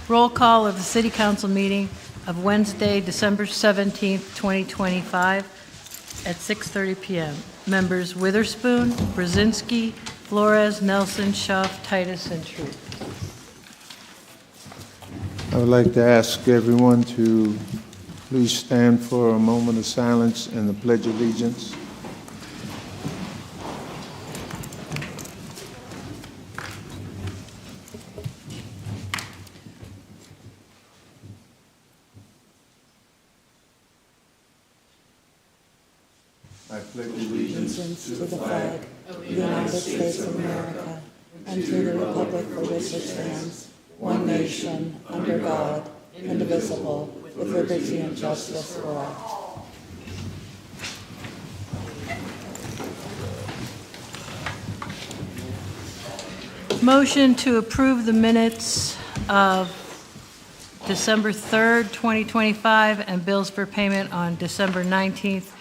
Roll call of the City Council meeting of Wednesday, December 17th, 2025 at 6:30 p.m. Members Witherspoon, Brzezinski, Flores, Nelson, Schaaf, Titus, and Troop. I would like to ask everyone to please stand for a moment of silence and the Pledge of Allegiance. I pledge allegiance To the flag of the United States of America and to the republic for which it stands, one nation, under God, indivisible, with liberty and justice for all. Motion to approve the minutes of December 3rd, 2025, and bills for payment on December 19th,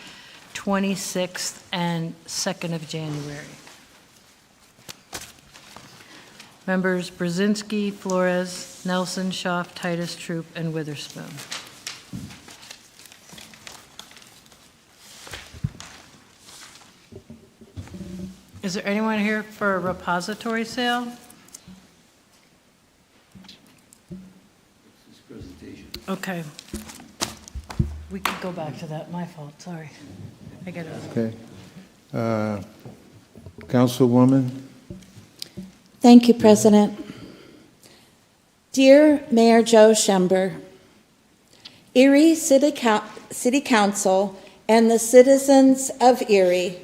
26th, and 2nd of January. Members Brzezinski, Flores, Nelson, Schaaf, Titus, Troop, and Witherspoon. Is there anyone here for a repository sale? Okay. We could go back to that. My fault, sorry. I get it. Okay. Councilwoman, Thank you, President. Dear Mayor Joe Schember, Erie City Council and the citizens of Erie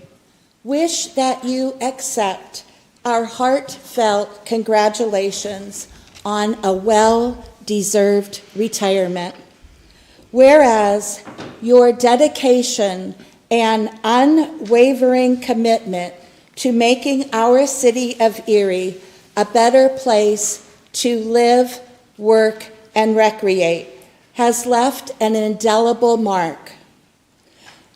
wish that you accept our heartfelt congratulations on a well-deserved retirement. Whereas your dedication and unwavering commitment to making our city of Erie a better place to live, work, and recreate has left an indelible mark.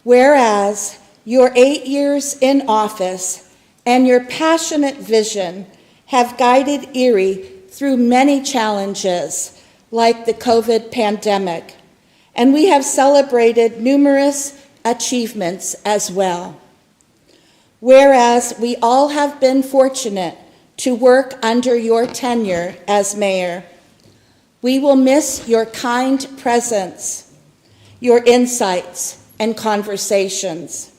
Whereas your 8 years in office and your passionate vision have guided Erie through many challenges like the COVID pandemic, and we have celebrated numerous achievements as well. Whereas we all have been fortunate to work under your tenure as mayor, we will miss your kind presence, your insights, and conversations.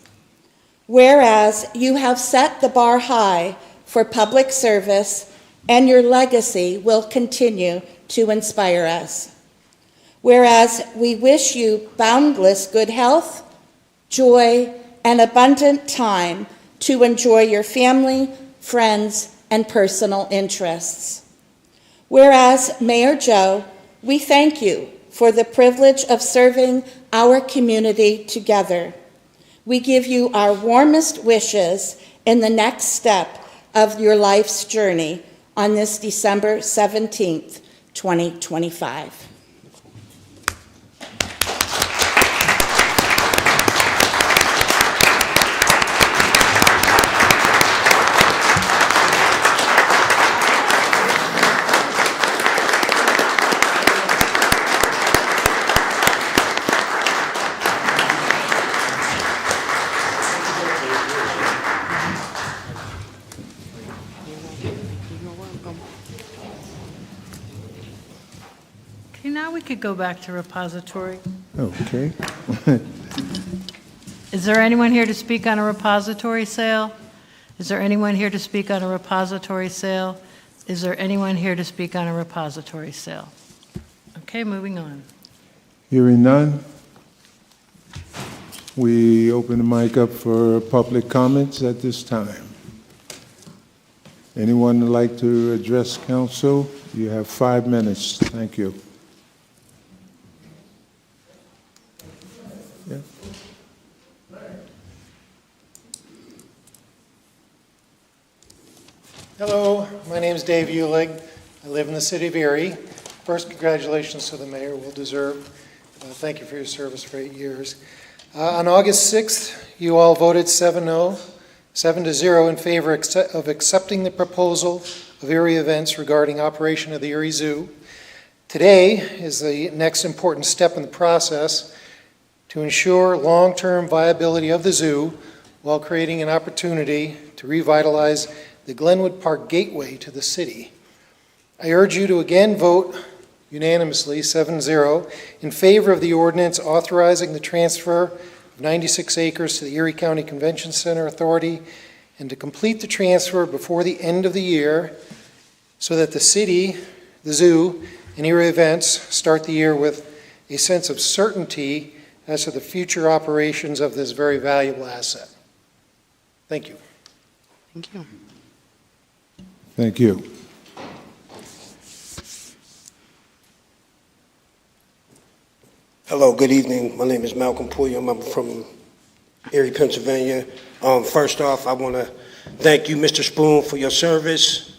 Whereas you have set the bar high for public service and your legacy will continue to inspire us. Whereas we wish you boundless good health, joy, and abundant time to enjoy your family, friends, and personal interests. Whereas, Mayor Joe, we thank you for the privilege of serving our community together. We give you our warmest wishes in the next step of your life's journey on this December 17th, 2025. Okay, now we could go back to repository. okay. Is there anyone here to speak on a repository sale? Is there anyone here to speak on a repository sale? Is there anyone here to speak on a repository sale? Okay, moving on. Hearing none, we open the mic up for public comments at this time. Anyone would like to address council? You have 5 minutes. Thank you. Yeah. Hello, my name is Dave Eulig. I live in the city of Erie. First, congratulations to the mayor, well deserved. Thank you for your service for 8 years. On August 6th, you all voted 7-0 in favor of accepting the proposal of Erie Events regarding operation of the Erie Zoo. Today is the next important step in the process to ensure long-term viability of the zoo while creating an opportunity to revitalize the Glenwood Park gateway to the city. I urge you to again vote unanimously, 7-0, in favor of the ordinance authorizing the transfer of 96 acres to the Erie County Convention Center Authority and to complete the transfer before the end of the year so that the city, the zoo, and Erie events start the year with a sense of certainty as to the future operations of this very valuable asset. Thank you. Thank you. Thank you. Hello, good evening. My name is Malcolm Pulliam. I'm from Erie, Pennsylvania. First off, I want to thank you, Mr. Spoon, for your service,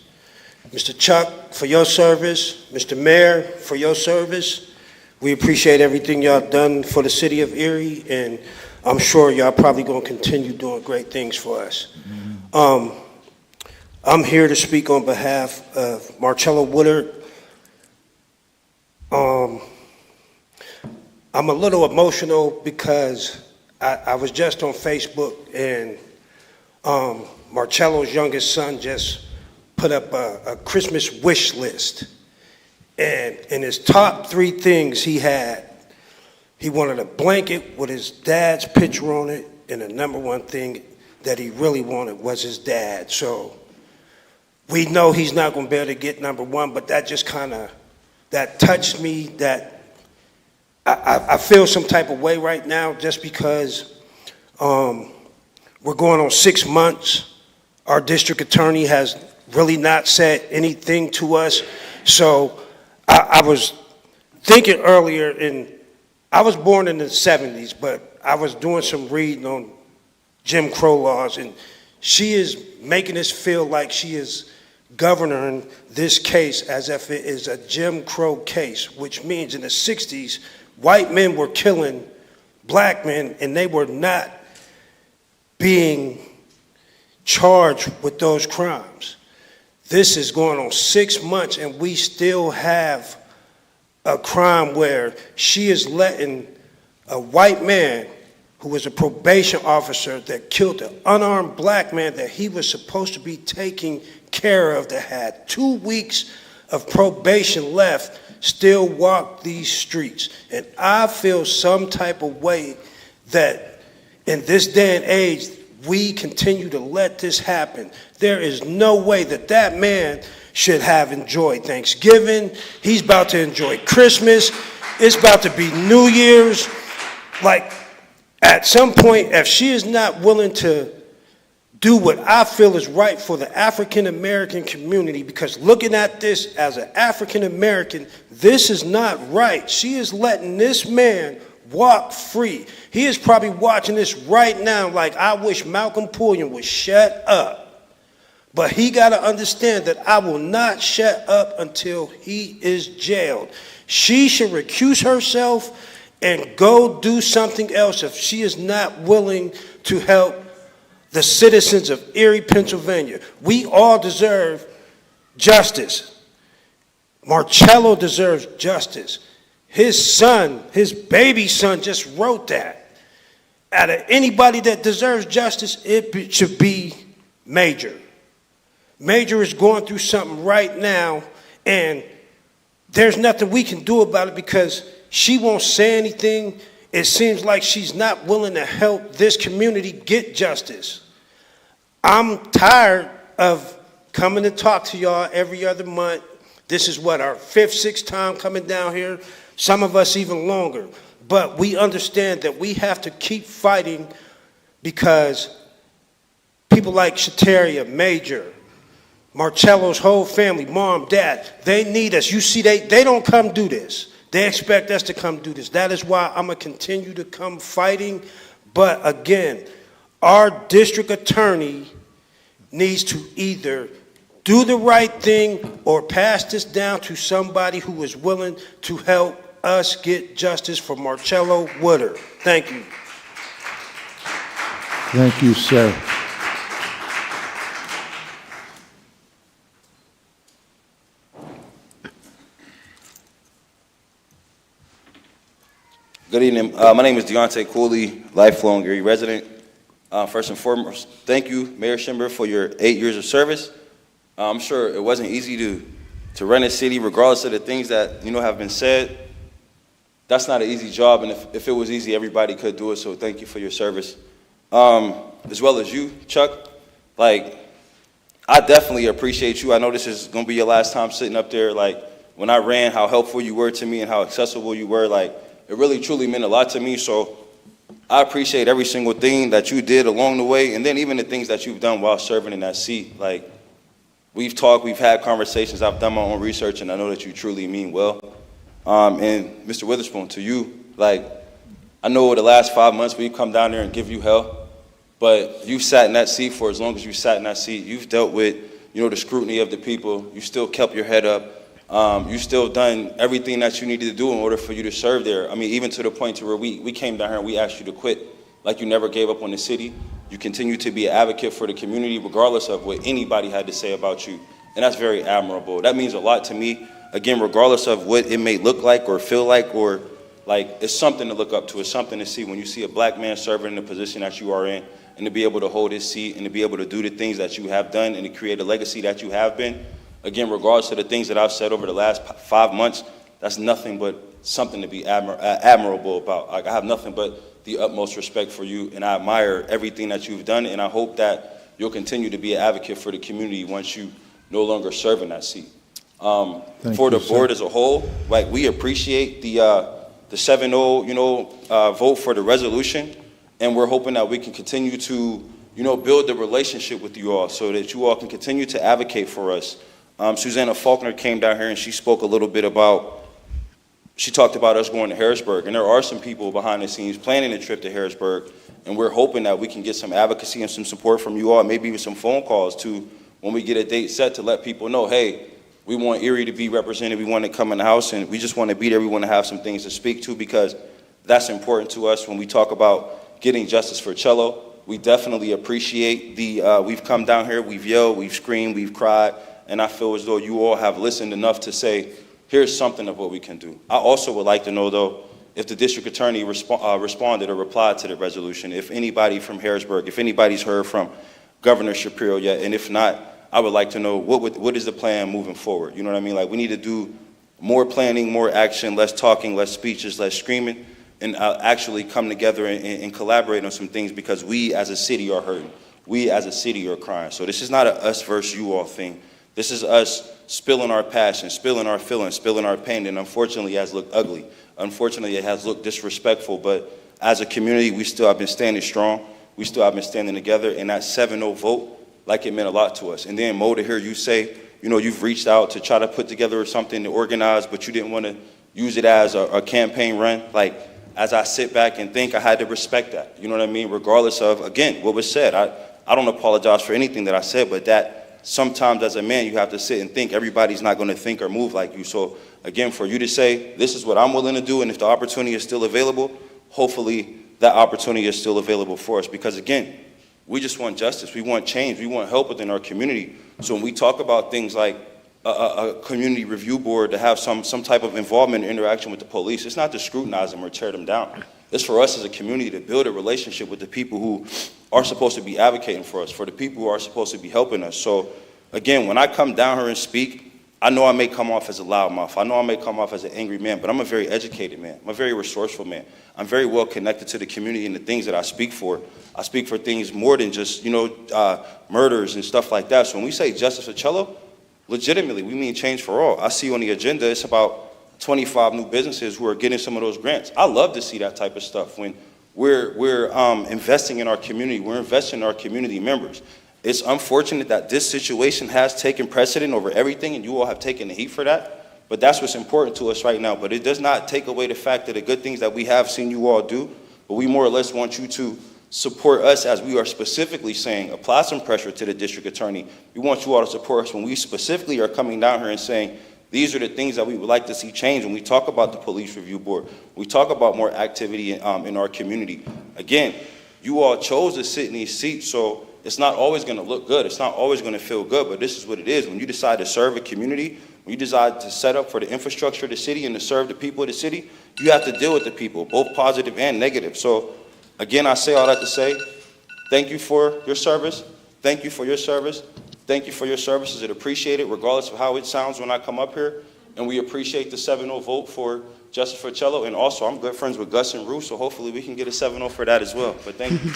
Mr. Chuck, for your service, Mr. Mayor, for your service. We appreciate everything y'all done for the city of Erie, and I'm sure y'all probably going to continue doing great things for us. I'm here to speak on behalf of Marcello Woodard. I'm a little emotional because I was just on Facebook, and Marcello's youngest son just put up a Christmas wish list. And in his top 3 things he wanted a blanket with his dad's picture on it, and the number 1 thing that he really wanted was his dad. So we know he's not going to be able to get number 1, but that just that touched me, that I feel some type of way right now just because we're going on 6 months. Our district attorney has really not said anything to us. So I was thinking earlier, and I was born in the 70s, but I was doing some reading on Jim Crow laws, and she is making us feel like she is governing this case as if it is a Jim Crow case, which means in the 60s, white men were killing black men, and they were not being charged with those crimes. This is going on 6 months, and we still have a crime where she is letting a white man who was a probation officer that killed an unarmed black man that he was supposed to be taking care of, that had 2 weeks of probation left, still walk these streets. And I feel some type of way that in this day and age, we continue to let this happen. There is no way that that man should have enjoyed Thanksgiving. He's about to enjoy Christmas. It's about to be New Year's. Like, at some point, if she is not willing to do what I feel is right for the African American community, because looking at this as an African American, this is not right. She is letting this man walk free. He is probably watching this right now like, I wish Malcolm Pulliam would shut up. But he got to understand that I will not shut up until he is jailed. She should recuse herself and go do something else if she is not willing to help the citizens of Erie, Pennsylvania. We all deserve justice. Marcello deserves justice. His son, his baby son, just wrote that. Out of anybody that deserves justice, it should be Major. Major is going through something right now, and there's nothing we can do about it because she won't say anything. It seems like she's not willing to help this community get justice. I'm tired of coming to talk to y'all every other month. This is what, our 5th, 6th time coming down here, some of us even longer. But we understand that we have to keep fighting because people like Shataria, Major, Marcello's whole family, mom, dad, they need us. You see, they don't come do this. They expect us to come do this. That is why I'm going to continue to come fighting. But again, our district attorney needs to either do the right thing or pass this down to somebody who is willing to help us get justice for Marcello Woodard. Thank you. Thank you, sir. Good evening. My name is Deontay Cooley, lifelong Erie resident. First and foremost, thank you, Mayor Schimber, for your 8 years of service. I'm sure it wasn't easy to run a city, regardless of the things that have been said. That's not an easy job, and if it was easy, everybody could do it. So thank you for your service, as well as you, Chuck. Like, I definitely appreciate you. I know this is gonna be your last time sitting up there. Like, when I ran, how helpful you were to me and how accessible you were. Like, it really truly meant a lot to me. So I appreciate every single thing that you did along the way, and then even the things that you've done while serving in that seat. Like, we've talked, we've had conversations, I've done my own research, and I know that you truly mean well. And Mr. Witherspoon, to you, like, I know the last 5 months we've come down there and give you hell, but you've sat in that seat for as long as you sat in that seat. You've dealt with, the scrutiny of the people. You still kept your head up. You still done everything that you needed to do in order for you to serve there. I mean, even to the point to where we came down here and we asked you to quit. Like, you never gave up on the city. You continue to be an advocate for the community regardless of what anybody had to say about you. And that's very admirable. That means a lot to me. Again, regardless of what it may look like or feel like, or like, it's something to look up to. It's something to see when you see a black man serving in the position that you are in, and to be able to hold his seat and to be able to do the things that you have done and to create a legacy that you have been. Again, regardless of the things that I've said over the last 5 months, that's nothing but something to be admirable about. Like, I have nothing but the utmost respect for you, and I admire everything that you've done, and I hope that you'll continue to be an advocate for the community once you no longer serve in that seat. For the board as a whole, like, we appreciate the 7-0, vote for the resolution, and we're hoping that we can continue to, build the relationship with you all so that you all can continue to advocate for us. Susanna Faulkner came down here and she spoke a little bit she talked about us going to Harrisburg, and there are some people behind the scenes planning a trip to Harrisburg, and we're hoping that we can get some advocacy and some support from you all, maybe even some phone calls to, when we get a date set, to let people know, hey, we want Erie to be represented, we want to come in the house, and we just want to be there, we want to have some things to speak to, because that's important to us when we talk about getting justice for Cello. We definitely appreciate we've come down here, we've yelled, we've screamed, we've cried, and I feel as though you all have listened enough to say, here's something of what we can do. I also would like to know, though, if the district attorney responded or replied to the resolution, if anybody from Harrisburg, if anybody's heard from Governor Shapiro yet, and if not, I would like to know what is the plan moving forward. You know what I mean? Like, we need to do more planning, more action, less talking, less speeches, less screaming, and actually come together and collaborate on some things, because we as a city are hurting. We as a city are crying. So this is not a us versus you all thing. This is us spilling our passion, spilling our feelings, spilling our pain, and unfortunately it has looked ugly. Unfortunately, it has looked disrespectful, but as a community, we still have been standing strong. We still have been standing together, and that 7-0 vote, like, it meant a lot to us. And then, Mo, to hear you say, you've reached out to try to put together something to organize, but you didn't want to use it as a campaign run. Like, as I sit back and think, I had to respect that. You know what I mean? Regardless of, again, what was said. I don't apologize for anything that I said, but that sometimes as a man, you have to sit and think. Everybody's not going to think or move like you. So, again, for you to say, this is what I'm willing to do, and if the opportunity is still available, hopefully that opportunity is still available for us. Because, again, we just want justice. We want change. We want help within our community. So when we talk about things like a community review board to have some type of involvement and interaction with the police, it's not to scrutinize them or tear them down. It's for us as a community to build a relationship with the people who are supposed to be advocating for us, for the people who are supposed to be helping us. So, again, when I come down here and speak, I know I may come off as a loudmouth. I know I may come off as an angry man, but I'm a very educated man. I'm a very resourceful man. I'm very well connected to the community and the things that I speak for. I speak for things more than just, murders and stuff like that. So when we say justice for Cello, legitimately, we mean change for all. I see on the agenda, it's about 25 new businesses who are getting some of those grants. I love to see that type of stuff when we're investing in our community. We're investing in our community members. It's unfortunate that this situation has taken precedent over everything, and you all have taken the heat for that. But that's what's important to us right now. But it does not take away the fact that the good things that we have seen you all do, but we more or less want you to support us, as we are specifically saying, apply some pressure to the district attorney. We want you all to support us when we specifically are coming down here and saying, these are the things that we would like to see change. When we talk about the police review board, we talk about more activity in our community. Again, you all chose to sit in these seats, so it's not always going to look good. It's not always going to feel good, but this is what it is. When you decide to serve a community, When you decide to set up for the infrastructure of the city and to serve the people of the city, you have to deal with the people, both positive and negative. So again, I say all that to say, thank you for your service. Thank you for your service. Thank you for your services. It appreciated, regardless of how it sounds when I come up here. And we appreciate the 7-0 vote for Justice Forcello. And also, I'm good friends with Gus and Ruth, so hopefully we can get a 7-0 for that as well. But thank you.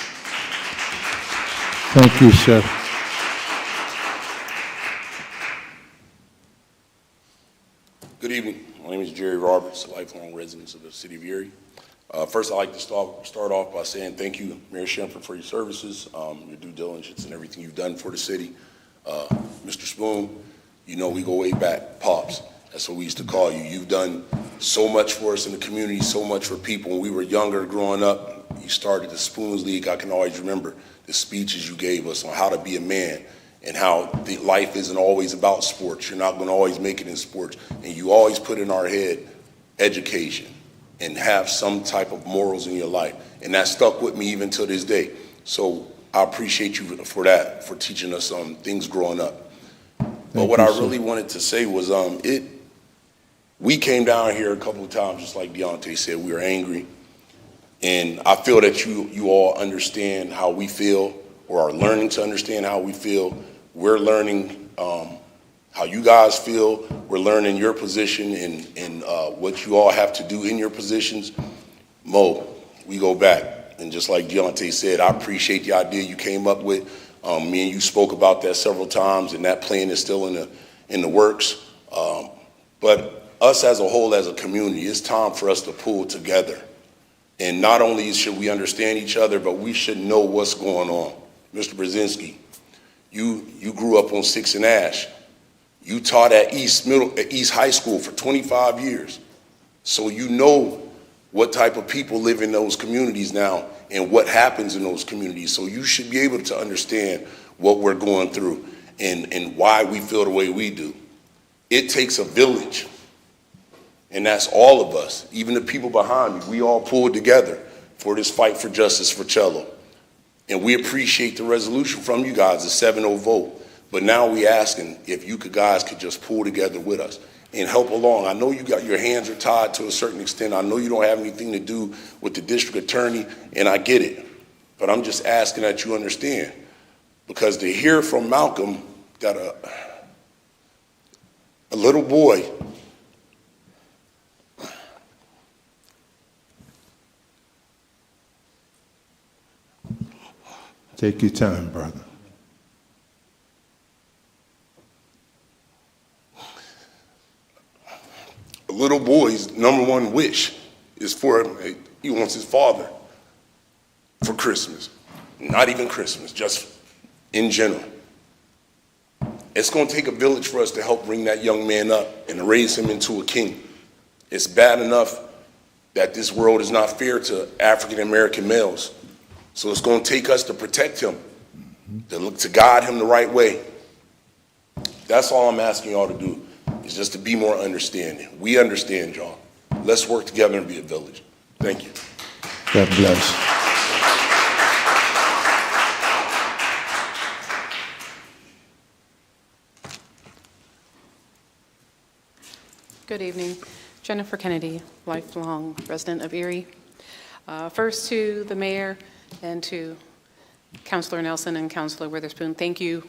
Thank you, sir. Good evening. My name is Jerry Roberts, a lifelong resident of the city of Erie. First, I'd like to start off by saying thank you, Mayor Schimpfer, for your services, your due diligence, and everything you've done for the city. Mr. Spoon, you know we go way back, Pops. That's what we used to call you. You've done so much for us in the community, so much for people. When we were younger growing up, you started the Spoons League. I can always remember the speeches you gave us on how to be a man and how life isn't always about sports. You're not going to always make it in sports. And you always put in our head education and have some type of morals in your life. And that stuck with me even till this day. So I appreciate you for that, for teaching us things growing up. But what I really wanted to say was we came down here a couple of times, just like Deontay said, we were angry. And I feel that you all understand how we feel, or are learning to understand how we feel. We're learning how you guys feel. We're learning your position and what you all have to do in your positions. Mo, we go back. And just like Deontay said, I appreciate the idea you came up with. Me and you spoke about that several times, and that plan is still in the works. But us as a whole, as a community, it's time for us to pull together. And not only should we understand each other, but we should know what's going on. Mr. Brzezinski, you grew up on 6th and Ash. You taught at East High School for 25 years. So you know what type of people live in those communities now and what happens in those communities. So you should be able to understand what we're going through and why we feel the way we do. It takes a village. And that's all of us, even the people behind me. We all pulled together for this fight for justice for Cello. And we appreciate the resolution from you guys, the 7-0 vote. But now we asking if you guys could just pull together with us and help along. I know your hands are tied to a certain extent. I know you don't have anything to do with the district attorney, and I get it. But I'm just asking that you understand. Because to hear from Malcolm, got a little boy. Take your time, brother. A little boy's number one wish is for him. He wants his father for Christmas. Not even Christmas, just in general. It's going to take a village for us to help bring that young man up and raise him into a king. It's bad enough that this world is not fair to African American males. So it's going to take us to protect him, to guide him the right way. That's all I'm asking y'all to do, is just to be more understanding. We understand y'all. Let's work together and be a village. Thank you. God bless. Good evening. Jennifer Kennedy, lifelong resident of Erie. First to the mayor and to Councilor Nelson and Councilor Witherspoon, thank you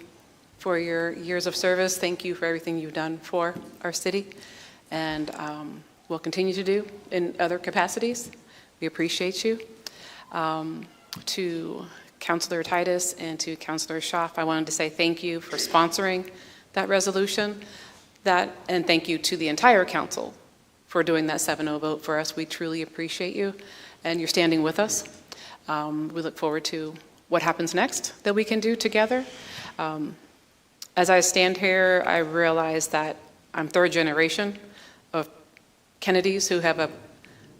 for your years of service. Thank you for everything you've done for our city and will continue to do in other capacities. We appreciate you. To Councilor Titus and to Councilor Schaaf, I wanted to say thank you for sponsoring that resolution, and thank you to the entire council for doing that 7-0 vote for us. We truly appreciate you, and you're standing with us. We look forward to what happens next that we can do together. As I stand here, I realize that I'm third generation of Kennedys who have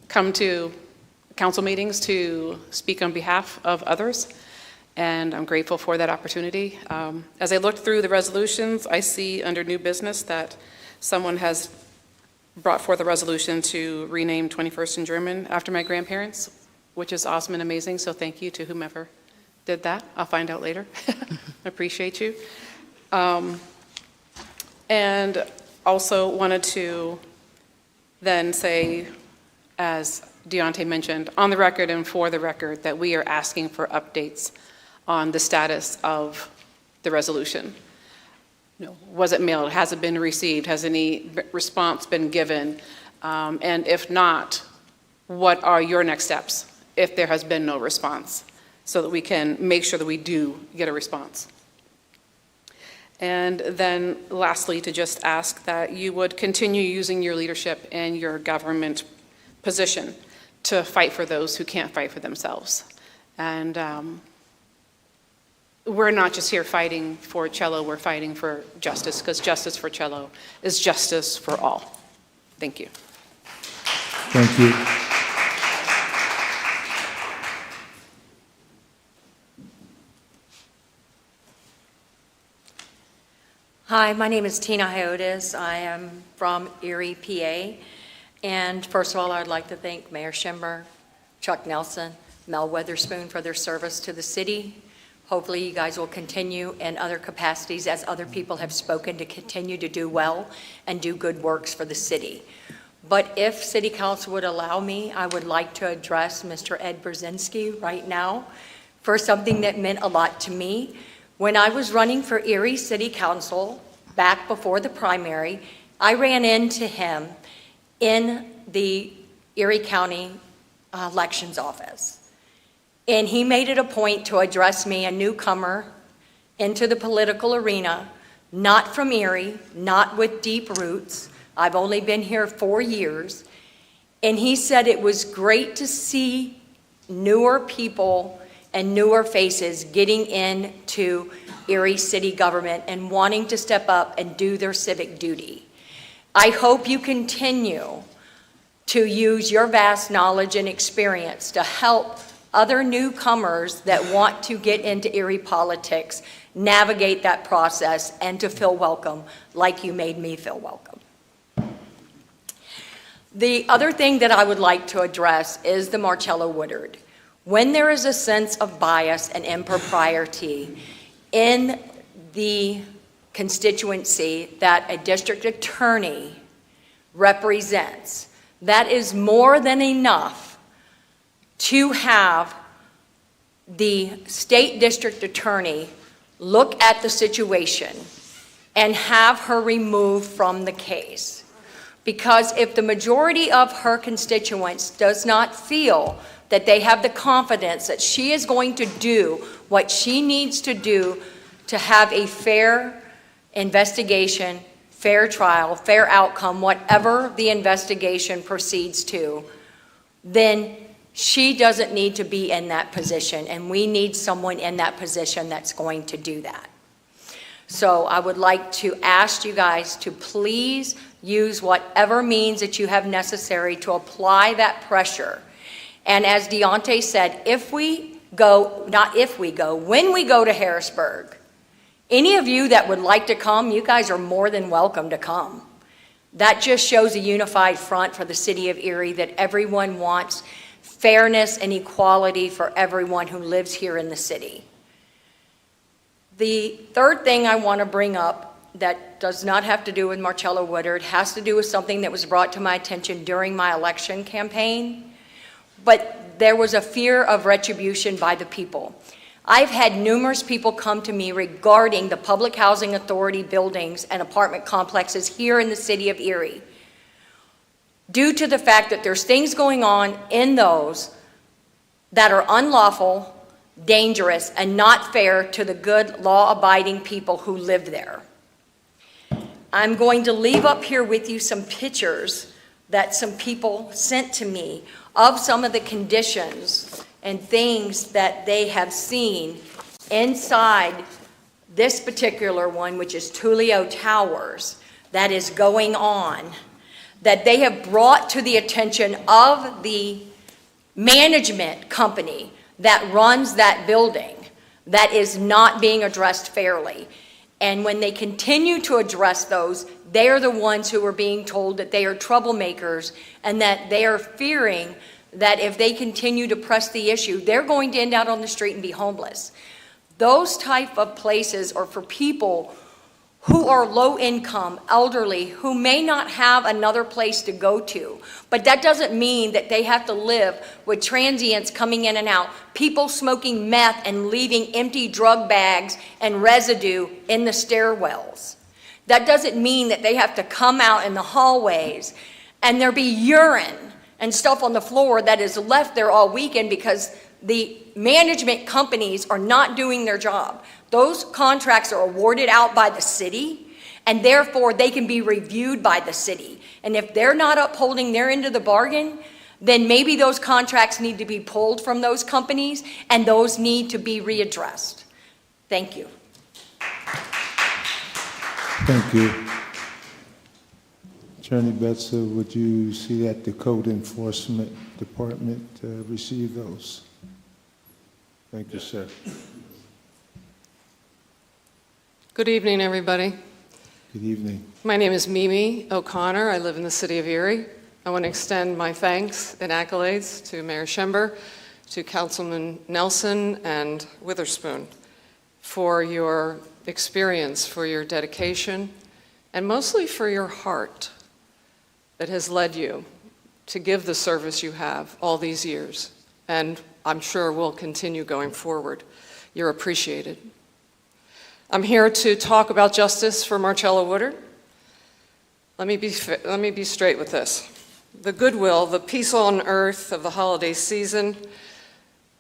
come to council meetings to speak on behalf of others, and I'm grateful for that opportunity. As I looked through the resolutions, I see under new business that someone has brought forth a resolution to rename 21st and German after my grandparents, which is awesome and amazing, so thank you to whomever did that. I'll find out later. Appreciate you. And Also wanted to then say, as Deontay mentioned, on the record and for the record, that we are asking for updates on the status of the resolution. Was it mailed? Has it been received? Has any response been given? And if not, what are your next steps if there has been no response, so that we can make sure that we do get a response? And then lastly, to just ask that you would continue using your leadership and your government position to fight for those who can't fight for themselves. And we're not just here fighting for Cello, we're fighting for justice, because justice for Cello is justice for all. Thank you. Thank you. Hi, my name is Tina Hiotis. I am from Erie, PA. And first of all, I'd like to thank Mayor Schimmer, Chuck Nelson, Mel Weatherspoon for their service to the city. Hopefully you guys will continue in other capacities, as other people have spoken, to continue to do well and do good works for the city. But if City Council would allow me, I would like to address Mr. Ed Brzezinski right now for something that meant a lot to me. When I was running for Erie City Council back before the primary, I ran into him in the Erie County elections office. And he made it a point to address me, a newcomer into the political arena, not from Erie, not with deep roots. I've only been here 4 years. And he said it was great to see newer people and newer faces getting into Erie city government and wanting to step up and do their civic duty. I hope you continue to use your vast knowledge and experience to help other newcomers that want to get into Erie politics navigate that process and to feel welcome like you made me feel welcome. The other thing that I would like to address is the Marcello Woodard. When there is a sense of bias and impropriety in the constituency that a district attorney represents, that is more than enough to have the state district attorney look at the situation and have her removed from the case. Because if the majority of her constituents does not feel that they have the confidence that she is going to do what she needs to do to have a fair investigation, fair trial, fair outcome, whatever the investigation proceeds to, then she doesn't need to be in that position, and we need someone in that position that's going to do that. So I would like to ask you guys to please use whatever means that you have necessary to apply that pressure. And as Deontay said, if we go, not if we go, when we go to Harrisburg, any of you that would like to come, you guys are more than welcome to come. That just shows a unified front for the city of Erie, that everyone wants fairness and equality for everyone who lives here in the city. The third thing I want to bring up that does not have to do with Marcello Woodard, has to do with something that was brought to my attention during my election campaign. But there was a fear of retribution by the people. I've had numerous people come to me regarding the Public Housing Authority buildings and apartment complexes here in the city of Erie, due to the fact that there's things going on in those that are unlawful, dangerous, and not fair to the good, law-abiding people who live there. I'm going to leave up here with you some pictures that some people sent to me of some of the conditions and things that they have seen inside this particular one, which is Tulio Towers, that is going on, that they have brought to the attention of the management company that runs that building, that is not being addressed fairly. And when they continue to address those, they are the ones who are being told that they are troublemakers and that they are fearing that if they continue to press the issue, they're going to end out on the street and be homeless. Those type of places are for people who are low-income, elderly, who may not have another place to go to. But that doesn't mean that they have to live with transients coming in and out, people smoking meth and leaving empty drug bags and residue in the stairwells. That doesn't mean that they have to come out in the hallways and there be urine and stuff on the floor that is left there all weekend because the management companies are not doing their job. Those contracts are awarded out by the city, and therefore they can be reviewed by the city. And if they're not upholding their end of the bargain, then maybe those contracts need to be pulled from those companies, and those need to be readdressed. Thank you. Thank you. Attorney Betzer, would you see that the Code Enforcement Department receive those? Thank you, sir. Good evening, everybody. Good evening. My name is Mimi O'Connor. I live in the city of Erie. I want to extend my thanks and accolades to Mayor Schember, to Councilman Nelson and Witherspoon for your experience, for your dedication, and mostly for your heart that has led you to give the service you have all these years, and I'm sure will continue going forward. You're appreciated. I'm here to talk about justice for Marcella Woodard. Let me be straight with this. The goodwill, the peace on earth of the holiday season,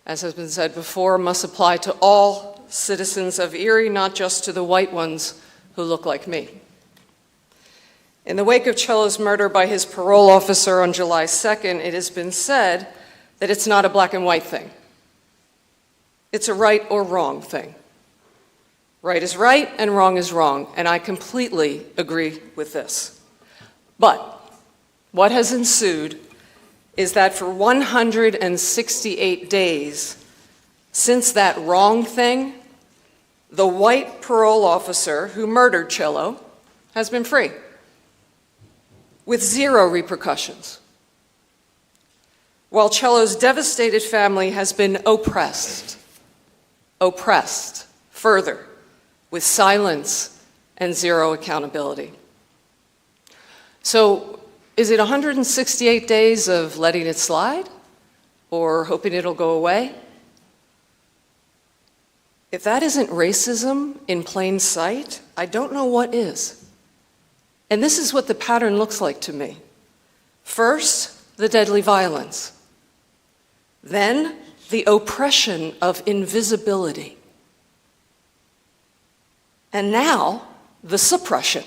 as has been said before, must apply to all citizens of Erie, not just to the white ones who look like me. In the wake of Cello's murder by his parole officer on July 2nd, it has been said that it's not a black and white thing. It's a right or wrong thing. Right is right and wrong is wrong, and I completely agree with this. But what has ensued is that for 168 days since that wrong thing, the white parole officer who murdered Cello has been free, with zero repercussions, while Cello's devastated family has been oppressed further, with silence and zero accountability. So, is it 168 days of letting it slide or hoping it'll go away? If that isn't racism in plain sight, I don't know what is. And this is what the pattern looks like to me. First, the deadly violence. Then, the oppression of invisibility. And now, the suppression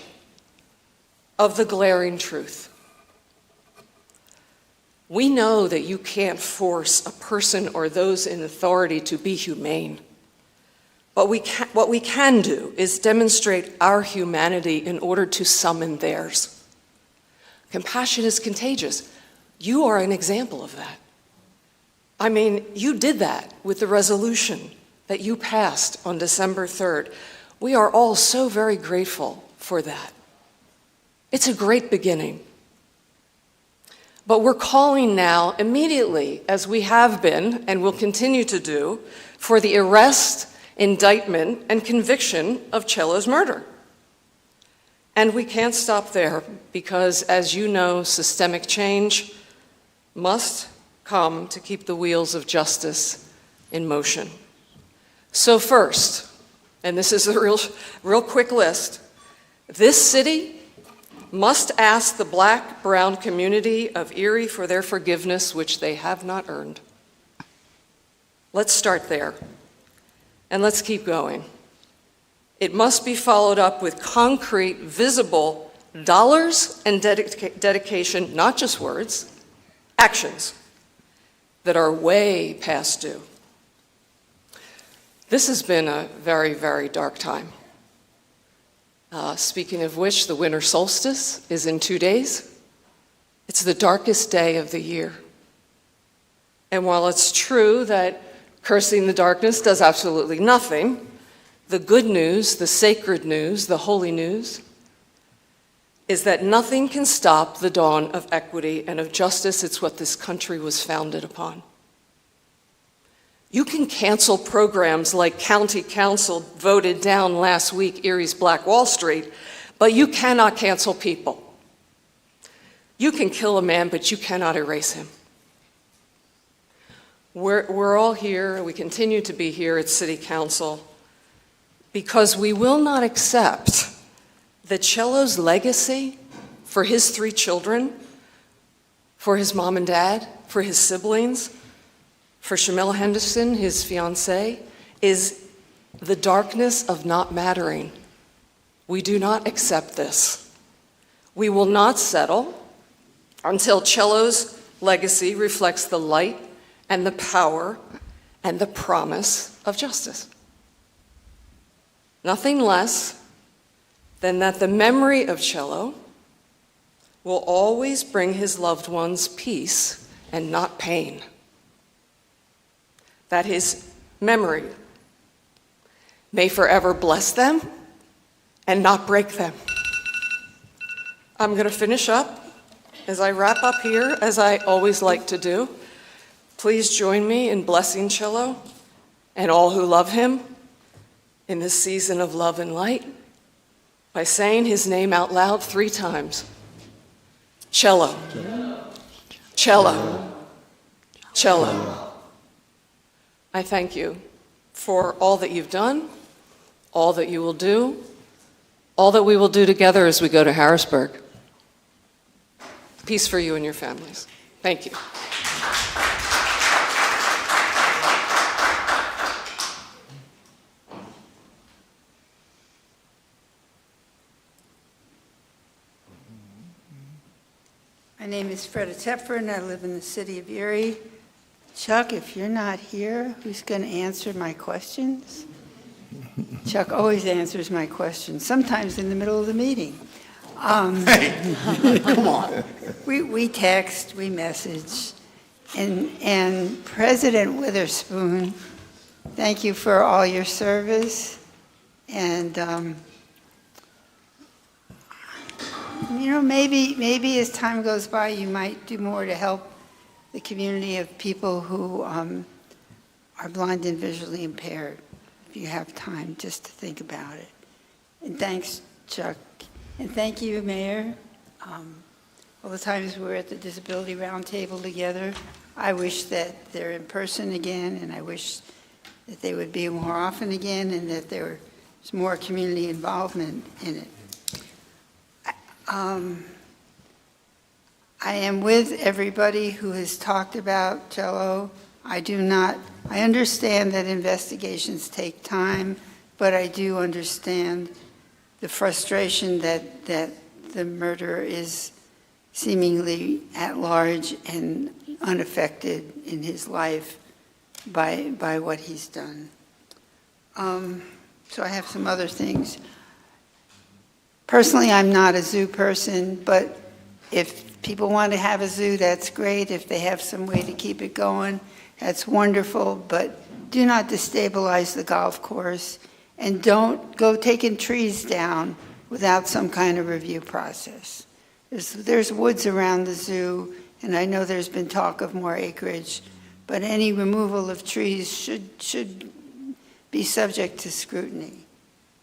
of the glaring truth. We know that you can't force a person or those in authority to be humane. But what we can do is demonstrate our humanity in order to summon theirs. Compassion is contagious. You are an example of that. I mean, you did that with the resolution that you passed on December 3rd. We are all so very grateful for that. It's a great beginning. But we're calling now immediately, as we have been and will continue to do, for the arrest, indictment, and conviction of Cello's murder. And we can't stop there because, as you know, systemic change must come to keep the wheels of justice in motion. So first, and this is a real quick list, this city must ask the Black, brown community of Erie for their forgiveness, which they have not earned. Let's start there, and let's keep going. It must be followed up with concrete, visible dollars and dedication, not just words, actions that are way past due. This has been a very, very dark time. Speaking of which, the winter solstice is in 2 days. It's the darkest day of the year. And while it's true that cursing the darkness does absolutely nothing, the good news, the sacred news, the holy news, is that nothing can stop the dawn of equity and of justice. It's what this country was founded upon. You can cancel programs like County Council voted down last week Erie's Black Wall Street, but you cannot cancel people. You can kill a man, but you cannot erase him. We're all here, we continue to be here at City Council because we will not accept that Cello's legacy for his 3 children, for his mom and dad, for his siblings, for Shamila Henderson, his fiancée, is the darkness of not mattering. We do not accept this. We will not settle until Cello's legacy reflects the light and the power and the promise of justice. Nothing less than that the memory of Cello will always bring his loved ones peace and not pain. That his memory may forever bless them and not break them. I'm going to finish up as I wrap up here, as I always like to do. Please join me in blessing Cello and all who love him in this season of love and light by saying his name out loud 3 times. Cello. Cello. Cello. I thank you for all that you've done, all that you will do, all that we will do together as we go to Harrisburg. Peace for you and your families. Thank you. My name is Freda Tepfer, and I live in the city of Erie. Chuck, if you're not here, who's going to answer my questions? Chuck always answers my questions, sometimes in the middle of the meeting. Hey, come on. We text, we message, and President Witherspoon, thank you for all your service, and you know, maybe as time goes by, you might do more to help the community of people who are blind and visually impaired, if you have time just to think about it. And thanks, Chuck. And thank you, Mayor. All the times we were at the Disability Roundtable together, I wish that they're in person again, and I wish that they would be more often again, and that there was more community involvement in it. I am with everybody who has talked about Cello. I understand that investigations take time, but I do understand the frustration that the murderer is seemingly at large and unaffected in his life by what he's done. So I have some other things. Personally, I'm not a zoo person, but if people want to have a zoo, that's great. If they have some way to keep it going, that's wonderful, but do not destabilize the golf course, and don't go taking trees down without some kind of review process. There's woods around the zoo, and I know there's been talk of more acreage, but any removal of trees should be subject to scrutiny,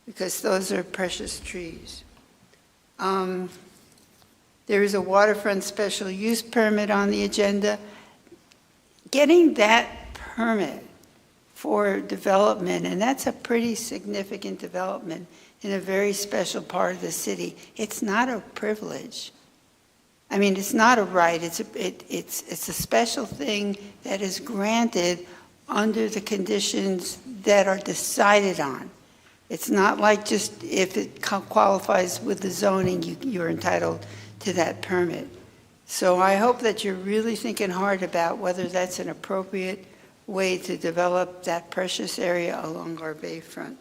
because those are precious trees. There is a waterfront special use permit on the agenda. Getting that permit for development, and that's a pretty significant development in a very special part of the city. It's not a privilege. I mean, it's not a right. It's a special thing that is granted under the conditions that are decided on. It's not like just if it qualifies with the zoning, you're entitled to that permit. So I hope that you're really thinking hard about whether that's an appropriate way to develop that precious area along our bayfront.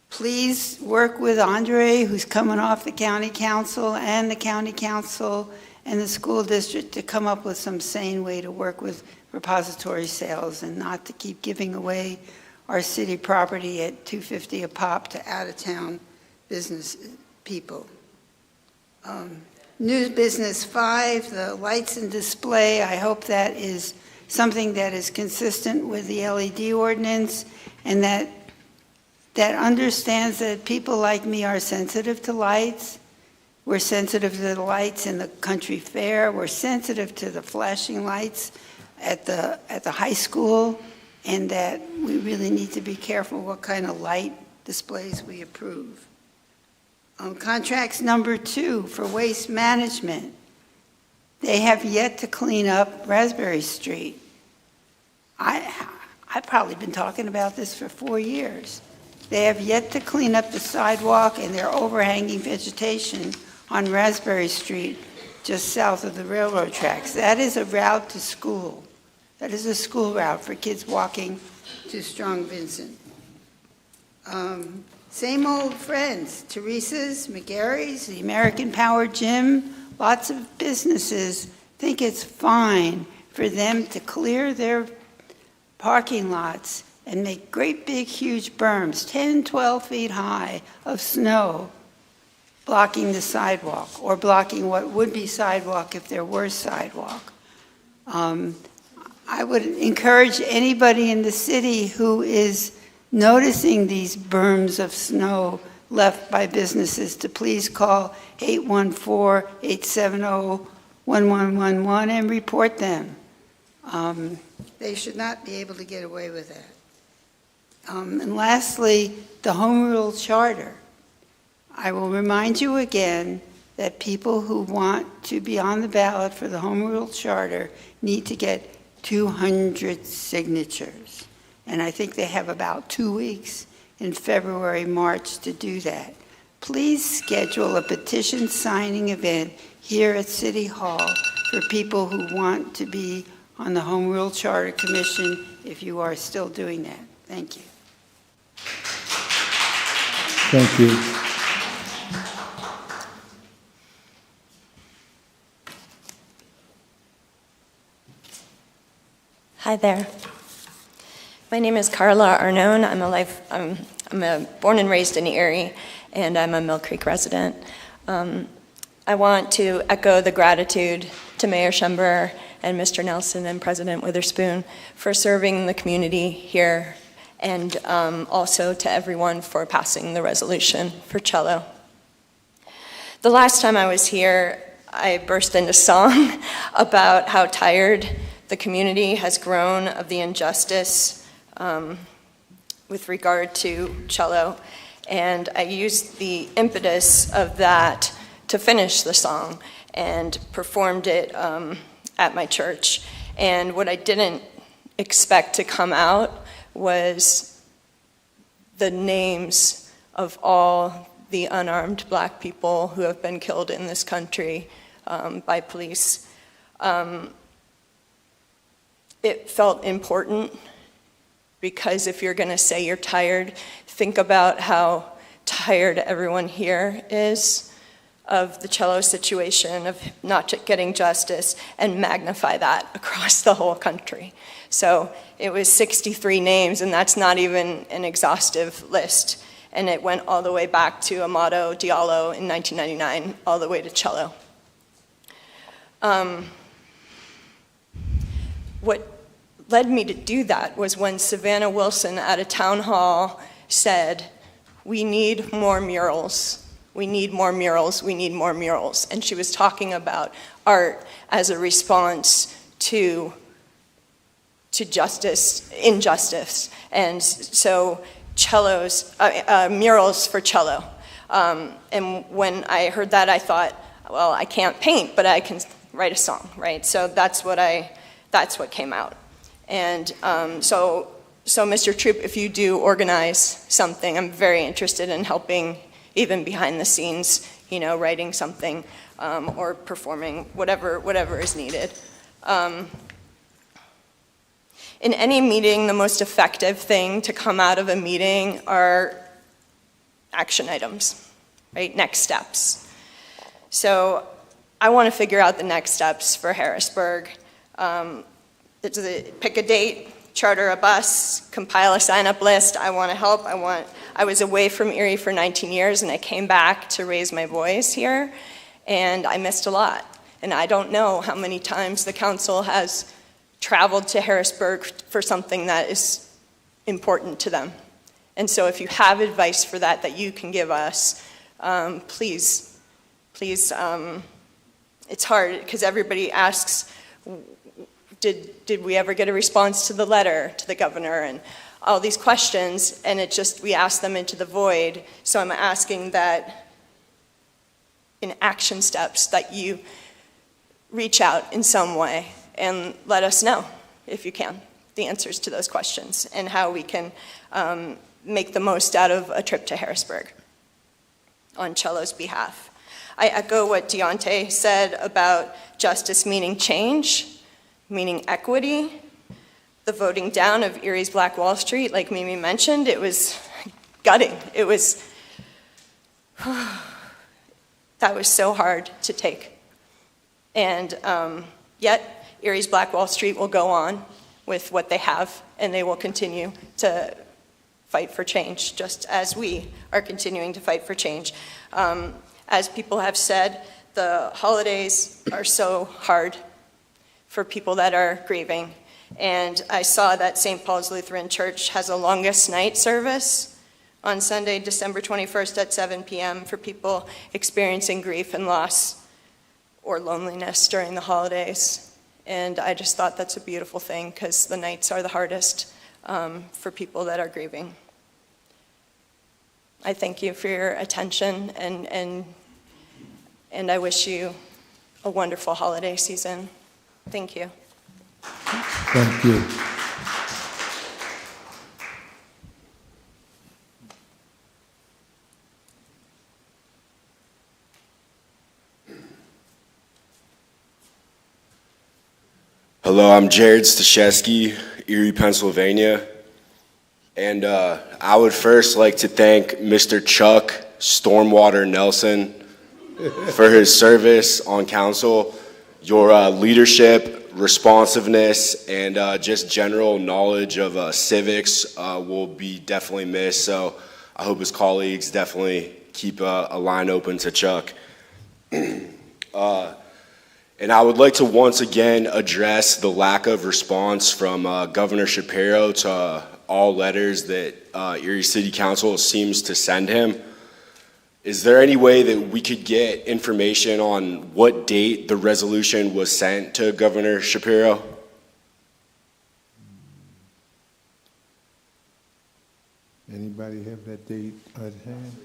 Please work with Andre, who's coming off the county council, and the county council and the school district to come up with some sane way to work with repository sales and not to keep giving away our city property at $2.50 a pop to out-of-town business people. New business 5, the lights and display, I hope that is something that is consistent with the LED ordinance and that understands that people like me are sensitive to lights. We're sensitive to the lights in the country fair. We're sensitive to the flashing lights at the high school, and that we really need to be careful what kind of light displays we approve. Contracts number 2 for waste management. They have yet to clean up Raspberry Street. I've probably been talking about this for 4 years. They have yet to clean up the sidewalk and their overhanging vegetation on Raspberry Street, just south of the railroad tracks. That is a route to school. That is a school route for kids walking to Strong Vincent. Same old friends, Teresa's, McGarry's, the American Power Gym, lots of businesses think it's fine for them to clear their parking lots and make great big huge berms, 10, 12 feet high of snow, blocking the sidewalk or blocking what would be sidewalk if there were sidewalk. I would encourage anybody in the city who is noticing these berms of snow left by businesses to please call 814-870-1111 and report them. They should not be able to get away with that. And lastly, the Home Rule Charter. I will remind you again that people who want to be on the ballot for the Home Rule Charter need to get 200 signatures. And I think they have about 2 weeks in February, March to do that. Please schedule a petition signing event here at City Hall for people who want to be on the Home Rule Charter Commission if you are still doing that. Thank you. Thank you. Hi there. My name is Carla Arnone. I'm born and raised in Erie, and I'm a Mill Creek resident. I want to echo the gratitude to Mayor Schember and Mr. Nelson and President Witherspoon for serving the community here, and also to everyone for passing the resolution for cello. The last time I was here, I burst into song about how tired the community has grown of the injustice with regard to cello, and I used the impetus of that to finish the song and performed it at my church. And what I didn't expect to come out was the names of all the unarmed Black people who have been killed in this country by police. It felt important, because if you're going to say you're tired, think about how tired everyone here is of the cello situation, of not getting justice, and magnify that across the whole country. So it was 63 names, and that's not even an exhaustive list. And it went all the way back to Amado Diallo in 1999, all the way to cello. What led me to do that was when Savannah Wilson at a town hall said, "We need more murals. We need more murals. We need more murals." And she was talking about art as a response to injustice. And so murals for cello. And when I heard that, I thought, well, I can't paint, but I can write a song, right? So that's what came out. And so Mr. Troop, if you do organize something, I'm very interested in helping, even behind the scenes, writing something or performing, whatever is needed. In any meeting, the most effective thing to come out of a meeting are action items, right? Next steps. So I want to figure out the next steps for Harrisburg. Pick a date, charter a bus, compile a sign-up list. I want to help. I was away from Erie for 19 years, and I came back to raise my voice here. and I missed a lot. And I don't know how many times the council has traveled to Harrisburg for something that is important to them. And so if you have advice for that that you can give us, please, it's hard because everybody asks, did we ever get a response to the letter to the governor and all these questions, and we ask them into the void. So I'm asking that in action steps that you reach out in some way and let us know, if you can, the answers to those questions and how we can make the most out of a trip to Harrisburg on Cello's behalf. I echo what Deontay said about justice meaning change, meaning equity. The voting down of Erie's Black Wall Street, like Mimi mentioned, it was gutting. It was, that was so hard to take. And yet, Erie's Black Wall Street will go on with what they have, and they will continue to fight for change, just as we are continuing to fight for change. As people have said, the holidays are so hard for people that are grieving. And I saw that St. Paul's Lutheran Church has a longest night service on Sunday, December 21st at 7 p.m. for people experiencing grief and loss or loneliness during the holidays. And I just thought that's a beautiful thing because the nights are the hardest for people that are grieving. I thank you for your attention and I wish you a wonderful holiday season. Thank you. Thank you. Hello, I'm Jared Stashewski, Erie, Pennsylvania. And I would first like to thank Mr. Chuck Stormwater Nelson for his service on council. Your leadership, responsiveness, and just general knowledge of civics will be definitely missed. So I hope his colleagues definitely keep a line open to Chuck. And I would like to once again address the lack of response from Governor Shapiro to all letters that Erie City Council seems to send him. Is there any way that we could get information on what date the resolution was sent to Governor Shapiro? Anybody have that date at hand?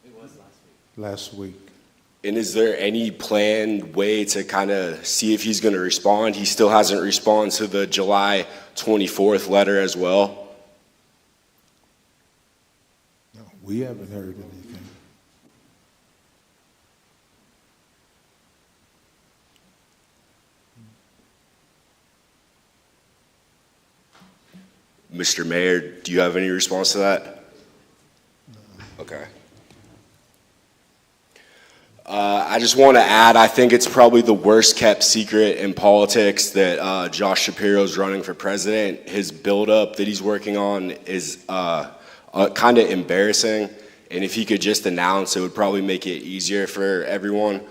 It was last week. Last week. And is there any planned way to kind of see if he's going to respond? He still hasn't responded to the July 24th letter as well. No, we haven't heard anything. Mr. Mayor, do you have any response to that? No. Okay. I just want to add, I think it's probably the worst kept secret in politics that Josh Shapiro's running for president. His buildup that he's working on is kind of embarrassing. And if he could just announce, it would probably make it easier for everyone.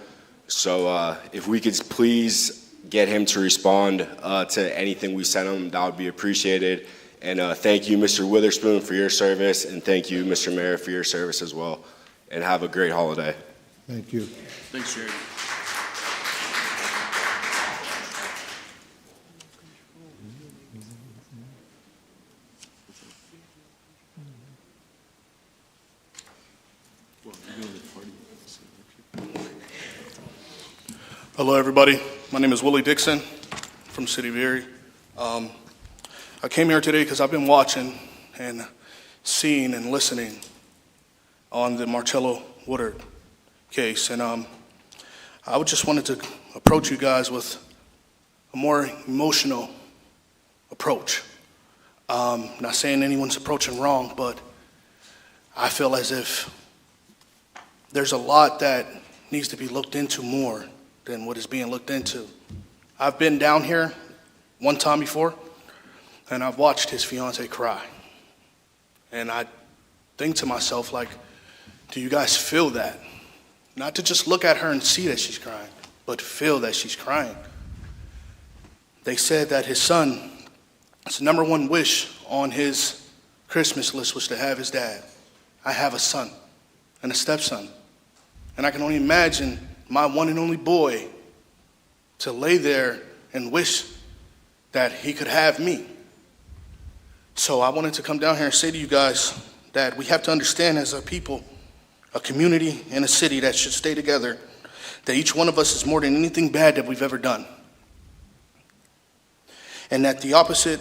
So if we could please get him to respond to anything we sent him, that would be appreciated. And thank you, Mr. Witherspoon, for your service. And thank you, Mr. Mayor, for your service as well. And have a great holiday. Thank you. Thanks, Jared. Hello, everybody. My name is Willie Dixon from the city of Erie. I came here today because I've been watching and seeing and listening on the Marcello Woodard case, and I just wanted to approach you guys with a more emotional approach. Not saying anyone's approaching wrong, but I feel as if there's a lot that needs to be looked into more than what is being looked into. I've been down here one time before, and I've watched his fiance cry. And I think to myself, like, do you guys feel that? not to just look at her and see that she's crying, but feel that she's crying. They said that his son, his number one wish on his Christmas list was to have his dad. I have a son and a stepson. And I can only imagine my one and only boy to lay there and wish that he could have me. So I wanted to come down here and say to you guys that we have to understand as a people, a community and a city that should stay together, that each one of us is more than anything bad that we've ever done. And that the opposite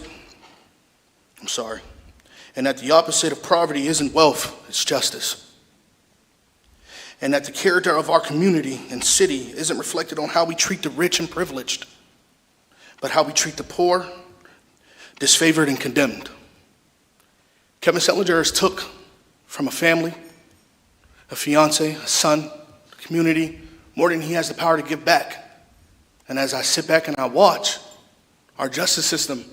of poverty isn't wealth, it's justice. And that the character of our community and city isn't reflected on how we treat the rich and privileged, but how we treat the poor, disfavored, and condemned. Kevin Sellinger is took from a family, a fiance, a son, a community, more than he has the power to give back. And as I sit back and I watch, our justice system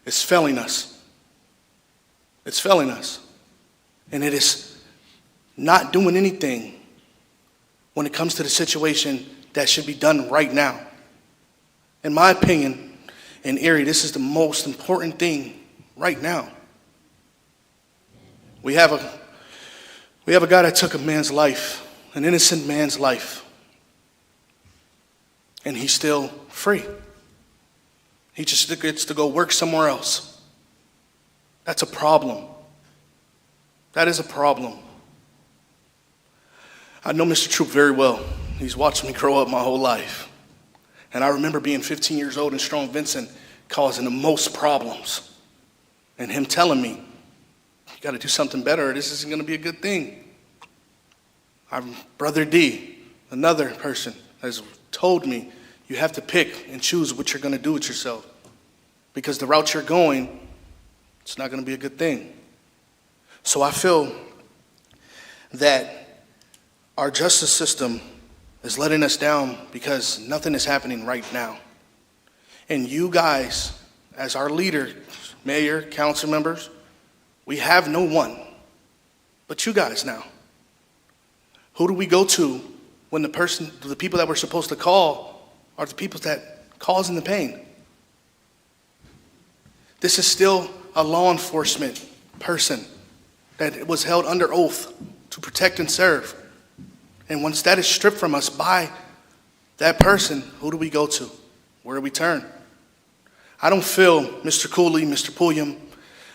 is failing us. It's failing us. And it is not doing anything when it comes to the situation that should be done right now. In my opinion, in Erie, this is the most important thing right now. We have a guy that took a man's life, an innocent man's life, and he's still free. He just gets to go work somewhere else. That's a problem. That is a problem. I know Mr. Troop very well. He's watched me grow up my whole life. And I remember being 15 years old in Strong Vincent causing the most problems. And him telling me, you got to do something better or this isn't going to be a good thing. Our brother D, another person, has told me, you have to pick and choose what you're going to do with yourself. Because the route you're going, it's not going to be a good thing. So I feel that our justice system is letting us down because nothing is happening right now. And you guys, as our leader, mayor, council members, we have no one but you guys now. Who do we go to when the people that we're supposed to call are the people that causing the pain? This is still a law enforcement person that was held under oath to protect and serve. And once that is stripped from us by that person, who do we go to? Where do we turn? I don't feel Mr. Cooley, Mr. Pulliam,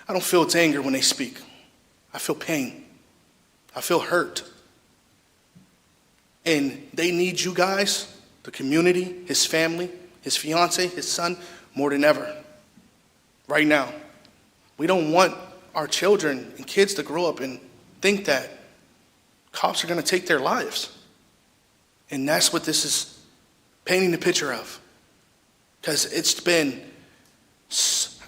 I don't feel it's anger when they speak. I feel pain. I feel hurt. And they need you guys, the community, his family, his fiance, his son, more than ever. Right now. We don't want our children and kids to grow up and think that cops are going to take their lives. And that's what this is painting the picture of. Because it's been,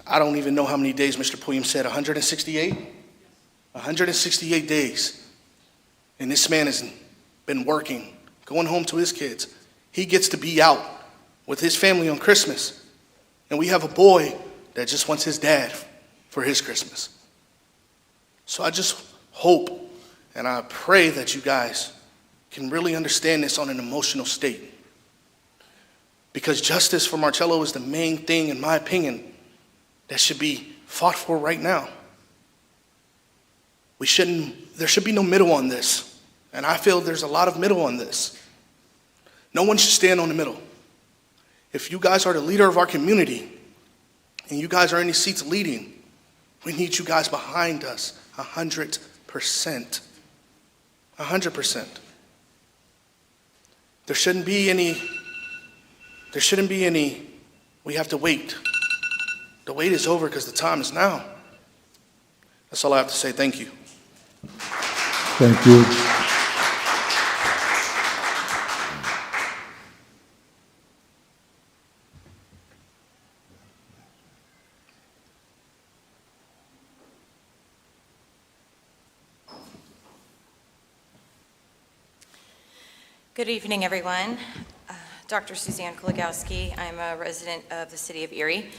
I don't even know how many days Mr. Pulliam said, 168? 168 days. And this man has been working, going home to his kids. He gets to be out with his family on Christmas. And we have a boy that just wants his dad for his Christmas. So I just hope and I pray that you guys can really understand this on an emotional state. Because justice for Marcello is the main thing, in my opinion, that should be fought for right now. There should be no middle on this. And I feel there's a lot of middle on this. No one should stand on the middle. If you guys are the leader of our community, and you guys are in these seats leading, we need you guys behind us 100%. 100%. There shouldn't be any, we have to wait. The wait is over because the time is now. That's all I have to say. Thank you. Thank you. Good evening, everyone. Dr. Suzanne Kuligowski. I'm a resident of the city of Erie.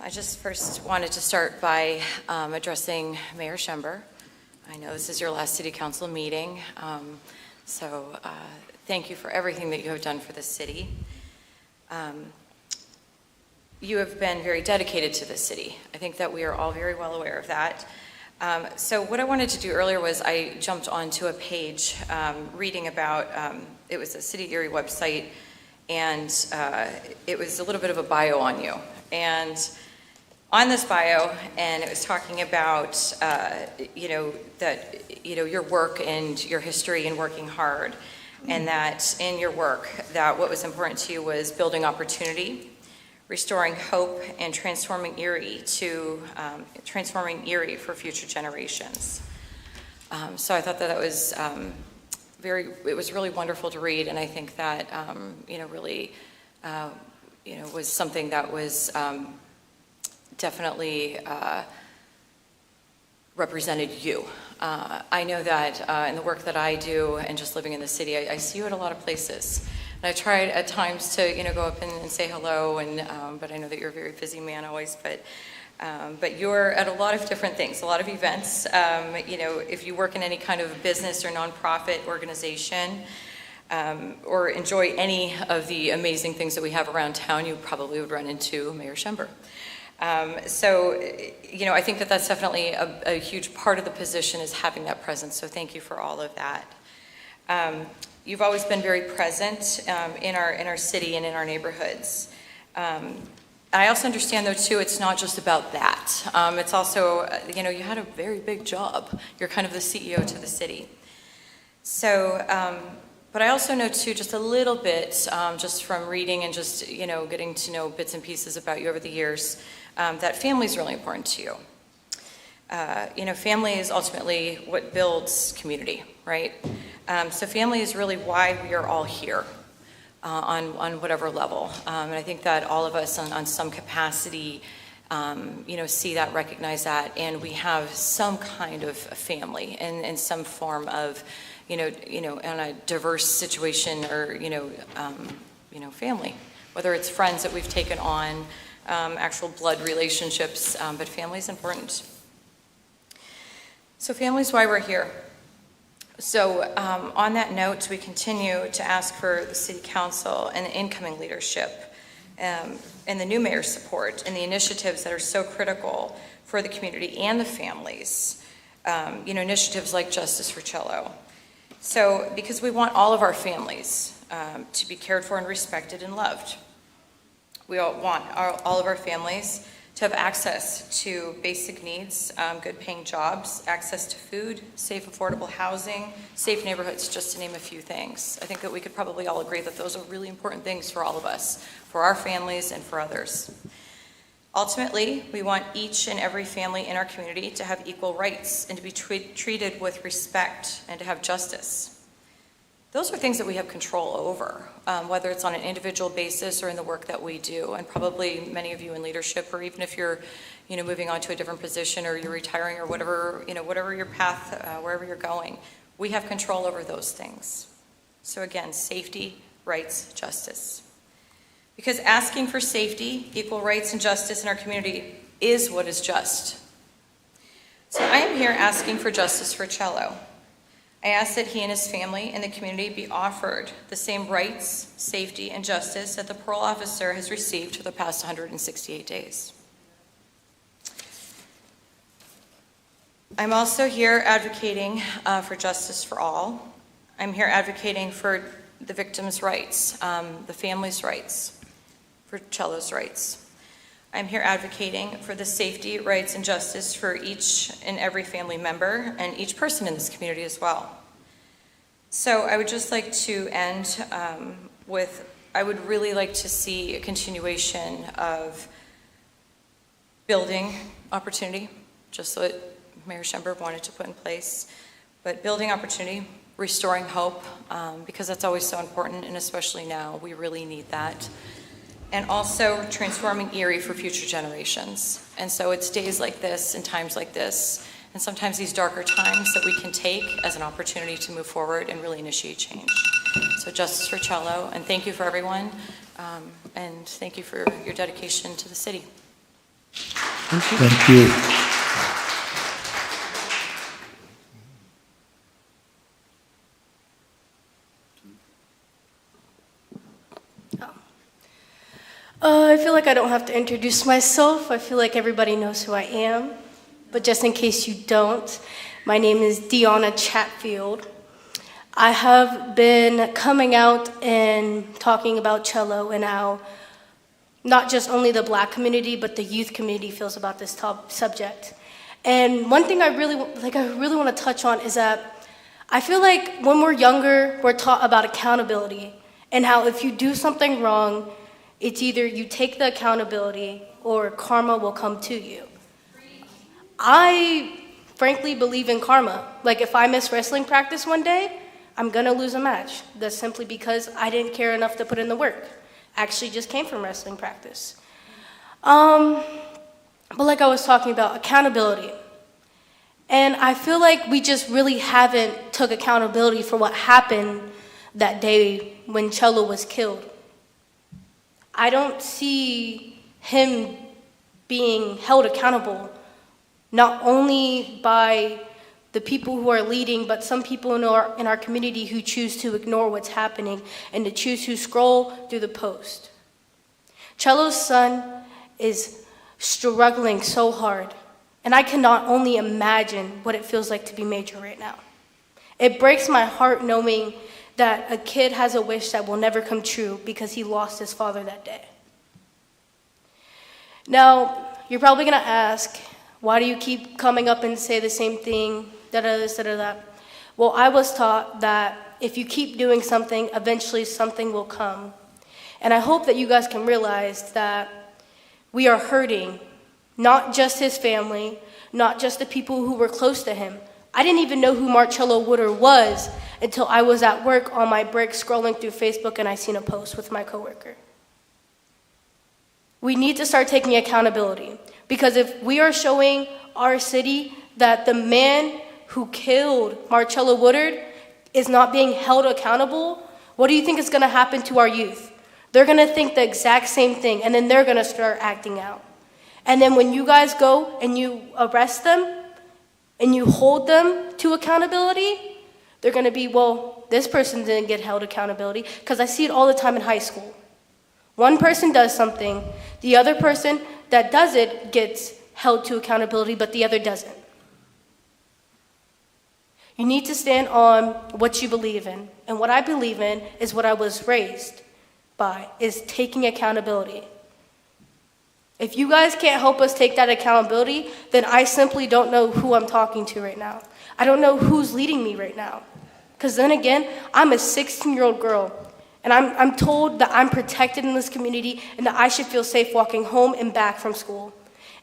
I just first wanted to start by addressing Mayor Schember. I know this is your last city council meeting. So thank you for everything that you have done for the city. You have been very dedicated to the city. I think that we are all very well aware of that. So what I wanted to do earlier was I jumped onto a page reading about, it was a City of Erie website, and it was a little bit of a bio on you. And on this bio, and it was talking about, your work and your history in working hard, and that in your work, that what was important to you was building opportunity, restoring hope, and transforming Erie for future generations. So I thought that was it was really wonderful to read, and I think that really was something that was definitely represented you. I know that in the work that I do and just living in the city, I see you at a lot of places. And I tried at times to, go up and say hello, and but I know that you're a very busy man always. But you're at a lot of different things, a lot of events. If you work in any kind of business or nonprofit organization, or enjoy any of the amazing things that we have around town, you probably would run into Mayor Schember. I think that that's definitely a huge part of the position, is having that presence. So thank you for all of that. You've always been very present in our city and in our neighborhoods. I also understand, though, too, it's not just about that. It's also, you had a very big job. You're kind of the CEO to the city. So, but I also know, too, just a little bit, just from reading and just, getting to know bits and pieces about you over the years, that family is really important to you. Family is ultimately what builds community, right? So family is really why we are all here on whatever level. And I think that all of us on some capacity, see that, recognize that, and we have some kind of a family and some form of, in a diverse situation or, family, whether it's friends that we've taken on, actual blood relationships, but family is important. So family is why we're here. So on that note, we continue to ask for the City Council and the incoming leadership and the new mayor's support and the initiatives that are so critical for the community and the families, initiatives like Justice for Cello. So because we want all of our families to be cared for and respected and loved. We all want all of our families to have access to basic needs, good paying jobs, access to food, safe, affordable housing, safe neighborhoods, just to name a few things. I think that we could probably all agree that those are really important things for all of us, for our families and for others. Ultimately, we want each and every family in our community to have equal rights and to be treated with respect and to have justice. Those are things that we have control over, whether it's on an individual basis or in the work that we do. And probably many of you in leadership, or even if you're, moving on to a different position or you're retiring or whatever, whatever your path, wherever you're going, we have control over those things. So again, safety, rights, justice. Because asking for safety, equal rights, and justice in our community is what is just. So I am here asking for justice for Cello. I ask that he and his family and the community be offered the same rights, safety, and justice that the parole officer has received for the past 168 days. I'm also here advocating for justice for all. I'm here advocating for the victims' rights, the family's rights, for Cello's rights. I'm here advocating for the safety, rights, and justice for each and every family member and each person in this community as well. So I would just like to end with, I would really like to see a continuation of building opportunity, just what Mayor Schember wanted to put in place, but building opportunity, restoring hope, because that's always so important, and especially now, we really need that. And also transforming Erie for future generations. And so it's days like this and times like this, and sometimes these darker times, that we can take as an opportunity to move forward and really initiate change. So justice for Cello, and thank you for everyone, and thank you for your dedication to the city. Thank you. I feel like I don't have to introduce myself. I feel like everybody knows who I am. But just in case you don't, my name is Deanna Chatfield. I have been coming out and talking about cello and how not just only the Black community, but the youth community feels about this subject. And one thing I really want to touch on is that I feel like when we're younger, we're taught about accountability and how if you do something wrong, it's either you take the accountability or karma will come to you. I frankly believe in karma. Like if I miss wrestling practice one day, I'm gonna lose a match. That's simply because I didn't care enough to put in the work. Actually just came from wrestling practice. But like I was talking about, accountability. And I feel like we just really haven't took accountability for what happened that day when Cello was killed. I don't see him being held accountable, not only by the people who are leading, but some people in our community who choose to ignore what's happening and to choose to scroll through the post. Cello's son is struggling so hard, and I cannot only imagine what it feels like to be Major right now. It breaks my heart knowing that a kid has a wish that will never come true because he lost his father that day. Now, you're probably gonna ask, why do you keep coming up and say the same thing, this, that? Well, I was taught that if you keep doing something, eventually something will come. And I hope that you guys can realize that we are hurting, not just his family, not just the people who were close to him. I didn't even know who Marcello Woodard was until I was at work on my break scrolling through Facebook and I seen a post with my coworker. We need to start taking accountability because if we are showing our city that the man who killed Marcello Woodard is not being held accountable, what do you think is going to happen to our youth? They're going to think the exact same thing, and then they're going to start acting out. And then when you guys go and you arrest them and you hold them to accountability, they're going to be, well, this person didn't get held accountability, because I see it all the time in high school. One person does something, the other person that does it gets held to accountability, but the other doesn't. You need to stand on what you believe in. And what I believe in is what I was raised by, is taking accountability. If you guys can't help us take that accountability, then I simply don't know who I'm talking to right now. I don't know who's leading me right now. Because then again, I'm a 16-year-old girl, and I'm told that I'm protected in this community and that I should feel safe walking home and back from school.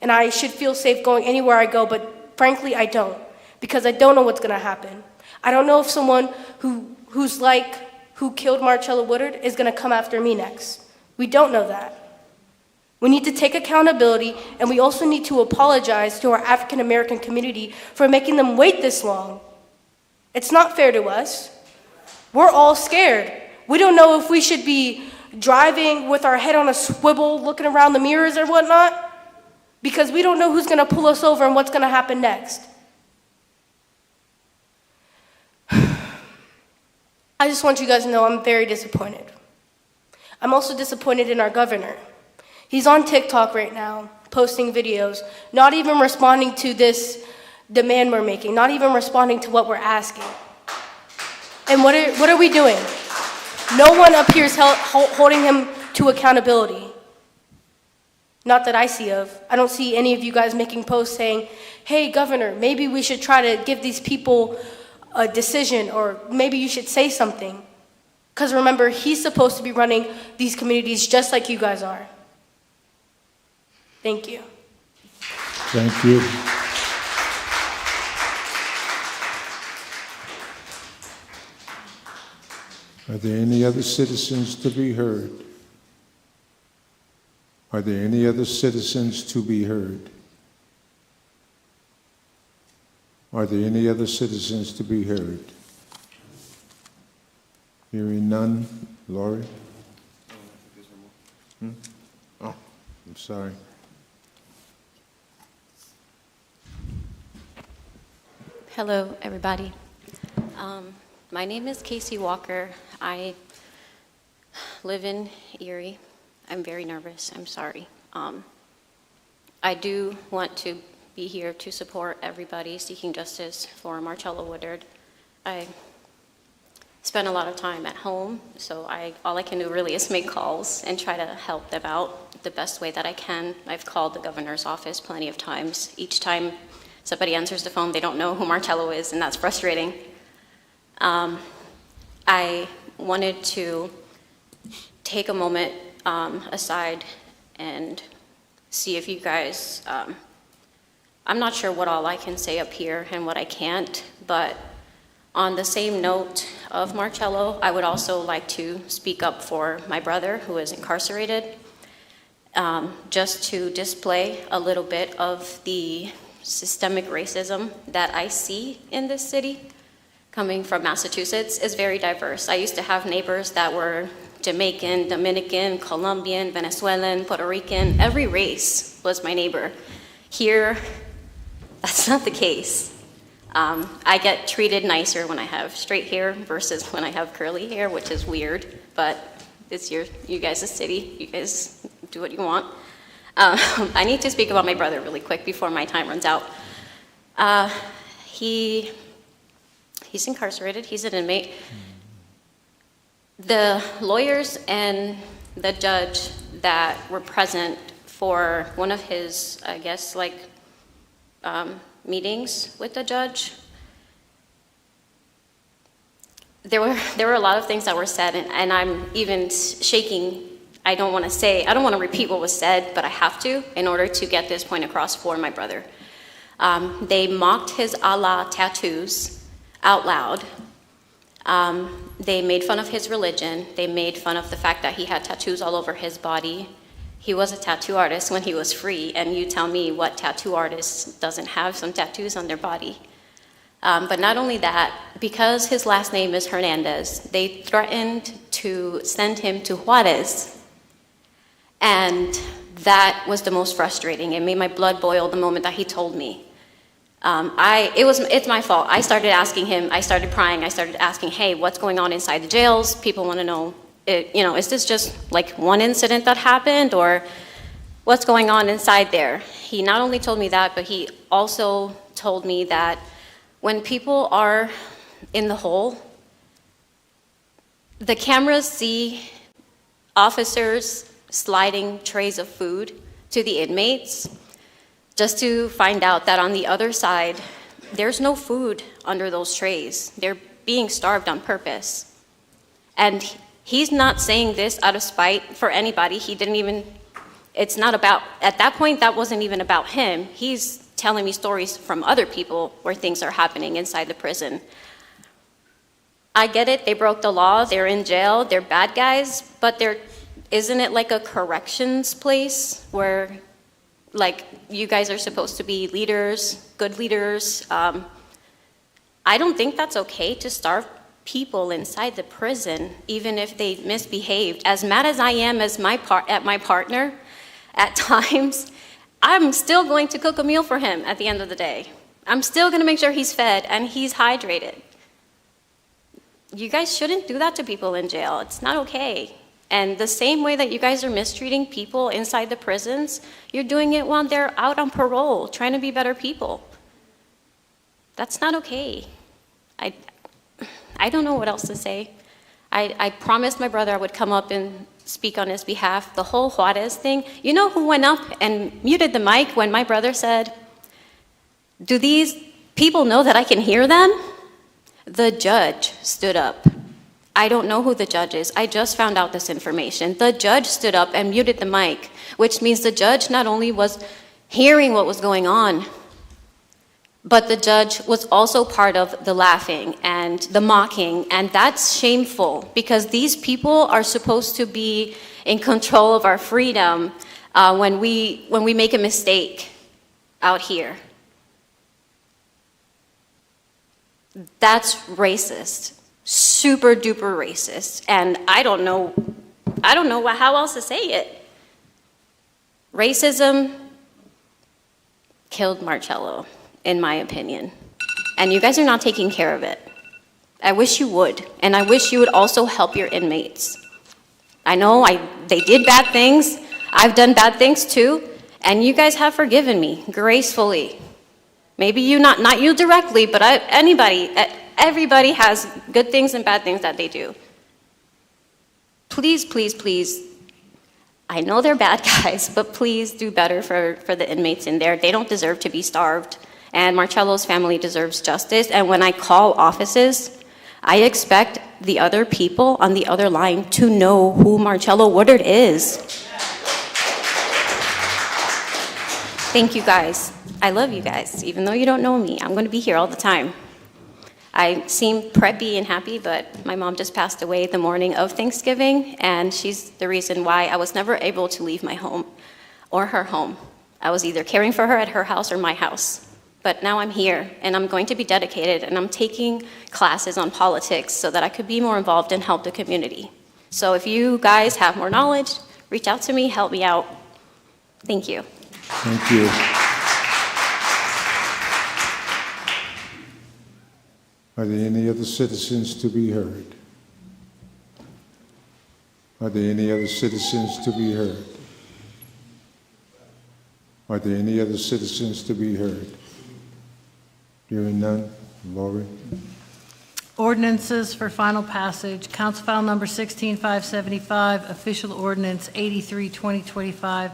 And I should feel safe going anywhere I go, but frankly, I don't. Because I don't know what's gonna happen. I don't know if someone who killed Marcello Woodard is gonna come after me next. We don't know that. We need to take accountability, and we also need to apologize to our African American community for making them wait this long. It's not fair to us. We're all scared. We don't know if we should be driving with our head on a swivel, looking around the mirrors or whatnot, because we don't know who's gonna pull us over and what's gonna happen next. I just want you guys to know I'm very disappointed. I'm also disappointed in our governor. He's on TikTok right now, posting videos, not even responding to this demand we're making, not even responding to what we're asking. And what are we doing? No one up here is holding him to accountability. Not that I see of. I don't see any of you guys making posts saying, hey, governor, maybe we should try to give these people a decision, or maybe you should say something. Because remember, he's supposed to be running these communities just like you guys are. Thank you. Thank you. Are there any other citizens to be heard? Are there any other citizens to be heard? Are there any other citizens to be heard? Hearing none. Laurie? Oh, I'm sorry. Hello, everybody. My name is Casey Walker. I live in Erie. I'm very nervous. I'm sorry. I do want to be here to support everybody seeking justice for Marcello Woodard. I spend a lot of time at home, so all I can do really is make calls and try to help them out the best way that I can. I've called the governor's office plenty of times. Each time somebody answers the phone, they don't know who Marcello is, and that's frustrating. I wanted to take a moment aside and see if you guys, I'm not sure what all I can say up here and what I can't, but on the same note of Marcello, I would also like to speak up for my brother who is incarcerated, just to display a little bit of the systemic racism that I see in this city. Coming from Massachusetts is very diverse. I used to have neighbors that were Jamaican, Dominican, Colombian, Venezuelan, Puerto Rican. Every race was my neighbor. Here, that's not the case. I get treated nicer when I have straight hair versus when I have curly hair, which is weird, but it's you guys' city. You guys do what you want. I need to speak about my brother really quick before my time runs out. He's incarcerated. He's an inmate. The lawyers and the judge that were present for one of his, I guess, meetings with the judge, there were a lot of things that were said, and I'm even shaking. I don't want to repeat what was said, but I have to in order to get this point across for my brother. They mocked his Allah tattoos out loud. They made fun of his religion. They made fun of the fact that he had tattoos all over his body. He was a tattoo artist when he was free, and you tell me what tattoo artist doesn't have some tattoos on their body. But not only that, because his last name is Hernandez, they threatened to send him to Juarez. And that was the most frustrating. It made my blood boil the moment that he told me. It's my fault. I started asking him, I started prying, I started asking, hey, what's going on inside the jails? People want to know, is this just like one incident that happened, or what's going on inside there? He not only told me that, but he also told me that when people are in the hole, the cameras see officers sliding trays of food to the inmates, just to find out that on the other side, there's no food under those trays. They're being starved on purpose. And he's not saying this out of spite for anybody. It's not about, at that point, that wasn't even about him. He's telling me stories from other people where things are happening inside the prison. I get it, they broke the law, they're in jail, they're bad guys, but isn't it like a corrections place where you guys are supposed to be leaders, good leaders? I don't think that's okay to starve people inside the prison, even if they misbehaved. As mad as I am at my partner, at times, I'm still going to cook a meal for him at the end of the day. I'm still going to make sure he's fed and he's hydrated. You guys shouldn't do that to people in jail. It's not okay. And the same way that you guys are mistreating people inside the prisons, you're doing it while they're out on parole, trying to be better people. That's not okay. I don't know what else to say. I promised my brother I would come up and speak on his behalf. The whole Juarez thing, you know who went up and muted the mic when my brother said, "Do these people know that I can hear them?" The judge stood up. I don't know who the judge is. I just found out this information. The judge stood up and muted the mic, which means the judge not only was hearing what was going on, but the judge was also part of the laughing and the mocking, and that's shameful because these people are supposed to be in control of our freedom when we make a mistake out here. That's racist. Super duper racist, and I don't know how else to say it. Racism killed Marcello, in my opinion, and you guys are not taking care of it. I wish you would, and I wish you would also help your inmates. I know they did bad things. I've done bad things too, and you guys have forgiven me gracefully. Maybe you, not you directly, but everybody has good things and bad things that they do. Please, please, please, I know they're bad guys, but please do better for the inmates in there. They don't deserve to be starved, and Marcello's family deserves justice. And when I call offices, I expect the other people on the other line to know who Marcello Woodard is. Thank you guys. I love you guys. Even though you don't know me, I'm going to be here all the time. I seem preppy and happy, but my mom just passed away the morning of Thanksgiving, and she's the reason why I was never able to leave my home or her home. I was either caring for her at her house or my house. But now I'm here, and I'm going to be dedicated, and I'm taking classes on politics so that I could be more involved and help the community. So if you guys have more knowledge, reach out to me, help me out. Thank you. Thank you. Are there any other citizens to be heard? Are there any other citizens to be heard? Are there any other citizens to be heard? Hearing none. Lori? Ordinances for final passage. Council File Number 16575, Official Ordinance 83, 2025.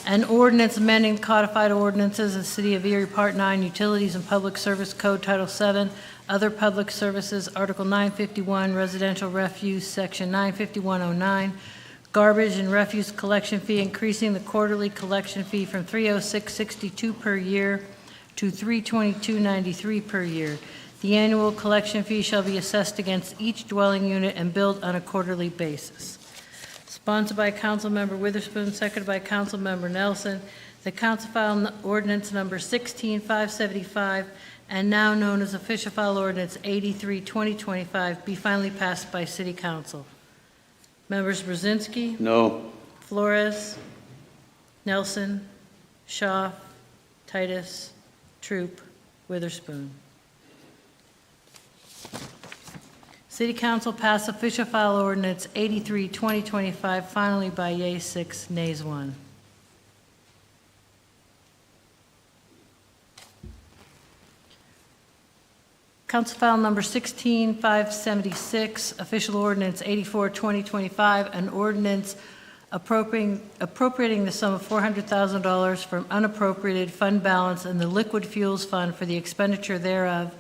An ordinance amending codified ordinances of the City of Erie, Part 9, Utilities and Public Service Code, Title 7, Other Public Services, Article 951, Residential Refuse, Section 95109, Garbage and Refuse Collection Fee, increasing the quarterly collection fee from $306.62 per year to $322.93 per year. The annual collection fee shall be assessed against each dwelling unit and billed on a quarterly basis. Sponsored by Councilmember Witherspoon, seconded by Councilmember Nelson, the Council File Ordinance Number 16575, and now known as Official File Ordinance 83, 2025, be finally passed by City Council. Members Brzezinski? No. Flores? Nelson? Shaw? Titus? Troop? Witherspoon. City Council passed Official File Ordinance 83, 2025, finally by yeas 6, nays 1. Council File Number 16576, Official Ordinance 84, 2025, an ordinance appropriating the sum of $400,000 from unappropriated fund balance in the Liquid Fuels Fund for the expenditure thereof.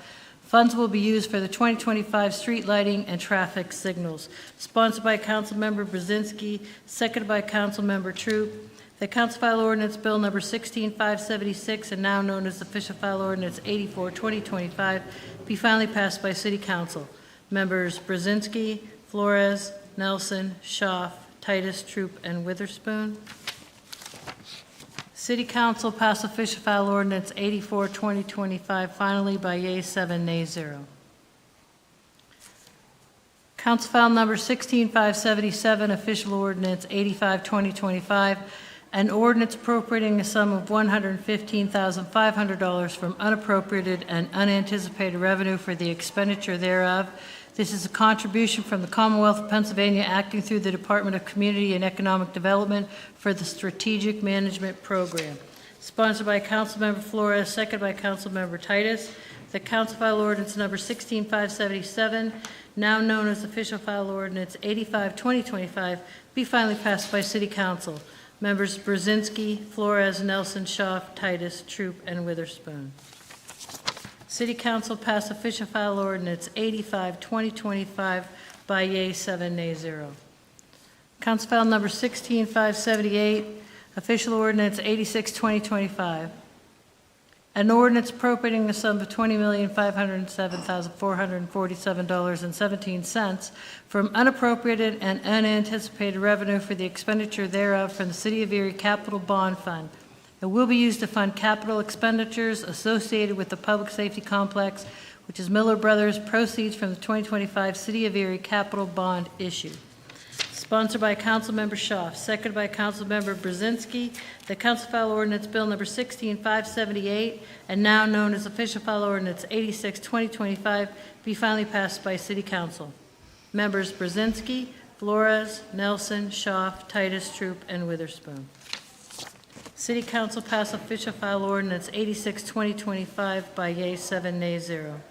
Funds will be used for the 2025 street lighting and traffic signals. Sponsored by Councilmember Brzezinski, seconded by Councilmember Troop. The Council File Ordinance Bill Number 16576, and now known as Official File Ordinance 84, 2025, be finally passed by City Council. Members Brzezinski, Flores, Nelson, Schaaf, Titus, Troop, and Witherspoon. City Council passed Official File Ordinance 84, 2025, finally by yeas 7, nays 0. Council File Number 16577, Official Ordinance 85, 2025, an ordinance appropriating a sum of $115,500 from unappropriated and unanticipated revenue for the expenditure thereof. This is a contribution from the Commonwealth of Pennsylvania acting through the Department of Community and Economic Development for the Strategic Management Program. Sponsored by Councilmember Flores, seconded by Councilmember Titus. The Council File Ordinance Number 16577, now known as Official File Ordinance 85, 2025, be finally passed by City Council. Members Brzezinski, Flores, Nelson, Schaaf, Titus, Troop, and Witherspoon. City Council passed Official File Ordinance 85, 2025 by yeas 7, nays 0. Council File Number 16578, Official Ordinance 86, 2025. An ordinance appropriating the sum of $20,507,447.17 from unappropriated and unanticipated revenue for the expenditure thereof from the City of Erie Capital Bond Fund. It will be used to fund capital expenditures associated with the public safety complex, which is Miller Brothers, proceeds from the 2025 City of Erie Capital Bond issue. Sponsored by Councilmember Schaaf, seconded by Councilmember Brzezinski, the Council File Ordinance Bill Number 16578, and now known as Official File Ordinance 86, 2025, be finally passed by City Council. Members Brzezinski, Flores, Nelson, Schaaf, Titus, Troop, and Witherspoon. City Council pass official file ordinance 86, 2025 by yea 7, nay 0.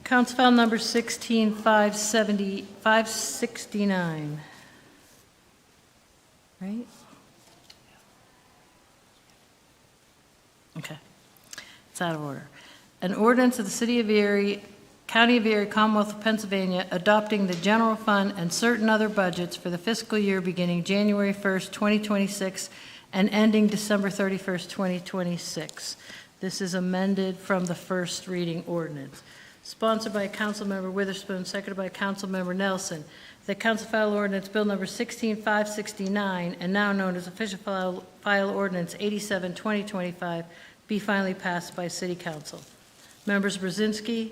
Council file number 16, 569. Right? Okay. It's out of order. An ordinance of the City of Erie, County of Erie, Commonwealth of Pennsylvania, adopting the general fund and certain other budgets for the fiscal year beginning January 1st, 2026, and ending December 31st, 2026. This is amended from the first reading ordinance. Sponsored by Councilmember Witherspoon, seconded by Councilmember Nelson. The Council File Ordinance Bill Number 16569, and now known as Official File Ordinance 87, 2025, be finally passed by City Council. Members Brzezinski,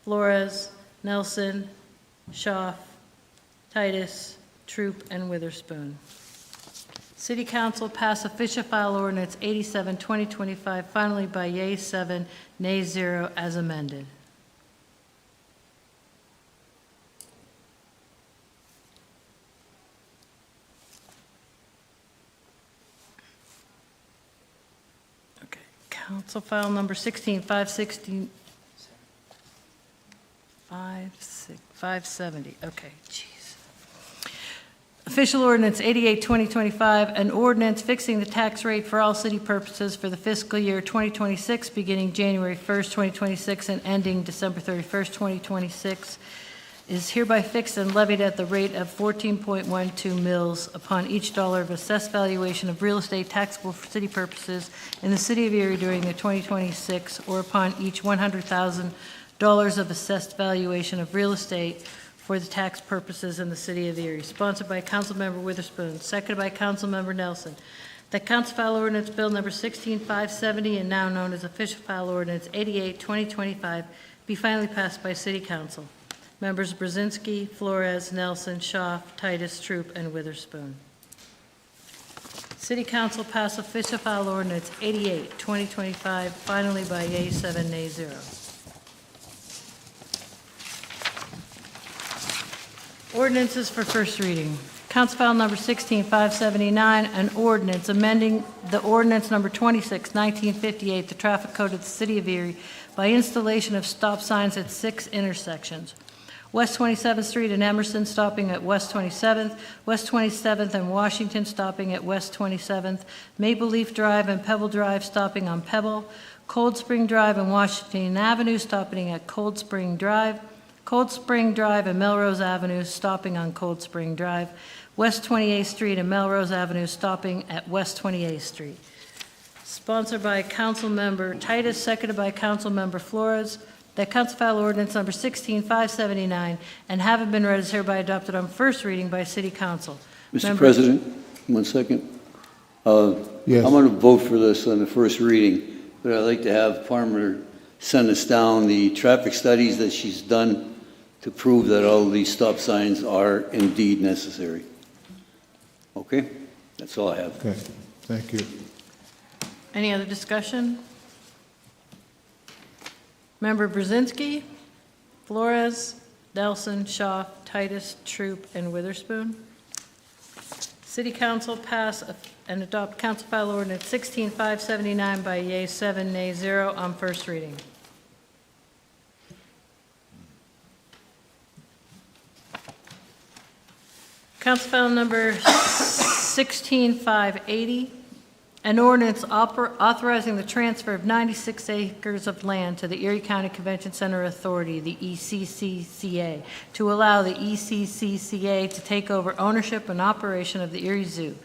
Flores, Nelson, Schaaf, Titus, Troop, and Witherspoon. City Council pass Official File Ordinance 87, 2025, finally by yea 7, nay 0, as amended. Council File Number 16, 570, okay, jeez. Official Ordinance 88, 2025, an ordinance fixing the tax rate for all city purposes for the fiscal year 2026, beginning January 1st, 2026, and ending December 31st, 2026, is hereby fixed and levied at the rate of 14.12 mils upon each dollar of assessed valuation of real estate taxable for city purposes in the City of Erie during the 2026, or upon each $100,000 of assessed valuation of real estate for the tax purposes in the City of Erie. Sponsored by Councilmember Witherspoon, seconded by Councilmember Nelson. That Council File Ordinance Bill Number 16570, and now known as Official File Ordinance 88, 2025, be finally passed by City Council. Members Brzezinski, Flores, Nelson, Schaaf, Titus, Troop, and Witherspoon. City Council pass Official File Ordinance 88, 2025, finally by yea 7, nay 0. Ordinances for first reading. Council File Number 16, 579, an ordinance amending the ordinance Number 26, 1958, the traffic code of the City of Erie by installation of stop signs at 6 intersections. West 27th Street and Emerson stopping at West 27th, West 27th and Washington stopping at West 27th, Maple Leaf Drive and Pebble Drive stopping on Pebble, Cold Spring Drive and Washington Avenue stopping at Cold Spring Drive, Cold Spring Drive and Melrose Avenue stopping on Cold Spring Drive, West 28th Street and Melrose Avenue stopping at West 28th Street. Sponsored by Councilmember Titus, seconded by Councilmember Flores. That Council File Ordinance Number 16579 and having been read is hereby adopted on first reading by City Council. Mr. President, 1 second. Yes. I'm going to vote for this on the first reading, but I'd like to have Palmer send us down the traffic studies that she's done to prove that all these stop signs are indeed necessary. Okay? That's all I have. Okay, thank you. Any other discussion? Member Brzezinski, Flores, Nelson, Schaaf, Titus, Troop, and Witherspoon. City Council pass and adopt Council File Ordinance 16579 by yea 7, nay 0 on first reading. Council File Number 16580. An ordinance authorizing the transfer of 96 acres of land to the Erie County Convention Center Authority, the ECCCA, to allow the ECCCA to take over ownership and operation of the Erie Zoo,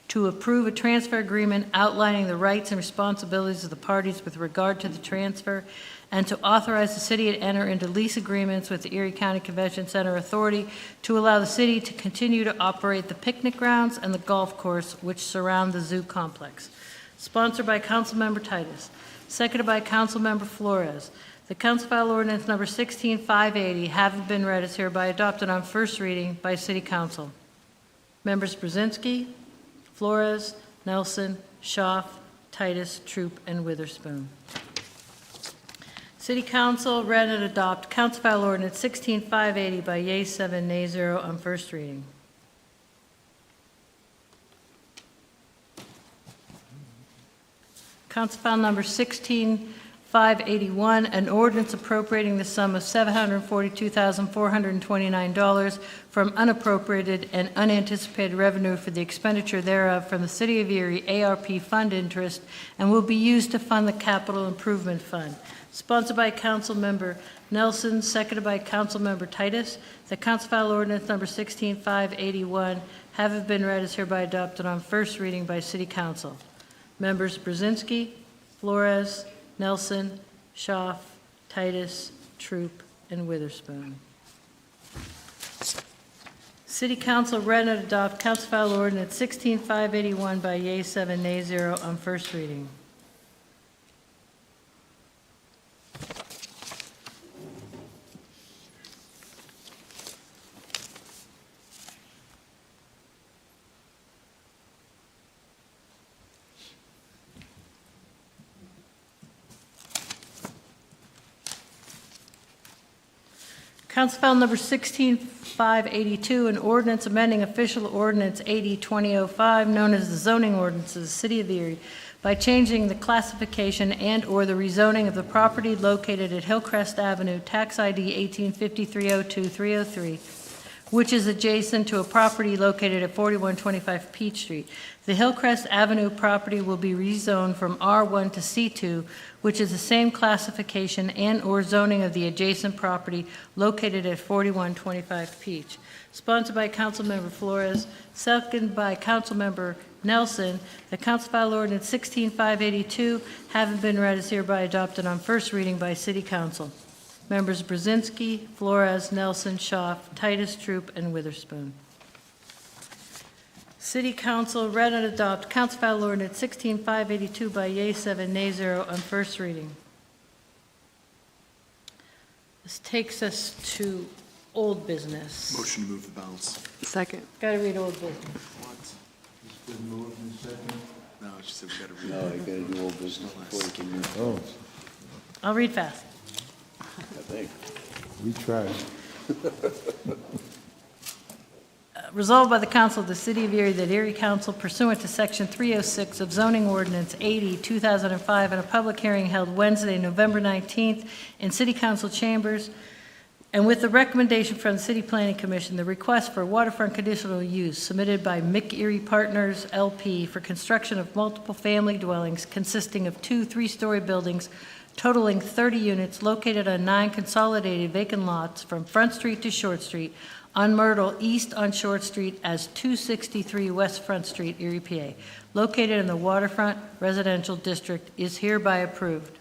to approve a transfer agreement outlining the rights and responsibilities of the parties with regard to the transfer, and to authorize the city to enter into lease agreements with the Erie County Convention Center Authority to allow the city to continue to operate the picnic grounds and the golf course which surround the zoo complex. Sponsored by Councilmember Titus, seconded by Councilmember Flores. The Council File Ordinance Number 16580, having been read, is hereby adopted on first reading by City Council. Members Brzezinski, Flores, Nelson, Schaaf, Titus, Troop, and Witherspoon. City Council read and adopt Council File Ordinance 16580 by yea 7, nay 0 on first reading. Council File Number 16581, an ordinance appropriating the sum of $742,429 from unappropriated and unanticipated revenue for the expenditure thereof from the City of Erie ARP fund interest and will be used to fund the Capital Improvement Fund. Sponsored by Council Member Nelson, seconded by Council Member Titus. The Council File Ordinance Number 16581 having been read is hereby adopted on first reading by City Council. Members Brzezinski, Flores, Nelson, Schaaf, Titus, Troop, and Witherspoon. City Council read and adopt Council File Ordinance 16581 by yea 7, nay 0 on first reading. Council File Number 16582, an ordinance amending official ordinance 80-2005, known as the zoning ordinance of the City of Erie, by changing the classification and/or the rezoning of the property located at Hillcrest Avenue, tax ID 185302303, which is adjacent to a property located at 4125 Peach Street. The Hillcrest Avenue property will be rezoned from R1 to C2, which is the same classification and/or zoning of the adjacent property located at 4125 Peach. Sponsored by Councilmember Flores, seconded by Councilmember Nelson, the Council File Ordinance 16582, having been read, is hereby adopted on first reading by City Council. Members Brzezinski, Flores, Nelson, Schaaf, Titus, Troop, and Witherspoon. City Council read and adopt Council File Ordinance 16582 by yea 7, nay 0 on first reading. This takes us to old business. Motion to move the balance. Second. Got to read old business. What? It's been moved and seconded. No, she said we got to read. No, you gotta do old business before you can move. Oh, I'll read fast. I think. we tried. Resolved by the Council of the City of Erie that Erie Council pursuant to Section 306 of Zoning Ordinance 80, 2005, in a public hearing held Wednesday, November 19th in City Council chambers, and with the recommendation from the City Planning Commission, the request for waterfront conditional use submitted by McErie Partners LP for construction of multiple family dwellings consisting of 2 3-story buildings totaling 30 units located on 9 consolidated vacant lots from Front Street to Short Street on Myrtle East on Short Street as 263 West Front Street, Erie, PA, located in the Waterfront Residential District, is hereby approved.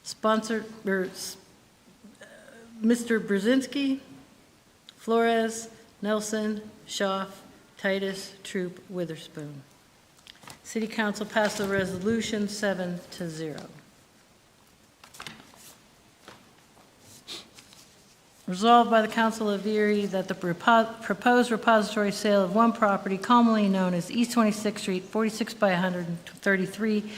Sponsored, Mr. Brzezinski, Flores, Nelson, Schaaf, Titus, Troop, Witherspoon. City Council passed the resolution 7-0. Resolved by the Council of Erie that the proposed repository sale of one property commonly known as East 26th Street, 46 by 133,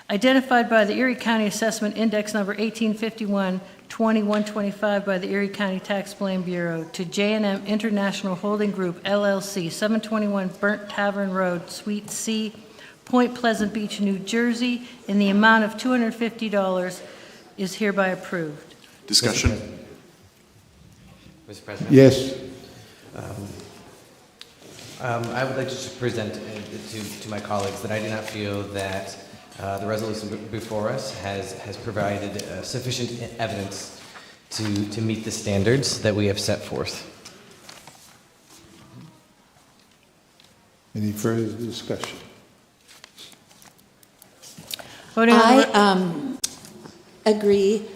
identified by the Erie County Assessment Index number 1851-2125 by the Erie County Tax Claim Bureau to J&M International Holding Group, LLC, 721 Burnt Tavern Road, Suite C, Point Pleasant Beach, New Jersey, in the amount of $250 is hereby approved. Discussion. Mr. President? Yes. I would like to just present to my colleagues that I do not feel that the resolution before us has provided sufficient evidence to meet the standards that we have set forth. Any further discussion? I agree.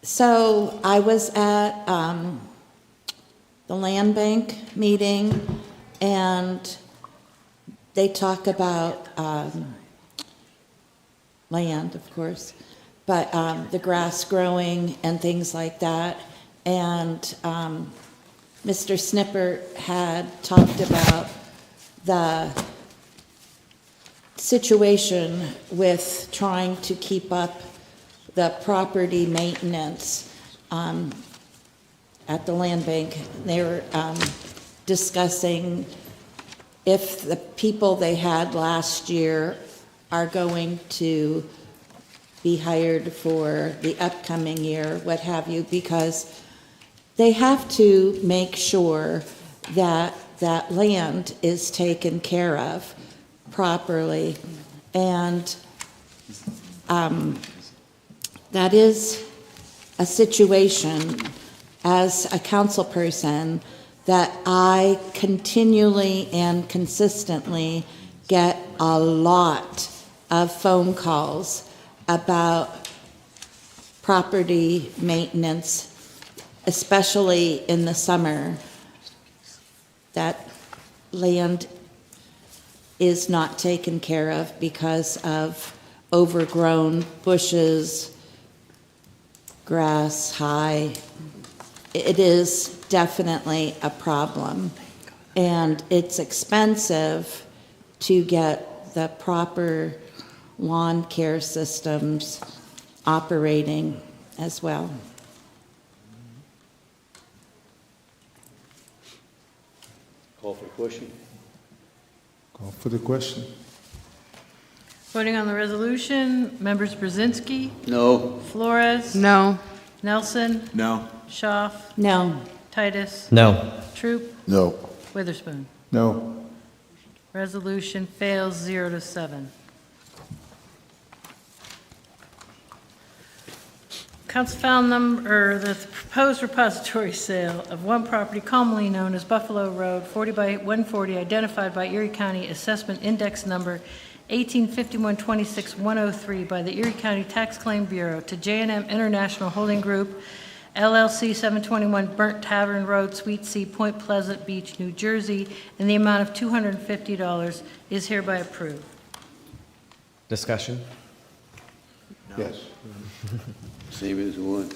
So I was at the land bank meeting, and they talk about land, of course, but the grass growing and things like that. And Mr. Snipper had talked about the situation with trying to keep up the property maintenance at the land bank. They were discussing if the people they had last year are going to be hired for the upcoming year, what have you, because they have to make sure that that land is taken care of properly. And that is a situation as a council person that I continually and consistently get a lot of phone calls about property maintenance, especially in the summer, that land is not taken care of because of overgrown bushes, grass high. It is definitely a problem, and it's expensive to get the proper lawn care systems operating as well. Call for the question. Call for the question. Voting on the resolution, members Brzezinski, No. Flores, No. Nelson, No. Schaaf, No. Titus, No. Troop, No. Witherspoon. No. Resolution fails 0-7. Council found the proposed repository sale of one property commonly known as Buffalo Road, 40 by 140, identified by Erie County Assessment Index Number 185126103 by the Erie County Tax Claim Bureau to J&M International Holding Group, LLC, 721 Burnt Tavern Road, Suite C, Point Pleasant Beach, New Jersey, in the amount of $250 is hereby approved. Discussion? Yes. Same as one.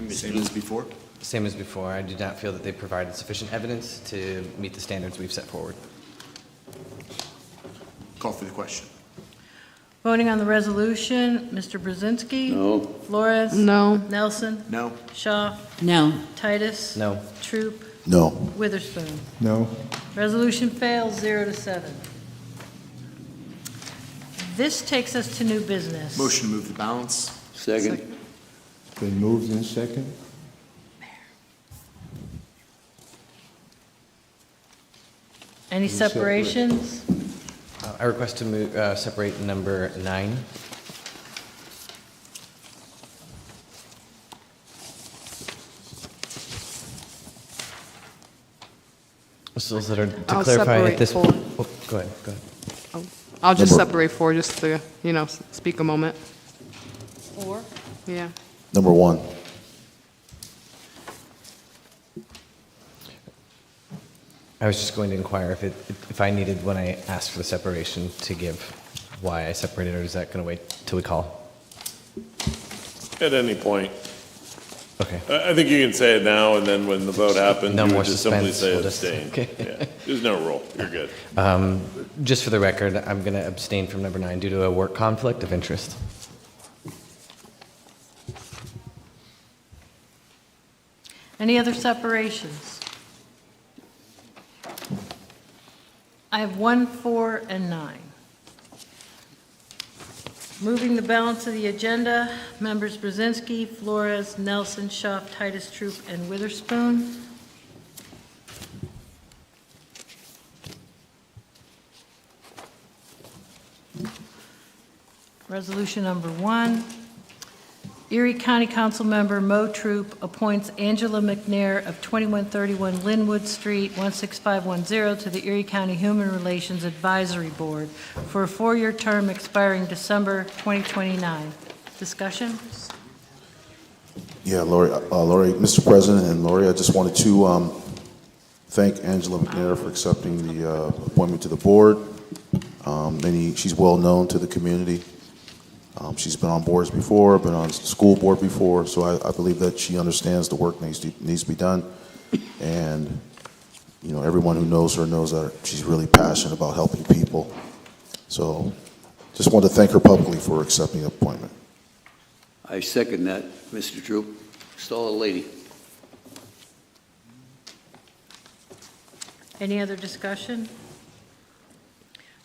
Same as before? Same as before. I do not feel that they provided sufficient evidence to meet the standards we've set forward. Call for the question. Voting on the resolution, Mr. Brzezinski. No. Flores. No. Nelson. No. Schaaf. No. Titus. No. Troop. No. Witherspoon. No. Resolution fails 0-7. This takes us to new business. Motion to move the balance. Second. Been moved in second. Any separations? I request to move, separate number 9. Solicitor, to I'll clarify separate at this. four. Oh, go ahead, go ahead. I'll just Number- separate 4 just to, speak a moment. 4. Yeah. Number 1. I was just going to inquire if I needed, when I asked for the separation, to give why I separated, or is that going to wait till we call? At any point. Okay. I think you can say it now, and then when the vote happens, No you more would just simply suspense, say we'll just- abstain. okay. Yeah. There's no rule. You're good. Just for the record, I'm going to abstain from number 9 due to a work conflict of interest. Any other separations? I have 1, 4, and 9. Moving the balance of the agenda, members Brzezinski, Flores, Nelson, Schaaf, Titus, Troop, and Witherspoon. Resolution number 1. Erie County Council Member Mo Troop appoints Angela McNair of 2131 Linwood Street, 16510, to the Erie County Human Relations Advisory Board for a 4-year term expiring December 2029. Discussion? Yeah, Lori, Mr. President and Lori, I just wanted to thank Angela McNair for accepting the appointment to the board. She's well known to the community. She's been on boards before, been on school board before, so I believe that she understands the work needs to be done. And, everyone who knows her knows that she's really passionate about helping people. So just wanted to thank her publicly for accepting the appointment. I second that, Mr. Troop. Stall the lady. Any other discussion?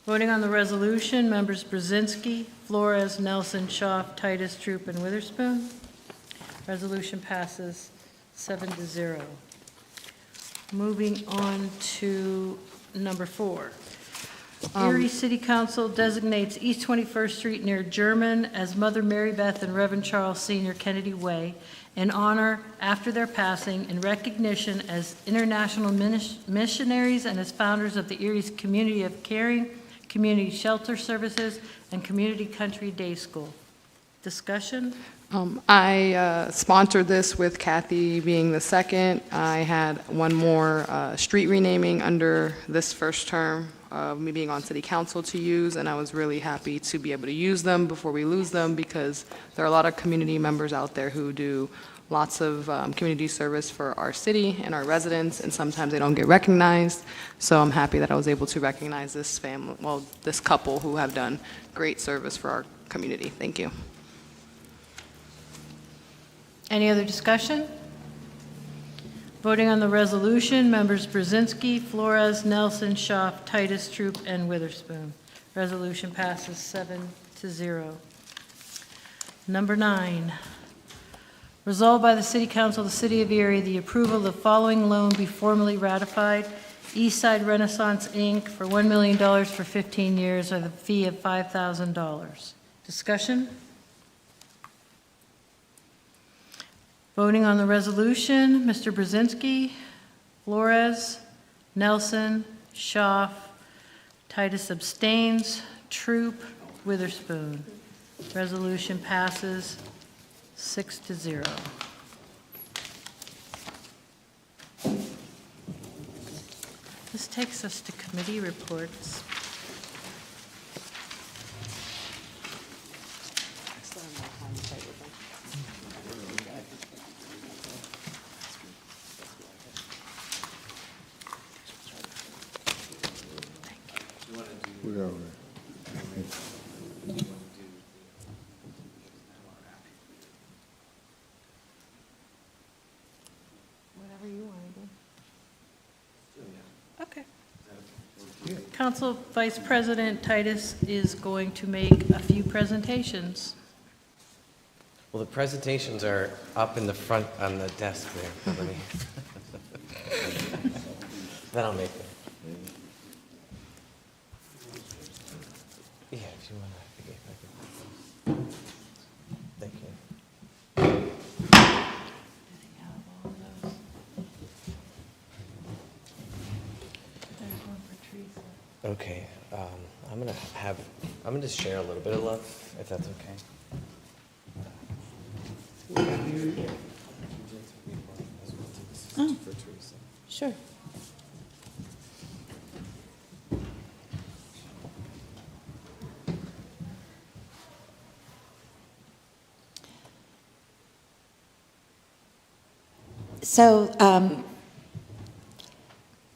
Voting on the resolution, members Brzezinski, Flores, Nelson, Schaaf, Titus, Troop, and Witherspoon. Resolution passes 7-0. Moving on to number 4. Erie City Council designates East 21st Street near German as Mother Mary Beth and Reverend Charles Sr. Kennedy Way in honor after their passing in recognition as international missionaries and as founders of the Erie's Community of Caring, Community Shelter Services, and Community Country Day School. Discussion? I sponsored this with Kathy being the second. I had one more street renaming under this first term of me being on city council to use, and I was really happy to be able to use them before we lose them, because there are a lot of community members out there who do lots of community service for our city and our residents, and sometimes they don't get recognized. So I'm happy that I was able to recognize this family, well, this couple who have done great service for our community. Thank you. Any other discussion? Voting on the resolution, members Brzezinski, Flores, Nelson, Schaaf, Titus, Troop, and Witherspoon. Resolution passes 7-0. Number 9, resolved by the City Council of the City of Erie, the approval of the following loan be formally ratified. Eastside Renaissance, Inc. for $1 million for 15 years or the fee of $5,000. Discussion? Voting on the resolution, Mr. Brzezinski, Flores, Nelson, Schaaf, Titus abstains, Troop, Witherspoon. Resolution passes 6-0. This takes us to committee reports. We're over. Whatever you want to do. Okay. Council Vice President Titus is going to make a few presentations. Well, the presentations are up in the front on the desk there. Let me. Then I'll make them. Yeah, if you want to. Thank you. Okay, I'm gonna share a little bit of love, if that's okay. Oh, sure. So,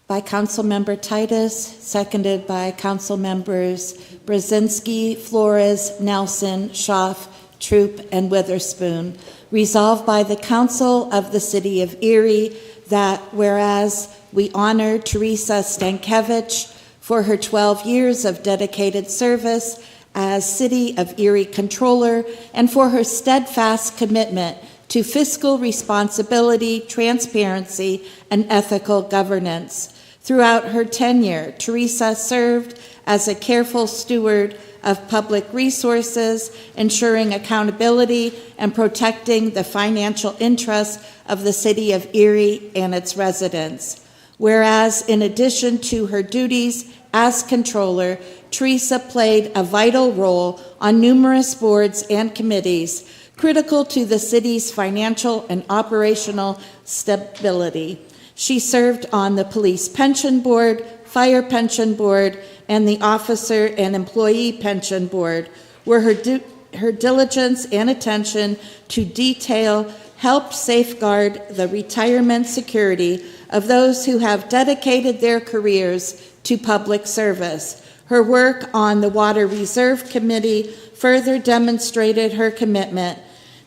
by Councilmember Titus, seconded by Councilmembers Brzezinski, Flores, Nelson, Schaaf, Troop, and Witherspoon, resolved by the Council of the City of Erie that whereas we honor Teresa Stankiewicz for her 12 years of dedicated service as City of Erie Controller and for her steadfast commitment to fiscal responsibility, transparency, and ethical governance. Throughout her tenure, Teresa served as a careful steward of public resources, ensuring accountability and protecting the financial interests of the City of Erie and its residents. Whereas, in addition to her duties as controller, Teresa played a vital role on numerous boards and committees critical to the city's financial and operational stability. She served on the Police Pension Board, Fire Pension Board, and the Officer and Employee Pension Board, where her diligence and attention to detail helped safeguard the retirement security of those who have dedicated their careers to public service. Her work on the Water Reserve Committee further demonstrated her commitment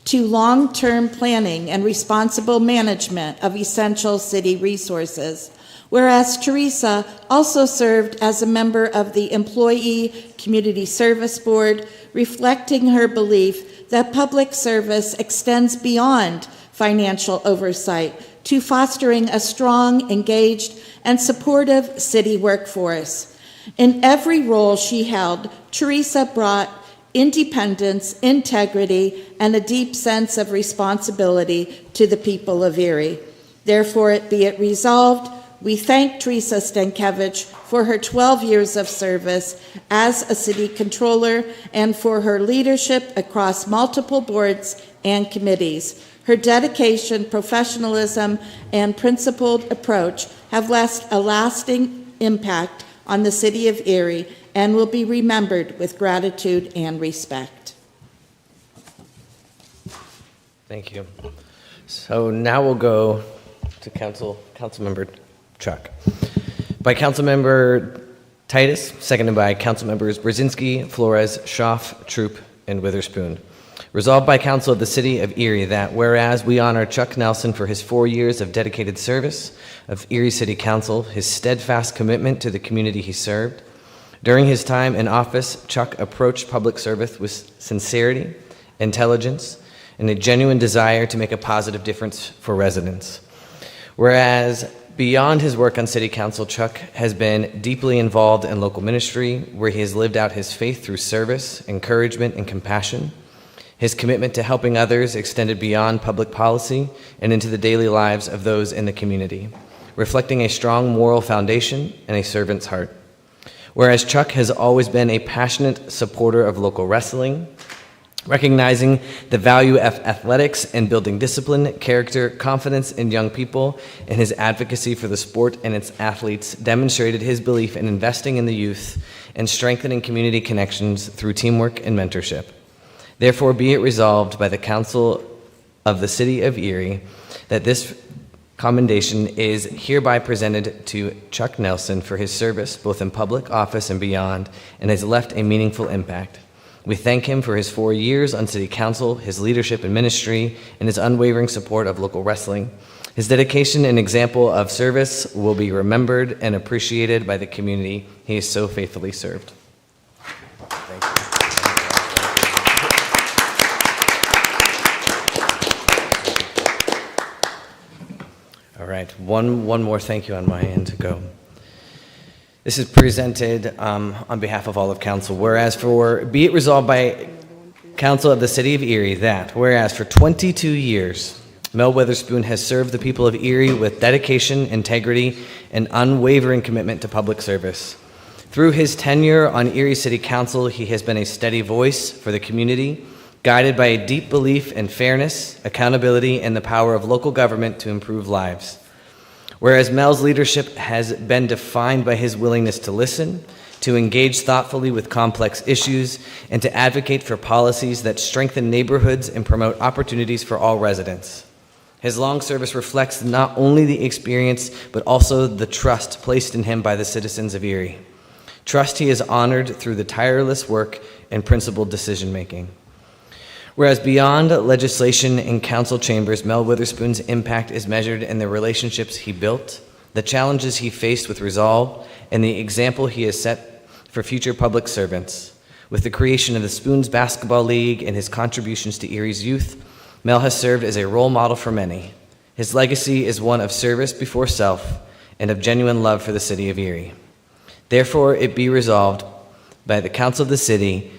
to long-term planning and responsible management of essential city resources. Whereas Teresa also served as a member of the Employee Community Service Board, reflecting her belief that public service extends beyond financial oversight to fostering a strong, engaged, and supportive city workforce. In every role she held, Teresa brought independence, integrity, and a deep sense of responsibility to the people of Erie. Therefore, be it resolved, we thank Teresa Stankiewicz for her 12 years of service as a city controller and for her leadership across multiple boards and committees. Her dedication, professionalism, and principled approach have left a lasting impact on the city of Erie and will be remembered with gratitude and respect. Thank you. So now we'll go to Councilmember Chuck. By Councilmember Titus, seconded by Councilmembers Brzezinski, Flores, Schaaf, Troop, and Witherspoon. Resolved by Council of the City of Erie that whereas we honor Chuck Nelson for his 4 years of dedicated service of Erie City Council, his steadfast commitment to the community he served. During his time in office, Chuck approached public service with sincerity, intelligence, and a genuine desire to make a positive difference for residents. Whereas beyond his work on City Council, Chuck has been deeply involved in local ministry, where he has lived out his faith through service, encouragement, and compassion. His commitment to helping others extended beyond public policy and into the daily lives of those in the community, reflecting a strong moral foundation and a servant's heart. Whereas Chuck has always been a passionate supporter of local wrestling, recognizing the value of athletics and building discipline, character, confidence in young people, and his advocacy for the sport and its athletes demonstrated his belief in investing in the youth and strengthening community connections through teamwork and mentorship. Therefore, be it resolved by the Council of the City of Erie that this commendation is hereby presented to Chuck Nelson for his service both in public office and beyond, and has left a meaningful impact. We thank him for his 4 years on City Council, his leadership in ministry, and his unwavering support of local wrestling. His dedication and example of service will be remembered and appreciated by the community he has so faithfully served. Thank you. All right, one more thank you on my end to go. This is presented on behalf of all of council. Whereas be it resolved by Council of the City of Erie that, whereas for 22 years, Mel Witherspoon has served the people of Erie with dedication, integrity, and unwavering commitment to public service. Through his tenure on Erie City Council, he has been a steady voice for the community, guided by a deep belief in fairness, accountability, and the power of local government to improve lives. Whereas Mel's leadership has been defined by his willingness to listen, to engage thoughtfully with complex issues, and to advocate for policies that strengthen neighborhoods and promote opportunities for all residents. His long service reflects not only the experience, but also the trust placed in him by the citizens of Erie. Trust he has honored through the tireless work and principled decision-making. Whereas beyond legislation in council chambers, Mel Witherspoon's impact is measured in the relationships he built, the challenges he faced with resolve, and the example he has set for future public servants. With the creation of the Spoons Basketball League and his contributions to Erie's youth, Mel has served as a role model for many. His legacy is one of service before self and of genuine love for the city of Erie. Therefore, it be resolved by the Council of the City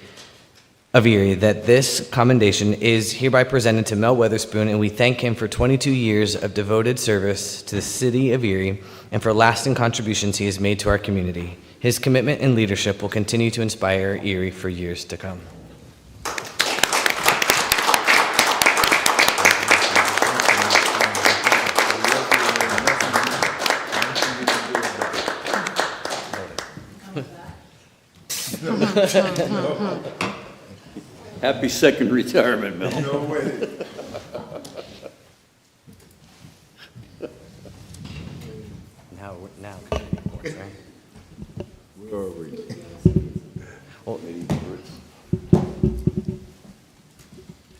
of Erie that this commendation is hereby presented to Mel Witherspoon, and we thank him for 22 years of devoted service to the city of Erie and for lasting contributions he has made to our community. His commitment and leadership will continue to inspire Erie for years to come. Happy second retirement, Mel. No way. Now. Right? Where are we? Well,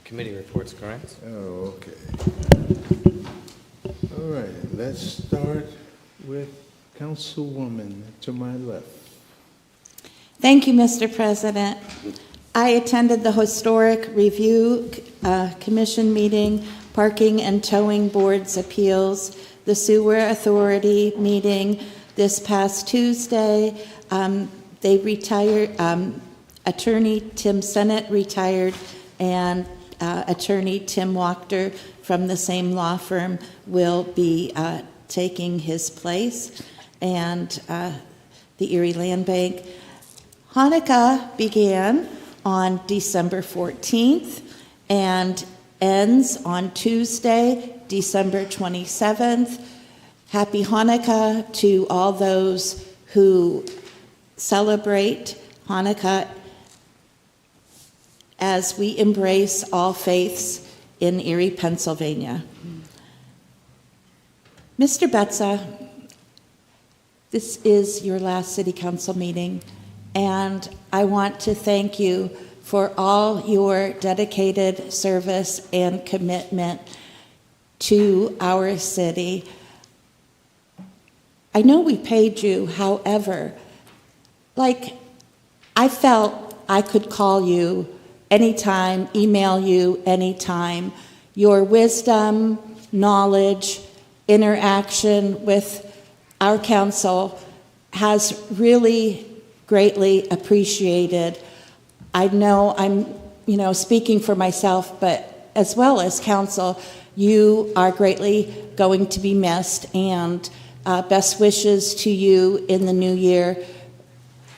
committee reports, correct? Oh, okay. All right, let's start with Councilwoman to my left. Thank you, Mr. President. I attended the Historic Review Commission meeting, Parking and Towing Board's appeals, the Sewer Authority meeting this past Tuesday. They retired, Attorney Tim Sennett retired, and Attorney Tim Wachter from the same law firm will be taking his place, and the Erie Land Bank. Hanukkah began on December 14th and ends on Tuesday, December 27th. Happy Hanukkah to all those who celebrate Hanukkah as we embrace all faiths in Erie, Pennsylvania. Mr. Betza, this is your last City Council meeting, and I want to thank you for all your dedicated service and commitment to our city. I know we paid you, however, I felt I could call you anytime, email you anytime. Your wisdom, knowledge, interaction with our council has really greatly appreciated. I know I'm, speaking for myself, but as well as council, you are greatly going to be missed, and best wishes to you in the new year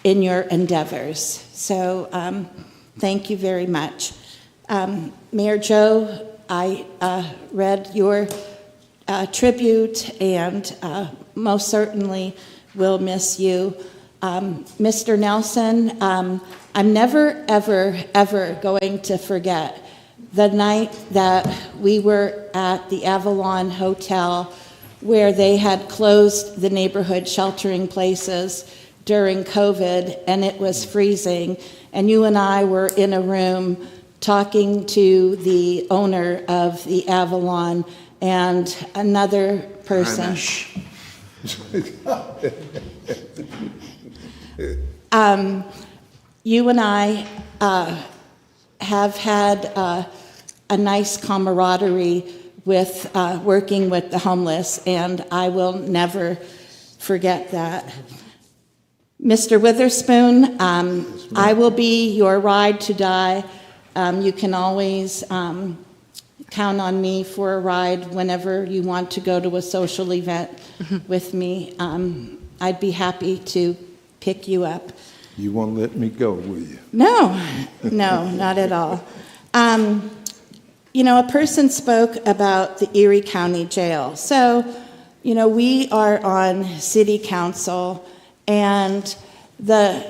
in your endeavors. So thank you very much. Mayor Joe, I read your tribute and most certainly will miss you. Mr. Nelson, I'm never, ever, ever going to forget the night that we were at the Avalon Hotel where they had closed the neighborhood sheltering places during COVID, and it was freezing, and you and I were in a room talking to the owner of the Avalon and another person. You and I have had a nice camaraderie with working with the homeless, and I will never forget that. Mr. Witherspoon, I will be your ride to die. You can always count on me for a ride whenever you want to go to a social event with me. I'd be happy to pick you up. You won't let me go, will you? No, not at all. A person spoke about the Erie County Jail. So, we are on City Council, and the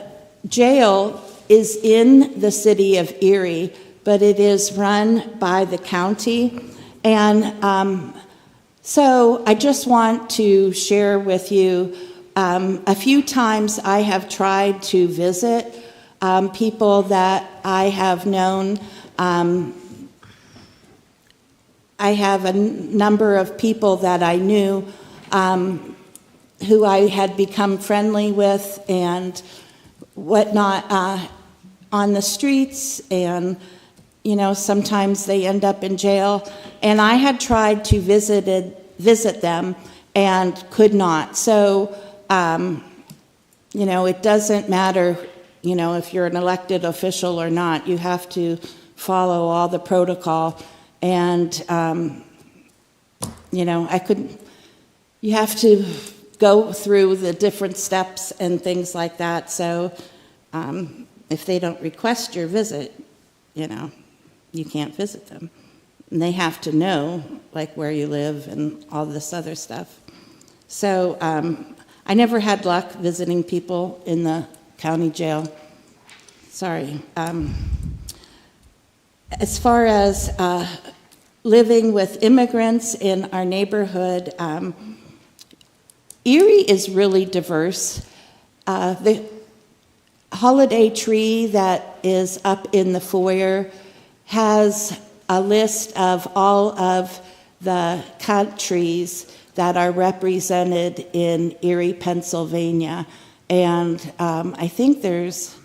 jail is in the city of Erie, but it is run by the county. And so I just want to share with you, a few times I have tried to visit people that I have known. I have a number of people that I knew who I had become friendly with and whatnot on the streets, and sometimes they end up in jail. And I had tried to visit them and could not. So, it doesn't matter, if you're an elected official or not. You have to follow all the protocol. And, you have to go through the different steps and things like that. So if they don't request your visit, you can't visit them. And they have to know, where you live and all this other stuff. So I never had luck visiting people in the county jail. Sorry. As far as living with immigrants in our neighborhood, Erie is really diverse. The holiday tree that is up in the foyer has a list of all of the countries that are represented in Erie, Pennsylvania. And I think there's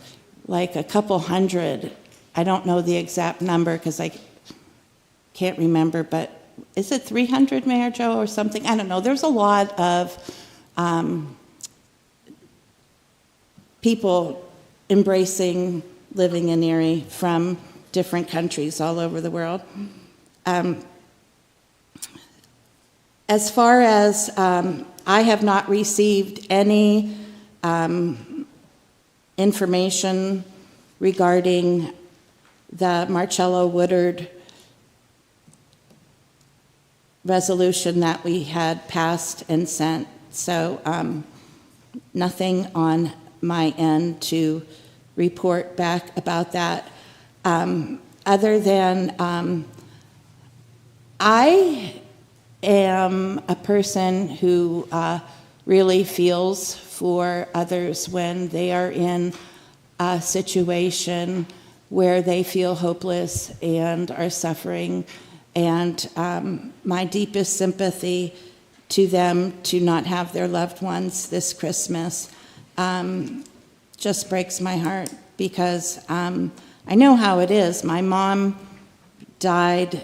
like a couple hundred. I don't know the exact number because I can't remember, but is it 300, Mayor Joe, or something? I don't know. There's a lot of people embracing living in Erie from different countries all over the world. As far as I have not received any information regarding the Marcello Woodard resolution that we had passed and sent. So nothing on my end to report back about that. Other than I am a person who really feels for others when they are in a situation where they feel hopeless and are suffering. And my deepest sympathy to them to not have their loved ones this Christmas just breaks my heart, because I know how it is. My mom died,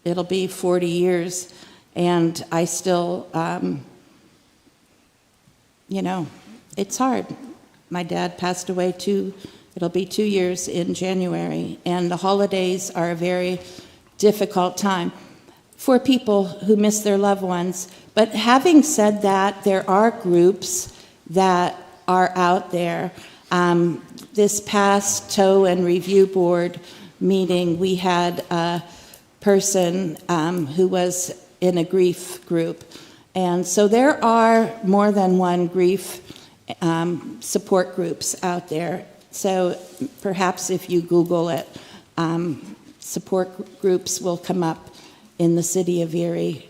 it'll be 40 years, and I still, it's hard. My dad passed away it'll be 2 years in January, and the holidays are a very difficult time for people who miss their loved ones. But having said that, there are groups that are out there. This past tow and review board meeting, we had a person who was in a grief group. And so there are more than one grief support groups out there. So perhaps if you Google it, support groups will come up in the city of Erie.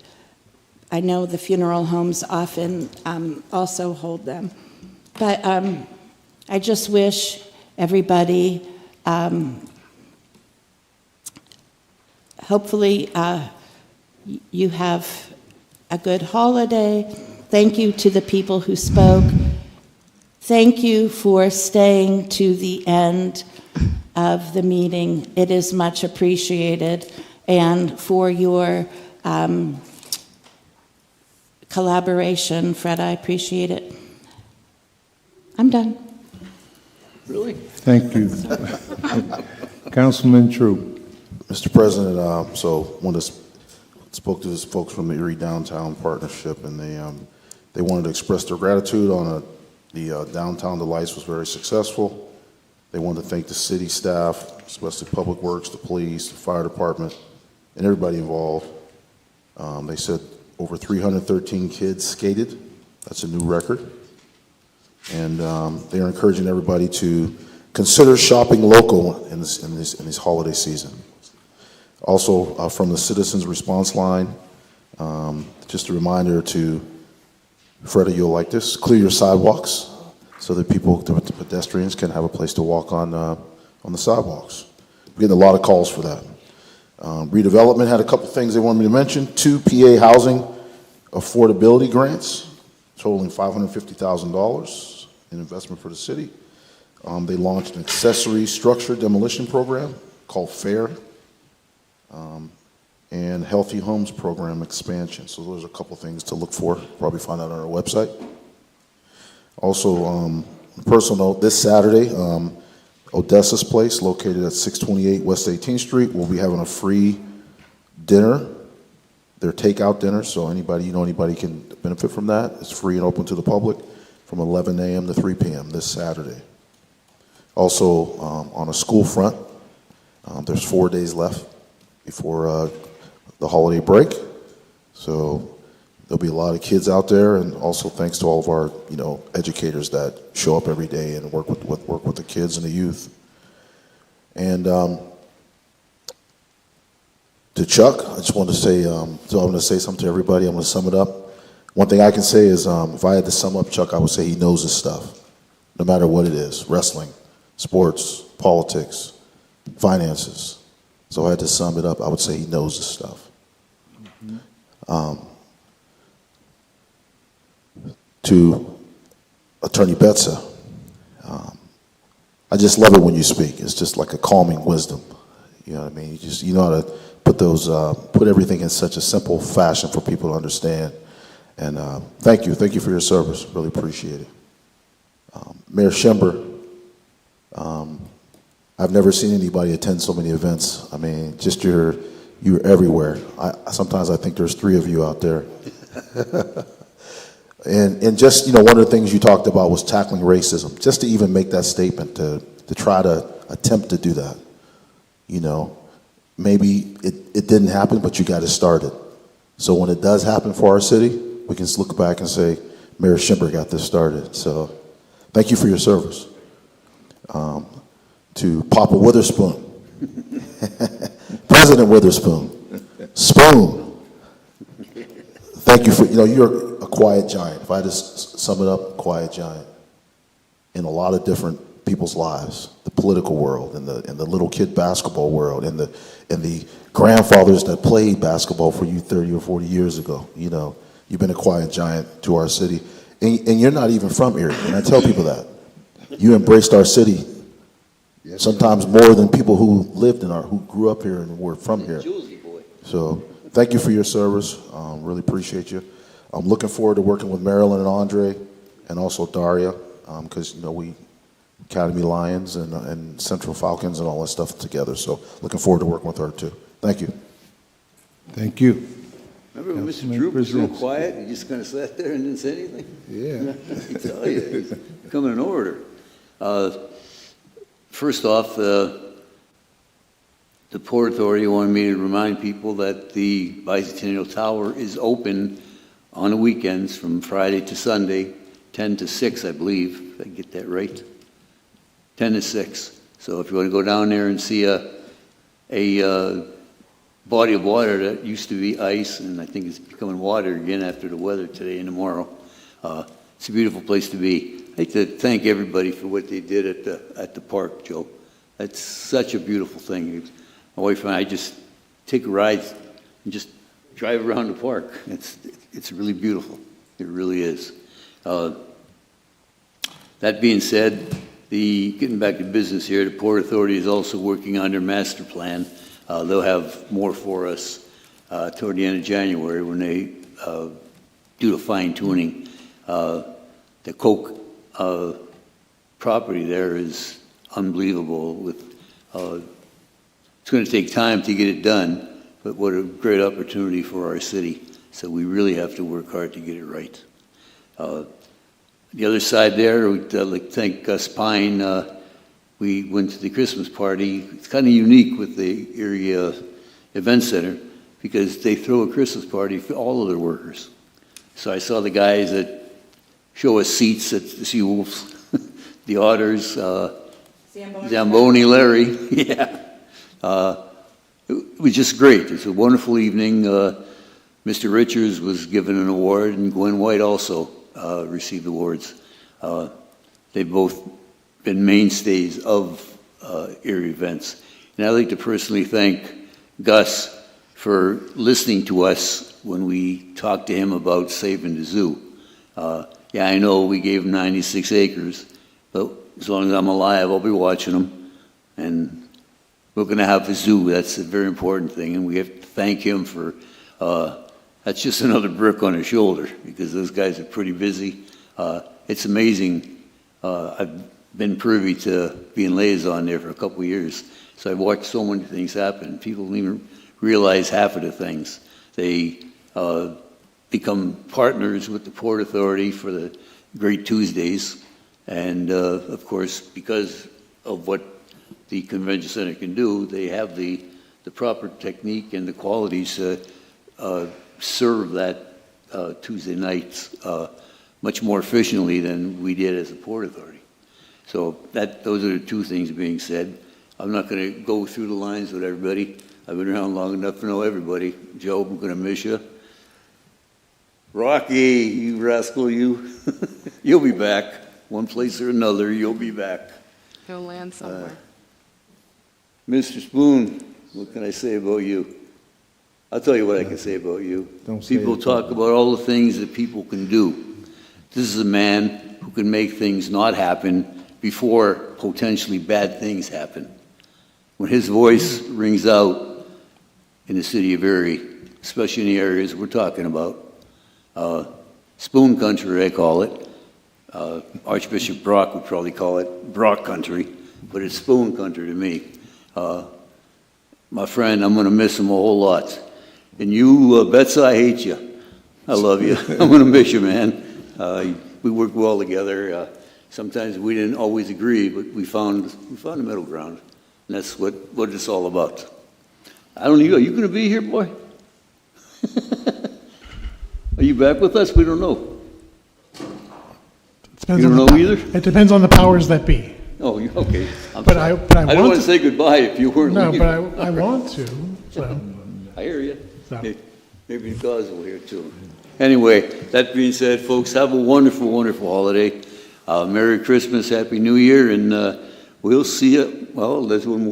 I know the funeral homes often also hold them. But I just wish everybody, hopefully you have a good holiday. Thank you to the people who spoke. Thank you for staying to the end of the meeting. It is much appreciated. And for your collaboration, Fred, I appreciate it. I'm done. Really? Thank you. Councilman True. Mr. President, spoke to these folks from the Erie Downtown Partnership, and they wanted to express their gratitude on the Downtown Delights was very successful. They wanted to thank the city staff, especially Public Works, the police, the fire department, and everybody involved. They said over 313 kids skated. That's a new record. And they are encouraging everybody to consider shopping local in this holiday season. Also, from the Citizens Response Line, just a reminder to, Freda, you'll like this, clear your sidewalks so that the pedestrians can have a place to walk on the sidewalks. We're getting a lot of calls for that. Redevelopment had a couple things they wanted me to mention. 2 PA housing affordability grants totaling $550,000 in investment for the city. They launched an accessory structure demolition program called FAIR, and Healthy Homes program expansion. So those are a couple things to look for. Probably find out on our website. Also, on a personal note, this Saturday, Odessa's Place, located at 628 West 18th Street, will be having a free dinner. Their takeout dinner, so anybody can benefit from that. It's free and open to the public from 11 a.m. to 3 p.m. this Saturday. Also, on a school front, there's 4 days left before the holiday break. So there'll be a lot of kids out there, and also thanks to all of our educators that show up every day and work with the kids and the youth. And to Chuck, I just wanted to say, I'm going to say something to everybody. I'm going to sum it up. One thing I can say is, if I had to sum up Chuck, I would say he knows his stuff, no matter what it is: wrestling, sports, politics, finances. So I had to sum it up. I would say he knows his stuff. To Attorney Betza, I just love it when you speak. It's just like a calming wisdom. You know what I mean? You know how to put put everything in such a simple fashion for people to understand. And thank you for your service. Really appreciate it. Mayor Schember, I've never seen anybody attend so many events. I mean, just you're everywhere. Sometimes I think there's 3 of you out there. And just, one of the things you talked about was tackling racism. Just to even make that statement, to try to attempt to do that, maybe it didn't happen, but you got it started. So when it does happen for our city, we can look back and say, Mayor Schember got this started. So thank you for your service. To Papa Witherspoon, President Witherspoon, Spoon, thank you for, you're a quiet giant. If I had to sum it up, quiet giant in a lot of different people's lives, the political world, and the little kid basketball world, and the grandfathers that played basketball for you 30 or 40 years ago. You've been a quiet giant to our city, and you're not even from Erie, and I tell people that. You embraced our city sometimes more than people who who grew up here and were from here. So thank you for your service. Really appreciate you. I'm looking forward to working with Marilyn and Andre, and also Daria, because we Academy Lions and Central Falcons and all that stuff together. So looking forward to working with her too. Thank you. Thank you. Remember when Mr. Droop was real quiet? He just kind of sat there and didn't say anything? Yeah. I tell you, he's becoming an orator. First off, the Port Authority wanted me to remind people that the Bicentennial Tower is open on the weekends from Friday to Sunday, 10 to 6, I believe, if I get that right. 10 to 6. So if you want to go down there and see a body of water that used to be ice, and I think it's becoming water again after the weather today and tomorrow, it's a beautiful place to be. I'd like to thank everybody for what they did at the park, Joe. That's such a beautiful thing. My wife and I just take a ride and just drive around the park. It's really beautiful. It really is. That being said, getting back to business here, the Port Authority is also working on their master plan. They'll have more for us toward the end of January when they do the fine tuning. The Coke property there is unbelievable. It's going to take time to get it done, but what a great opportunity for our city. So we really have to work hard to get it right. The other side there, I'd like to thank Gus Pine. We went to the Christmas party. It's kind of unique with the Erie Event Center because they throw a Christmas party for all of their workers. So I saw the guys that show us seats at the Seawolves, the Otters, Zamboni Larry. Yeah. It was just great. It's a wonderful evening. Mr. Richards was given an award, and Gwen White also received awards. They've both been mainstays of Erie events. And I'd like to personally thank Gus for listening to us when we talked to him about saving the zoo. Yeah, I know we gave him 96 acres, but as long as I'm alive, I'll be watching them. And we're going to have a zoo. That's a very important thing, and we have to thank him for that's just another brick on his shoulder because those guys are pretty busy. It's amazing. I've been privy to being liaison there for a couple of years, so I've watched so many things happen. People don't even realize half of the things. They become partners with the Port Authority for the Great Tuesdays, and of course, because of what the Convention Center can do, they have the proper technique and the qualities to serve that Tuesday nights much more efficiently than we did as a Port Authority. So those are the two things being said. I'm not going to go through the lines with everybody. I've been around long enough to know everybody. Joe, I'm going to miss you. Rocky, you rascal, you. You'll be back. One place or another, you'll be back. He'll land somewhere. Mr. Spoon, What can I say about you? I'll tell you what I can say about you. Don't say People it. talk about all the things that people can do. This is a man who can make things not happen before potentially bad things happen. When his voice rings out in the city of Erie, especially in the areas we're talking about, spoon country, I call it. Archbishop Brock would probably call it Brock country, but it's spoon country to me. My friend, I'm going to miss him a whole lot. And you, Betsa, I hate you. I love you. I'm going to miss you, man. We worked well together. Sometimes we didn't always agree, but we found a middle ground. And that's what it's all about. I don't know, are you going to be here, boy? Are you back with us? We don't know. You don't know either? It depends on the powers that be. Oh, okay. But I don't want to say goodbye if you weren't No, leaving. but I want to, so. I hear you. So. Maybe Gauze will hear too. Anyway, that being said, folks, have a wonderful, wonderful holiday. Merry Christmas, Happy New Year, and we'll see you. Well, there's one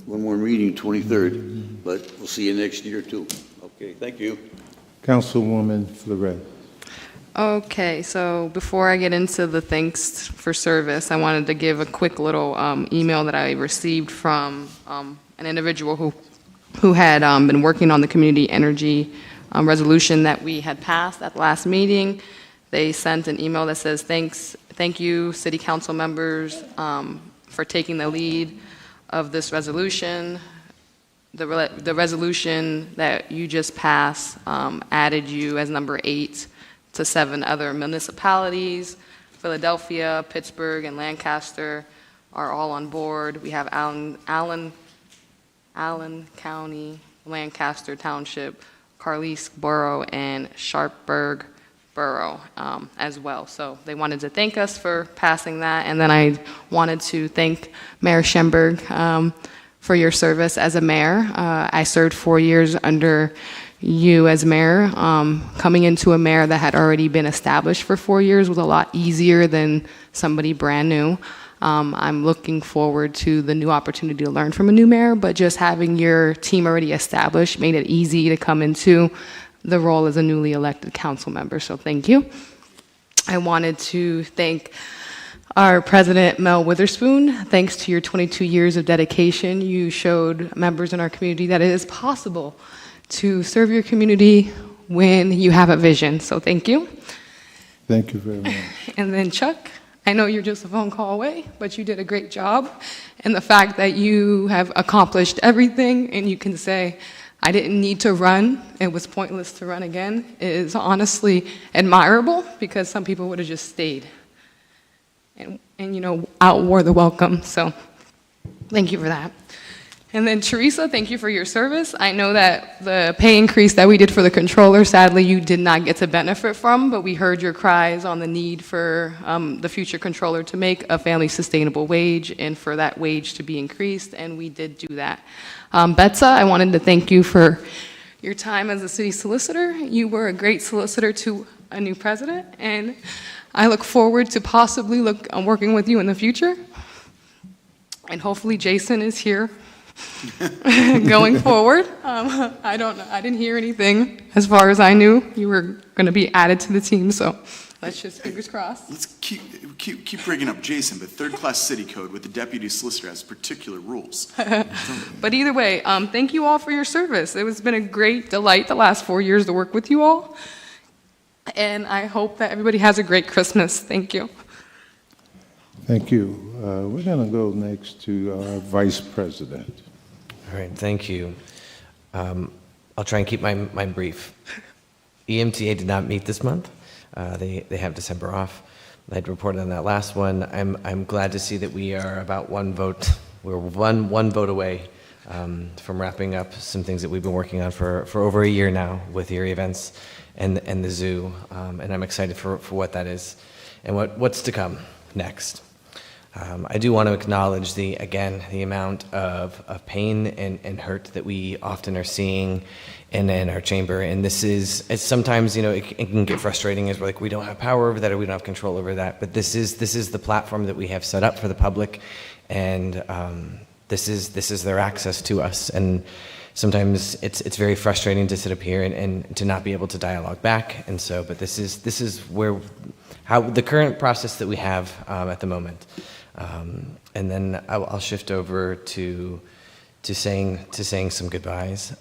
more meeting, 23rd, but we'll see you next year too. Okay, thank you. Councilwoman Fleuret. Okay, so before I get into the thanks for service, I wanted to give a quick little email that I received from an individual who had been working on the community energy resolution that we had passed at the last meeting. They sent an email that says, thank you, city council members, for taking the lead of this resolution. The resolution that you just passed added you as number 8 to 7 other municipalities. Philadelphia, Pittsburgh, and Lancaster are all on board. We have Allen County, Lancaster Township, Carlisle Borough, and Sharpsburg Borough as well. So they wanted to thank us for passing that. And then I wanted to thank Mayor Schemberg for your service as a mayor. I served 4 years under you as mayor. Coming into a mayor that had already been established for 4 years was a lot easier than somebody brand new. I'm looking forward to the new opportunity to learn from a new mayor, but just having your team already established made it easy to come into the role as a newly elected council member, so thank you. I wanted to thank our president, Mel Witherspoon. Thanks to your 22 years of dedication, you showed members in our community that it is possible to serve your community when you have a vision, so thank you. Thank you very much. And then Chuck, I know you're just a phone call away, but you did a great job. And the fact that you have accomplished everything and you can say, I didn't need to run, it was pointless to run again, is honestly admirable because some people would have just stayed and you know, outwore the welcome. So thank you for that. And then Teresa, thank you for your service. I know that the pay increase that we did for the controller, sadly you did not get to benefit from, but we heard your cries on the need for the future controller to make a family sustainable wage and for that wage to be increased, and we did do that. Betsa, I wanted to thank you for your time as a city solicitor. You were a great solicitor to a new president, and I look forward to possibly working with you in the future. And hopefully Jason is here going forward. I don't know. I didn't hear anything. As far as I knew, you were going to be added to the team, so let's just fingers crossed. Let's keep bringing up Jason, but third-class city code with the deputy solicitor has particular rules. But either way, thank you all for your service. It has been a great delight the last 4 years to work with you all. And I hope that everybody has a great Christmas. Thank you. Thank you. We're going to go next to our vice president. All right, thank you. I'll try and keep mine brief. EMTA did not meet this month. They have December off. I'd reported on that last one. I'm glad to see that we are about one vote. We're one vote away from wrapping up some things that we've been working on for over a year now with Erie events and the zoo. And I'm excited for what that is and what's to come next. I do want to acknowledge the amount of pain and hurt that we often are seeing in our chamber. And it's sometimes, it can get frustrating as we're like, we don't have power over that or we don't have control over that. But this is the platform that we have set up for the public. And this is their access to us. And sometimes it's very frustrating to sit up here and to not be able to dialogue back. And so, but this is how the current process that we have at the moment. And then I'll shift over to saying some goodbyes.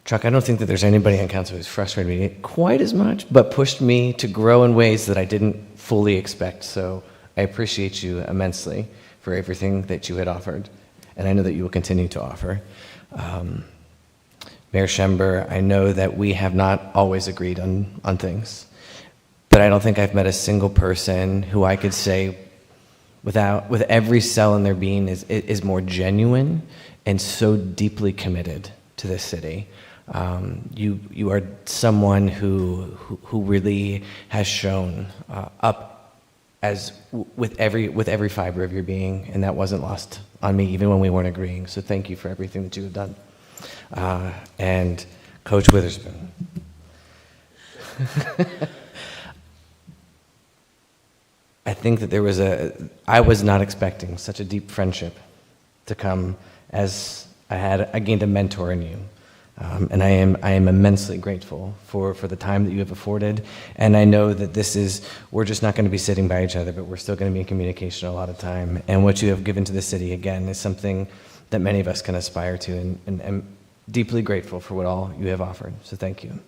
Chuck, I don't think that there's anybody on council who's frustrated me quite as much, but pushed me to grow in ways that I didn't fully expect. So I appreciate you immensely for everything that you had offered, and I know that you will continue to offer. Mayor Schember, I know that we have not always agreed on things, but I don't think I've met a single person who I could say with every cell in their being is more genuine and so deeply committed to this city. You are someone who really has shown up as with every fiber of your being, and that wasn't lost on me even when we weren't agreeing. So thank you for everything that you have done. And Coach Witherspoon. I think that I was not expecting such a deep friendship to come as I gained a mentor in you. And I am immensely grateful for the time that you have afforded. And I know that we're just not going to be sitting by each other, but we're still going to be in communication a lot of time. And what you have given to the city, again, is something that many of us can aspire to. And I'm deeply grateful for what all you have offered. So thank you.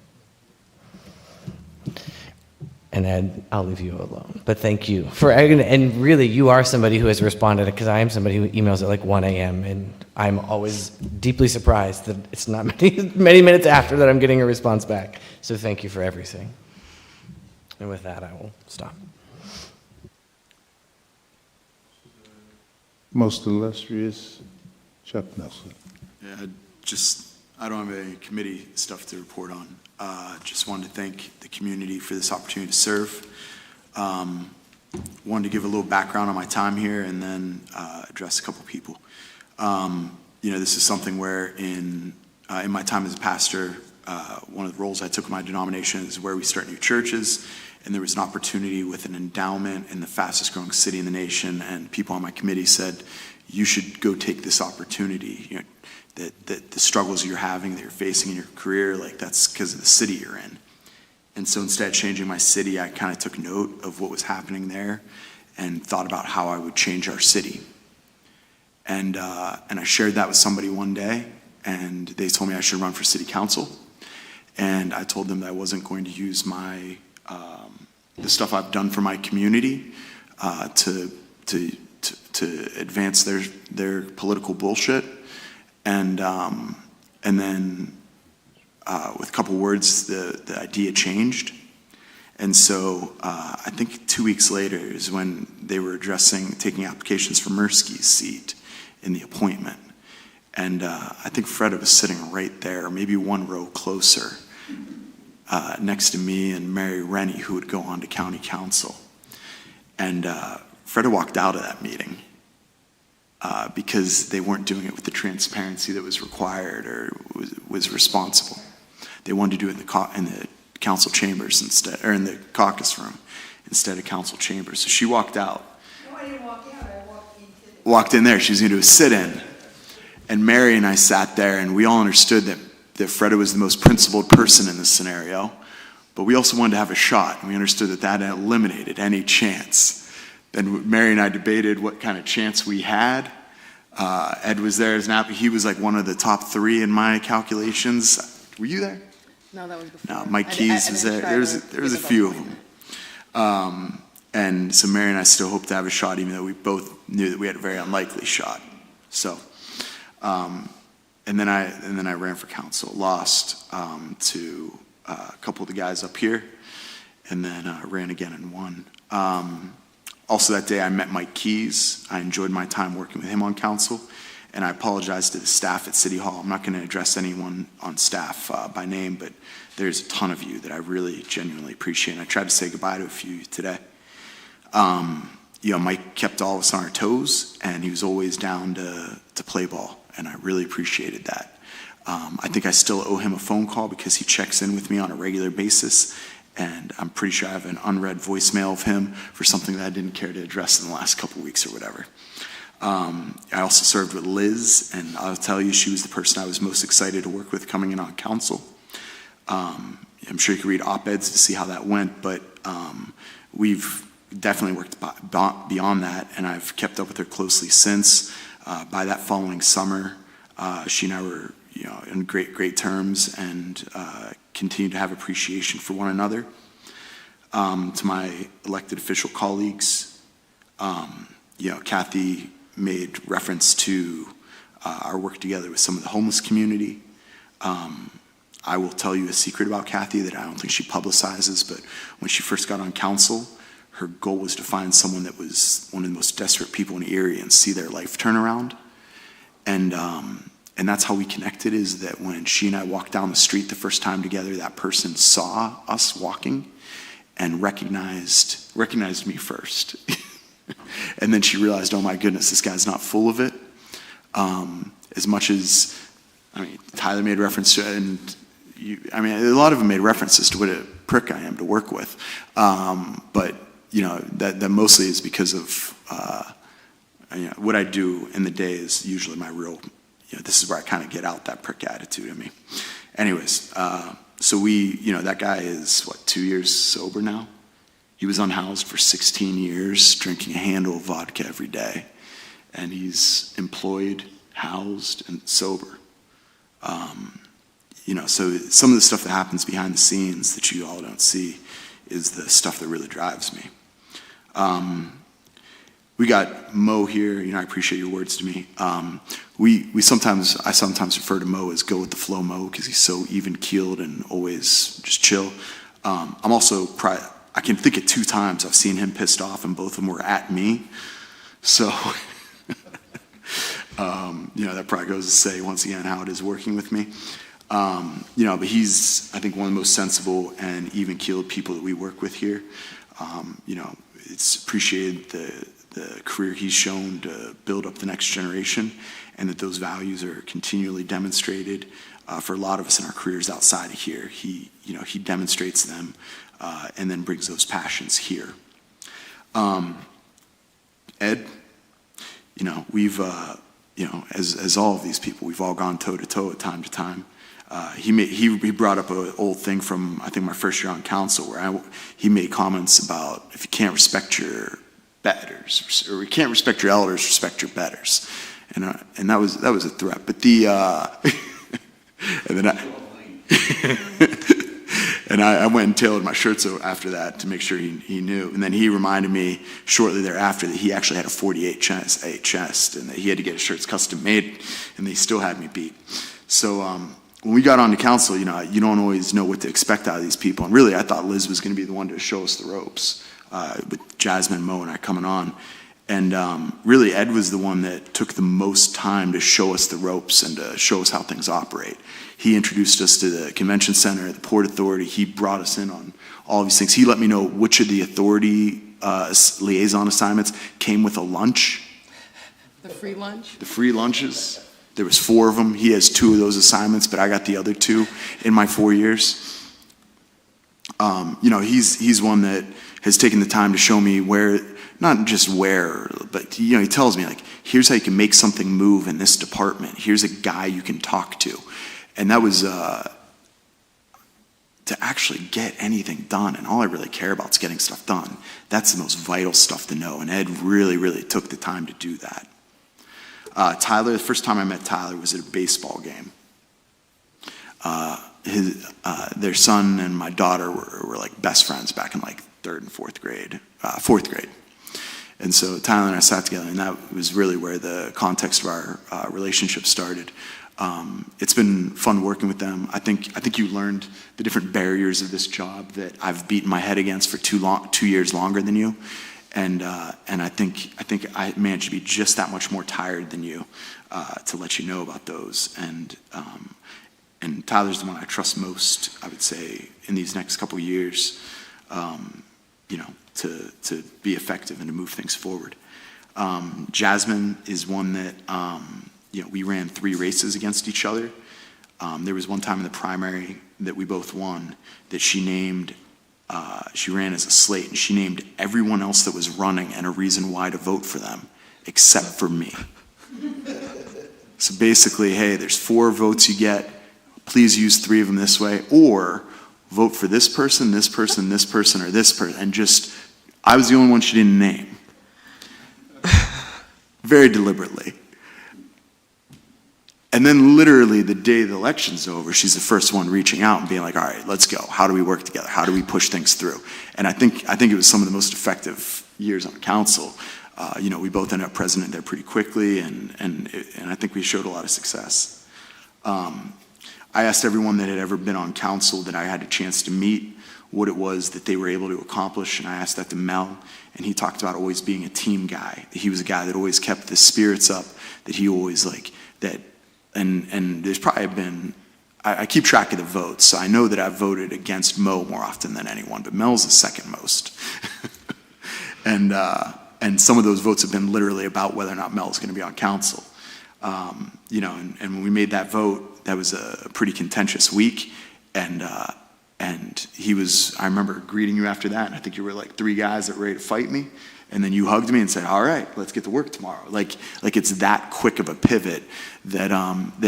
And Ed, I'll leave you alone. But thank you and really, you are somebody who has responded, because I am somebody who emails at like 1 a.m. and I'm always deeply surprised that it's not many minutes after that I'm getting a response back. So thank you for everything. And with that, I will stop. Most illustrious Chuck Nelson. Yeah, I don't have any committee stuff to report on. Just wanted to thank the community for this opportunity to serve. Wanted to give a little background on my time here and then address a couple people. This is something where in my time as a pastor, one of the roles I took in my denomination is where we start new churches, and there was an opportunity with an endowment in the fastest growing city in the nation, and people on my committee said, you should go take this opportunity. That the struggles you're having, that you're facing in your career, that's because of the city you're in. And so instead of changing my city, I kind of took note of what was happening there and thought about how I would change our city. And I shared that with somebody one day, and they told me I should run for city council. And I told them that I wasn't going to use the stuff I've done for my community to advance their political bullshit. And then with a couple words, the idea changed. And so I think 2 weeks later is when they were taking applications for Mirsky's seat in the appointment. And I think Freda was sitting right there, maybe one row closer, next to me and Mary Rennie, who would go on to county council. And Freda walked out of that meeting. Because they weren't doing it with the transparency that was required or was responsible. They wanted to do it in the council chambers instead, or in the caucus room instead of council chambers. So she walked out. No, I didn't walk out. I walked in there. She was going to do a sit-in. And Mary and I sat there, and we all understood that Freda was the most principled person in this scenario. But we also wanted to have a shot, and we understood that eliminated any chance. Then Mary and I debated what kind of chance we had. Ed was there as an applicant. He was like one of the top 3 in my calculations. Were you there? No, that was before. No, Mike Keys was there. There was a few of them. And so Mary and I still hoped to have a shot, even though we both knew that we had a very unlikely shot. So, and then I ran for council, lost to a couple of the guys up here, and then ran again and won. Also that day I met Mike Keys. I enjoyed my time working with him on council, and I apologize to the staff at City Hall. I'm not going to address anyone on staff by name, but there's a ton of you that I really genuinely appreciate, and I tried to say goodbye to a few today. Mike kept all of us on our toes, and he was always down to play ball, and I really appreciated that. I think I still owe him a phone call because he checks in with me on a regular basis, and I'm pretty sure I have an unread voicemail of him for something that I didn't care to address in the last couple weeks or whatever. I also served with Liz, and I'll tell you, she was the person I was most excited to work with coming in on council. I'm sure you can read op-eds to see how that went, but we've definitely worked beyond that, and I've kept up with her closely since. By that following summer, she and I were, in great terms, and continue to have appreciation for one another. To my elected official colleagues, Kathy made reference to our work together with some of the homeless community. I will tell you a secret about Kathy that I don't think she publicizes, but when she first got on council, her goal was to find someone that was one of the most desperate people in Erie and see their life turn around. And that's how we connected, is that when she and I walked down the street the first time together, that person saw us walking and recognized me first. And then she realized, oh my goodness, this guy's not full of it. As much as, Tyler made reference to it, and a lot of them made references to what a prick I am to work with. But, that mostly is because of, what I do in the day is usually my real, this is where I kind of get out that prick attitude in me. Anyways, so that guy is, 2 years sober now? He was unhoused for 16 years, drinking a handle of vodka every day. And he's employed, housed, and sober. So some of the stuff that happens behind the scenes that you all don't see is the stuff that really drives me. We got Mo here. I appreciate your words to me. I sometimes refer to Mo as go with the flow Mo, because he's so even keeled and always just chill. I'm also I can think of 2 times I've seen him pissed off, and both of them were at me. So, that probably goes to say once again how it is working with me. But he's, I think, one of the most sensible and even keeled people that we work with here. It's appreciated the career he's shown to build up the next generation, and that those values are continually demonstrated for a lot of us in our careers outside of here. He demonstrates them and then brings those passions here. Ed, we've, as all of these people, we've all gone toe to toe at time to time. He brought up an old thing from, I think, my first year on council, where he made comments about, if you can't respect your betters, or you can't respect your elders, respect your betters, and that was a threat. But and then I went and tailored my shirts after that to make sure he knew. And then he reminded me shortly thereafter that he actually had a 48 chest, and that he had to get his shirts custom made, and they still had me beat. So when we got on to council, you don't always know what to expect out of these people. And really, I thought Liz was going to be the one to show us the ropes, with Jasmine, Mo, and I coming on. And really, Ed was the one that took the most time to show us the ropes and to show us how things operate. He introduced us to the convention center, the Port Authority. He brought us in on all these things. He let me know which of the authority liaison assignments came with a lunch. The free lunch? The free lunches. There was 4 of them. He has 2 of those assignments, but I got the other 2 in my 4 years. He's one that has taken the time to show me where, not just where, but he tells me, like, here's how you can make something move in this department. Here's a guy you can talk to. And that was to actually get anything done, and all I really care about is getting stuff done. That's the most vital stuff to know, and Ed really, really took the time to do that. Tyler, the first time I met Tyler was at a baseball game. Their son and my daughter were like best friends back in like 3rd and 4th grade, 4th grade. And so Tyler and I sat together, and that was really where the context of our relationship started. It's been fun working with them. I think you learned the different barriers of this job that I've beaten my head against for 2 years longer than you. And I think I managed to be just that much more tired than you to let you know about those. And Tyler's the one I trust most, I would say, in these next couple of years, to be effective and to move things forward. Jasmine is one that we ran 3 races against each other. There was one time in the primary that we both won that she named. She ran as a slate, and she named everyone else that was running and a reason why to vote for them, except for me. So basically, hey, there's 4 votes you get. Please use 3 of them this way, or vote for this person, this person, this person, or this person. And just, I was the only one she didn't name. Very deliberately. And then literally the day the election's over, she's the first one reaching out and being like, all right, let's go. How do we work together? How do we push things through? And I think it was some of the most effective years on council. We both ended up president there pretty quickly, and I think we showed a lot of success. I asked everyone that had ever been on council that I had a chance to meet what it was that they were able to accomplish, and I asked that to Mel, and he talked about always being a team guy. He was a guy that always kept the spirits up, that he always and there's probably been, I keep track of the votes, so I know that I've voted against Mo more often than anyone, but Mel's the second most. And some of those votes have been literally about whether or not Mel's going to be on council. And when we made that vote, that was a pretty contentious week, and he was, I remember greeting you after that, and I think you were like 3 guys that were ready to fight me, and then you hugged me and said, all right, let's get to work tomorrow. Like it's that quick of a pivot that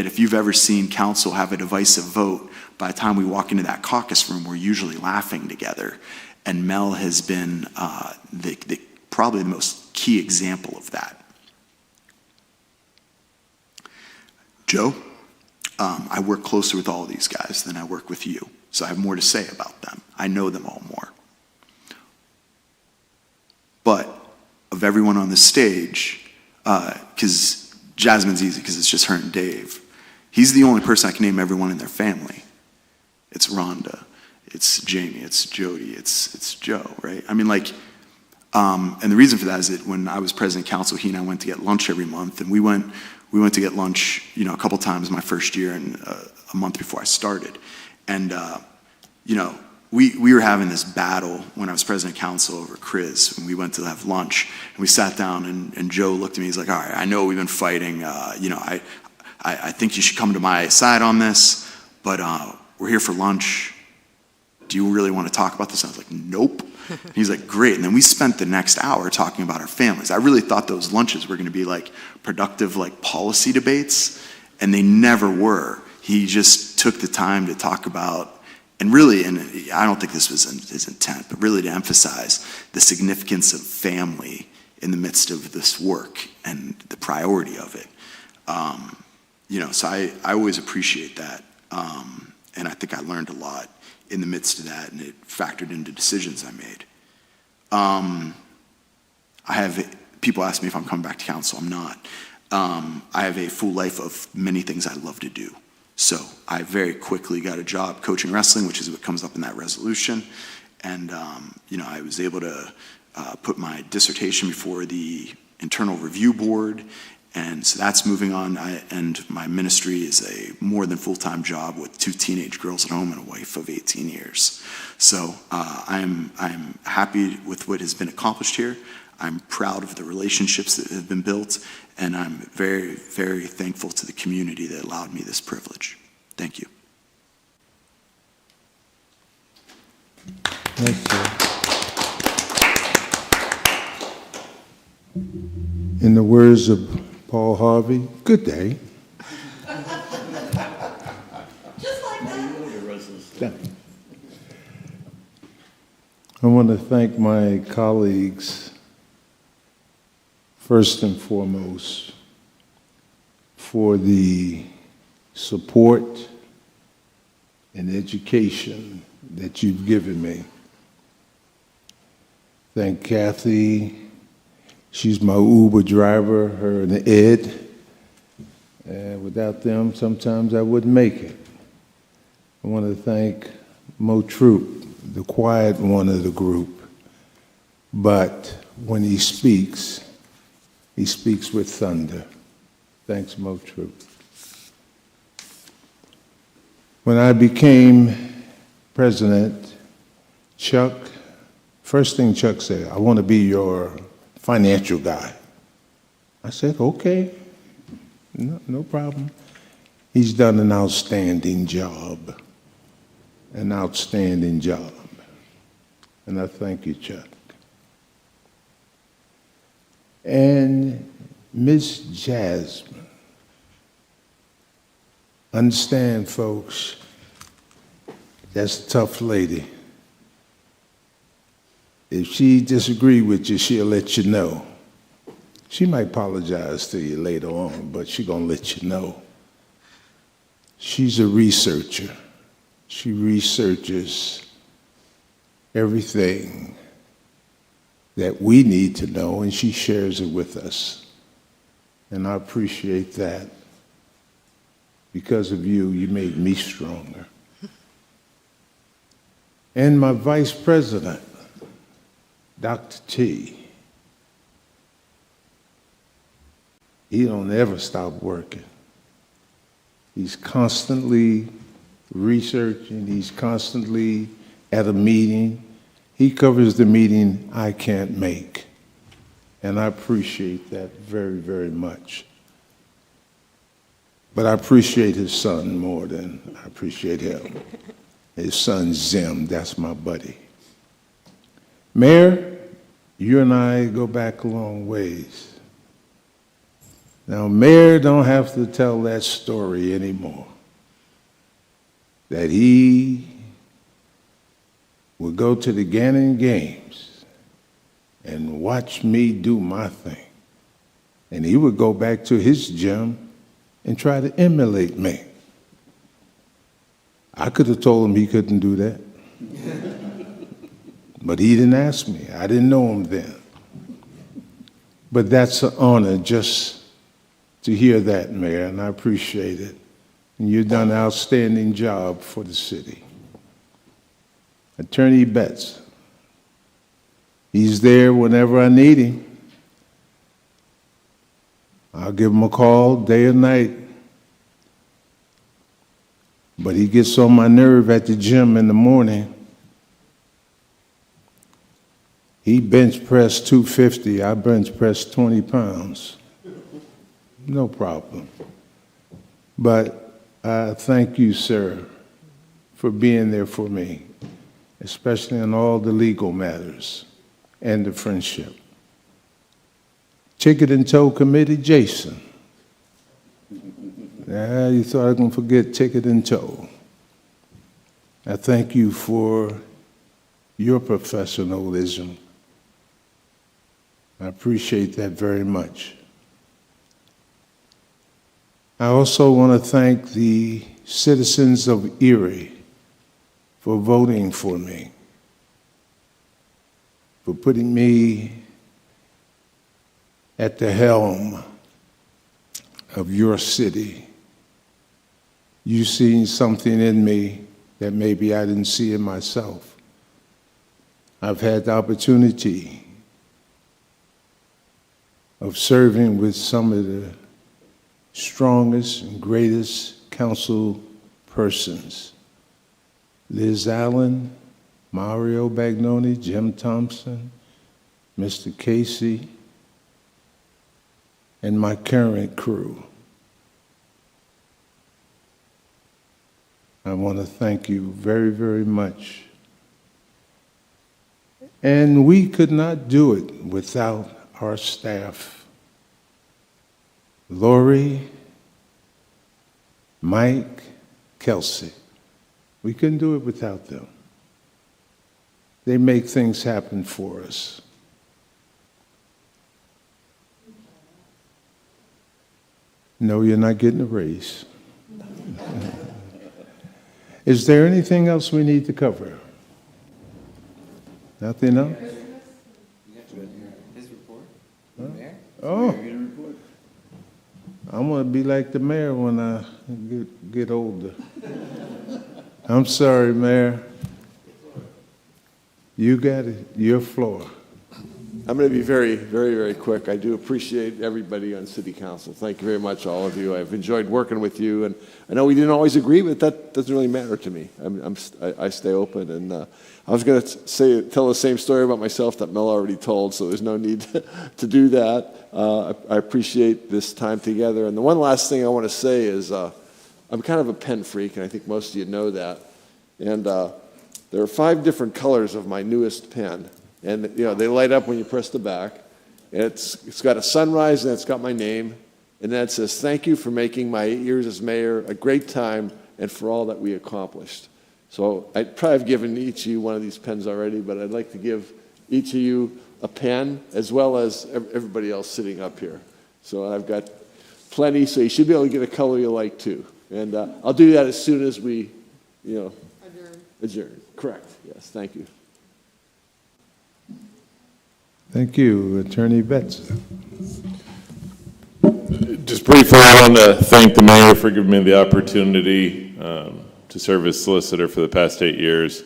if you've ever seen council have a divisive vote, by the time we walk into that caucus room, we're usually laughing together. And Mel has been probably the most key example of that. Joe, I work closer with all of these guys than I work with you, so I have more to say about them. I know them all more. But of everyone on the stage, because Jasmine's easy because it's just her and Dave, he's the only person I can name everyone in their family. It's Rhonda, it's Jamie, it's Jody, it's Joe, right? I mean, and the reason for that is that when I was president council, he and I went to get lunch every month, and we went to get lunch, a couple times my first year and a month before I started. And, we were having this battle when I was president council over Chris, when we went to have lunch, and we sat down, and Joe looked at me, he's like, all right, I know we've been fighting, I think you should come to my side on this, but we're here for lunch. Do you really want to talk about this? And I was like, nope. And he's like, great. And then we spent the next hour talking about our families. I really thought those lunches were going to be productive policy debates, and they never were. He just took the time to talk about, and I don't think this was his intent, but really to emphasize the significance of family in the midst of this work and the priority of it. So I always appreciate that. And I think I learned a lot in the midst of that, and it factored into decisions I made. People ask me if I'm coming back to council. I'm not. I have a full life of many things I love to do. So I very quickly got a job coaching wrestling, which is what comes up in that resolution. And, I was able to put my dissertation before the internal review board. And so that's moving on. And my ministry is a more than full-time job with 2 teenage girls at home and a wife of 18 years. So I'm happy with what has been accomplished here. I'm proud of the relationships that have been built, and I'm very, very thankful to the community that allowed me this privilege. Thank you. Thank you. In the words of Paul Harvey, good day. Just like that. I want to thank my colleagues first and foremost for the support and education that you've given me. Thank Kathy. She's my Uber driver, her and Ed. And without them, sometimes I wouldn't make it. I want to thank Mo Troop, the quiet one of the group. But when he speaks with thunder. Thanks, Mo Troop. When I became president, Chuck, first thing Chuck said, I want to be your financial guy. I said, okay, no problem. He's done an outstanding job. And I thank you, Chuck. And Miss Jasmine. Understand, folks, that's a tough lady. If she disagree with you, she'll let you know. She might apologize to you later on, but she's gonna let you know. She's a researcher. She researches everything that we need to know, and she shares it with us. And I appreciate that. Because of you, you made me stronger. And my vice president, Dr. T, he don't ever stop working. He's constantly researching, he's constantly at a meeting. He covers the meeting I can't make. And I appreciate that very, very much. But I appreciate his son more than I appreciate him. His son, Zim, that's my buddy. Mayor, you and I go back a long ways. Now, Mayor don't have to tell that story anymore. That he would go to the Gannon Games and watch me do my thing. And he would go back to his gym and try to emulate me. I could have told him he couldn't do that. But he didn't ask me. I didn't know him then. But that's an honor just to hear that, Mayor, and I appreciate it. And you've done an outstanding job for the city. Attorney Betts, he's there whenever I need him. I'll give him a call day or night. But he gets on my nerve at the gym in the morning. He bench pressed 250, I bench pressed 20 pounds. No problem. But thank you, sir, for being there for me, especially in all the legal matters and the friendship. Ticket and Tow Committee, Jason. You thought I was going to forget Ticket and Tow. I thank you for your professionalism. I appreciate that very much. I also want to thank the citizens of Erie for voting for me, for putting me at the helm of your city. You seen something in me that maybe I didn't see in myself. I've had the opportunity of serving with some of the strongest and greatest council persons. Liz Allen, Mario Bagnoni, Jim Thompson, Mr. Casey, and my current crew. I want to thank you very, very much. And we could not do it without our staff. Lori, Mike, Kelsey. We couldn't do it without them. They make things happen for us. No, you're not getting a raise. Is there anything else we need to cover? Nothing else? His report? Huh? Mayor? Oh. I'm going to be like the mayor when I get older. I'm sorry, Mayor. You got it. Your floor. I'm going to be very, very, very quick. I do appreciate everybody on City Council. Thank you very much, all of you. I've enjoyed working with you, and I know we didn't always agree, but that doesn't really matter to me. I stay open, and I was going to tell the same story about myself that Mel already told, so there's no need to do that. I appreciate this time together. And the one last thing I want to say is I'm kind of a pen freak, and I think most of you know that. And there are 5 different colors of my newest pen. And, you know, they light up when you press the back. It's got a sunrise and it's got my name. And that says, thank you for making my 8 years as mayor a great time and for all that we accomplished. So I'd probably have given each of you one of these pens already, but I'd like to give each of you a pen as well as everybody else sitting up here. So I've got plenty, so you should be able to get a color you like too. And I'll do that as soon as we, adjourn. Correct, yes, thank you. Thank you. Attorney Betts. Just briefly, I want to thank the mayor for giving me the opportunity to serve as solicitor for the past 8 years.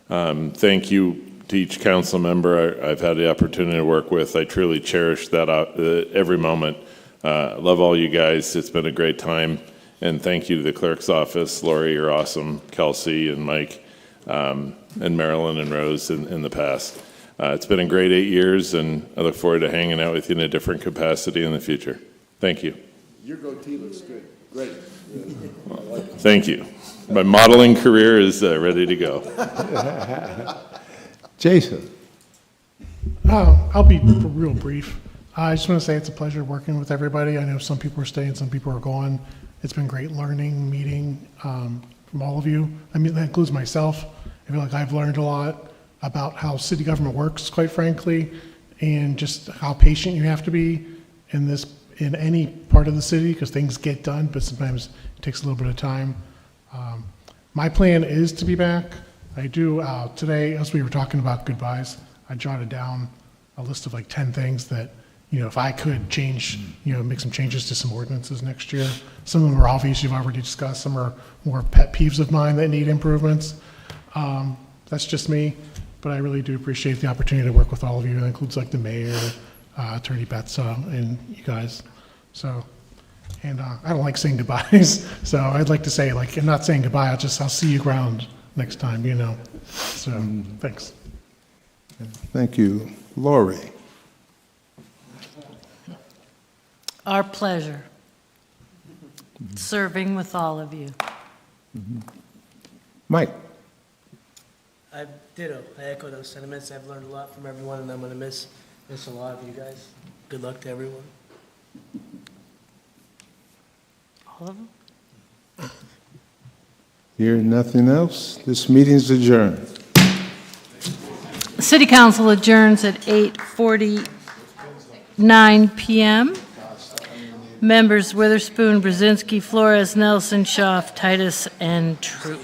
Thank you to each council member I've had the opportunity to work with. I truly cherish that every moment. Love all you guys. It's been a great time. And thank you to the clerk's office. Lori, you're awesome. Kelsey and Mike and Marilyn and Rose in the past. It's been a great 8 years, and I look forward to hanging out with you in a different capacity in the future. Thank you. Your goatee looks good. Great. Thank you. My modeling career is ready to go. Jason. I'll be real brief. I just want to say it's a pleasure working with everybody. I know some people are staying, some people are going. It's been great learning, meeting from all of you. I mean, that includes myself. I feel like I've learned a lot about how city government works, quite frankly, and just how patient you have to be in any part of the city, because things get done, but sometimes it takes a little bit of time. My plan is to be back. I do, today, as we were talking about goodbyes, I jotted down a list of like 10 things that, if I could change, make some changes to some ordinances next year. Some of them are obvious, you've already discussed. Some are more pet peeves of mine that need improvements. That's just me, but I really do appreciate the opportunity to work with all of you. That includes like the mayor, Attorney Betts, and you guys. So, and I don't like saying goodbyes, so I'd like to say, like, I'm not saying goodbye, I'll see you around next time, So, thanks. Thank you. Lori. Our pleasure, serving with all of you. Mike. I ditto. I echo those sentiments. I've learned a lot from everyone, and I'm going to miss a lot of you guys. Good luck to everyone. All of them? Hearing nothing else, this meeting's adjourned. City Council adjourns at 8:49 p.m. Members Witherspoon, Brzezinski, Flores, Nelson, Schaaf, Titus, and Troop.